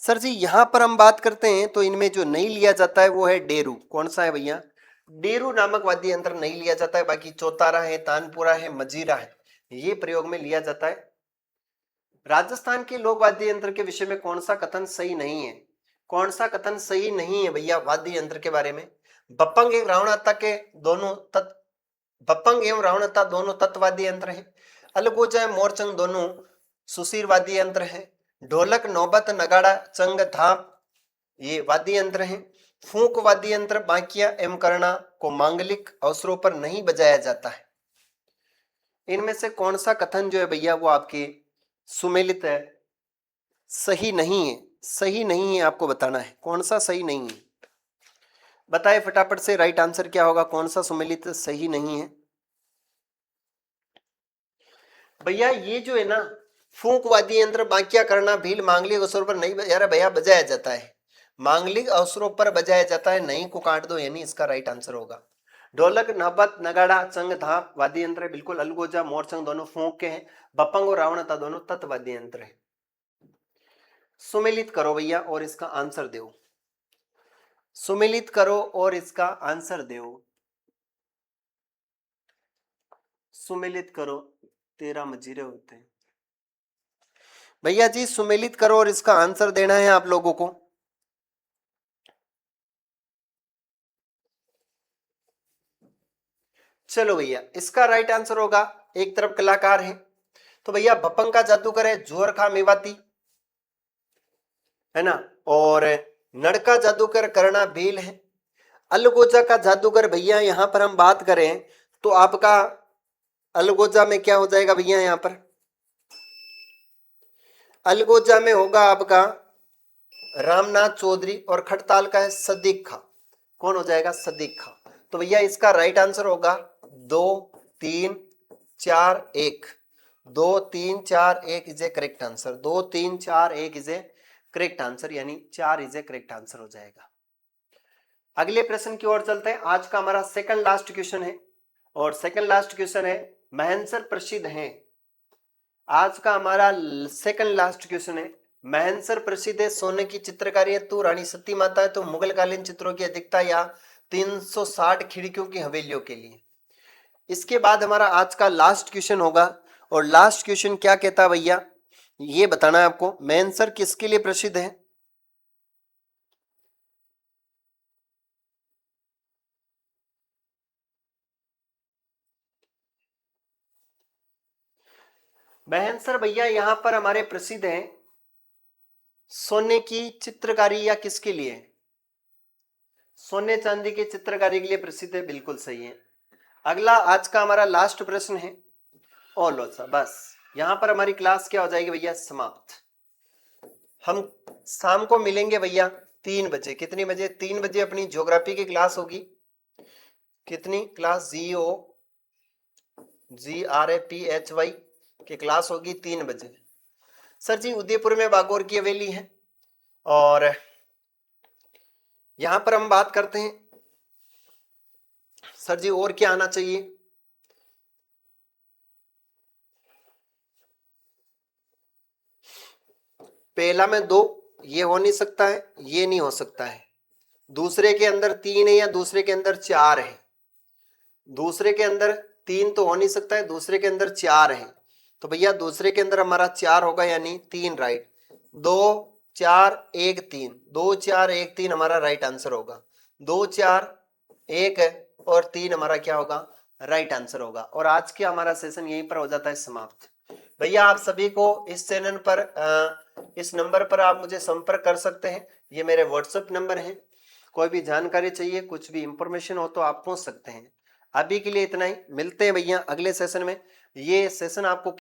Speaker 1: सर जी यहां पर हम बात करते हैं तो इनमें जो नहीं लिया जाता है वो है डेरू। कौन सा है भैया? डेरू नामक वाद्य यंत्र नहीं लिया जाता है। बाकी चौतारा है, तानपुरा है, मजीरा है, ये प्रयोग में लिया जाता है। राजस्थान के लोक वाद्य यंत्र के विषय में कौन सा कथन सही नहीं है? कौन सा कथन सही नहीं है भैया वाद्य यंत्र के बारे में? बप्पंग एवं रावणाता के दोनों बप्पंग एवं रावणाता दोनों तत्वाद्य यंत्र हैं। अलगोजा मोरचंग दोनों सुशीर वाद्य यंत्र हैं। ढोलक, नौबत, नगाड़ा, चंग, धाप ये वाद्य यंत्र हैं। फूंक वाद्य यंत्र बांकिया एवं करना को मांगलिक अवसरों पर नहीं बजाया जाता है। इनमें से कौन सा कथन जो है भैया वो आपके सुमेलित है, सही नहीं है? सही नहीं है, आपको बताना है कौन सा सही नहीं है। बताए फटाफट से राइट आंसर क्या होगा, कौन सा सुमेलित सही नहीं है? भैया ये जो है ना, फूंक वाद्य यंत्र बांकिया करना भील मांगलिक अवसरों पर नहीं यार भैया बजाया जाता है। मांगलिक अवसरों पर बजाया जाता है, नहीं को काट दो, यानी इसका राइट आंसर होगा। ढोलक, नबत, नगाड़ा, चंग, धाप वाद्य यंत्र है बिल्कुल। अलगोजा, मोरचंग दोनों फूंक के हैं। बपंग और रावणता दोनों तत् वाद्य यंत्र है। सुमेलित करो भैया और इसका आंसर दो। सुमेलित करो और इसका आंसर दो। सुमेलित करो, 13 मजीरे होते हैं भैया जी। सुमेलित करो और इसका आंसर देना है आप लोगों को। चलो भैया इसका राइट आंसर होगा, एक तरफ कलाकार है तो भैया भपंग का जादूगर है जोर खा मेवाती, है ना, और नड़का जादूगर करना भील है। अलगोजा का जादूगर भैया यहाँ पर हम बात करें तो आपका अलगोजा में क्या हो जाएगा भैया, यहाँ पर अलगोजा में होगा आपका रामनाथ चौधरी और खड़ताल का है सदीक खां। कौन हो जाएगा? सदीक खां। तो भैया इसका राइट आंसर होगा 2 3 4 1। 2 3 4 1 is a correct answer. 2 3 4 1 is a correct answer, यानी 4 इज ए करेक्ट आंसर हो जाएगा। अगले प्रश्न की ओर चलते हैं। आज का हमारा सेकंड लास्ट क्वेश्चन है और सेकंड लास्ट क्वेश्चन है महनसर प्रसिद्ध हैं। आज का हमारा सेकंड लास्ट क्वेश्चन है महनसर प्रसिद्ध है सोने की चित्रकारी हेतु, रानी सती माता है तो मुगलकालीन चित्रों की अधिकता या 360 खिड़कियों की हवेलियों के लिए। इसके बाद हमारा आज का लास्ट क्वेश्चन होगा और लास्ट क्वेश्चन क्या कहता है भैया, ये बताना है आपको। महनसर किसके लिए प्रसिद्ध है? महनसर भैया यहां पर हमारे प्रसिद्ध हैं सोने की चित्रकारी या किसके लिए? सोने चांदी की चित्रकारी के लिए प्रसिद्ध है, बिल्कुल सही है। अगला आज का हमारा लास्ट प्रश्न है और लो सा बस यहां पर हमारी क्लास क्या हो जाएगी भैया, समाप्त। हम शाम को मिलेंगे भैया 3 बजे। कितनी बजे? 3 बजे अपनी ज्योग्राफी की क्लास होगी। कितनी क्लास? GOGRAPHY की क्लास होगी 3 बजे। सर जी उदयपुर में बागोर की हवेली है और यहां पर हम बात करते हैं सर जी और क्या आना चाहिए? पहला में 2 ये हो नहीं सकता है, ये नहीं हो सकता है। दूसरे के अंदर 3 है या दूसरे के अंदर 4 है? दूसरे के अंदर 3 तो हो नहीं सकता है, दूसरे के अंदर 4 है। तो भैया दूसरे के अंदर हमारा 4 होगा यानी 3 राइट। 2 4 1 3, 2 4 1 3 हमारा राइट आंसर होगा। 2 4 1 और 3 हमारा क्या होगा? राइट आंसर होगा। और आज के हमारा सेशन यहीं पर हो जाता है समाप्त। भैया आप सभी को इस चैनल पर इस नंबर पर आप मुझे संपर्क कर सकते हैं। ये मेरे व्हाट्सएप नंबर है। कोई भी जानकारी चाहिए, कुछ भी इंफॉर्मेशन हो तो आप पूछ सकते हैं। अभी के लिए इतना ही, मिलते हैं भैया अगले सेशन में। ये सेशन आपको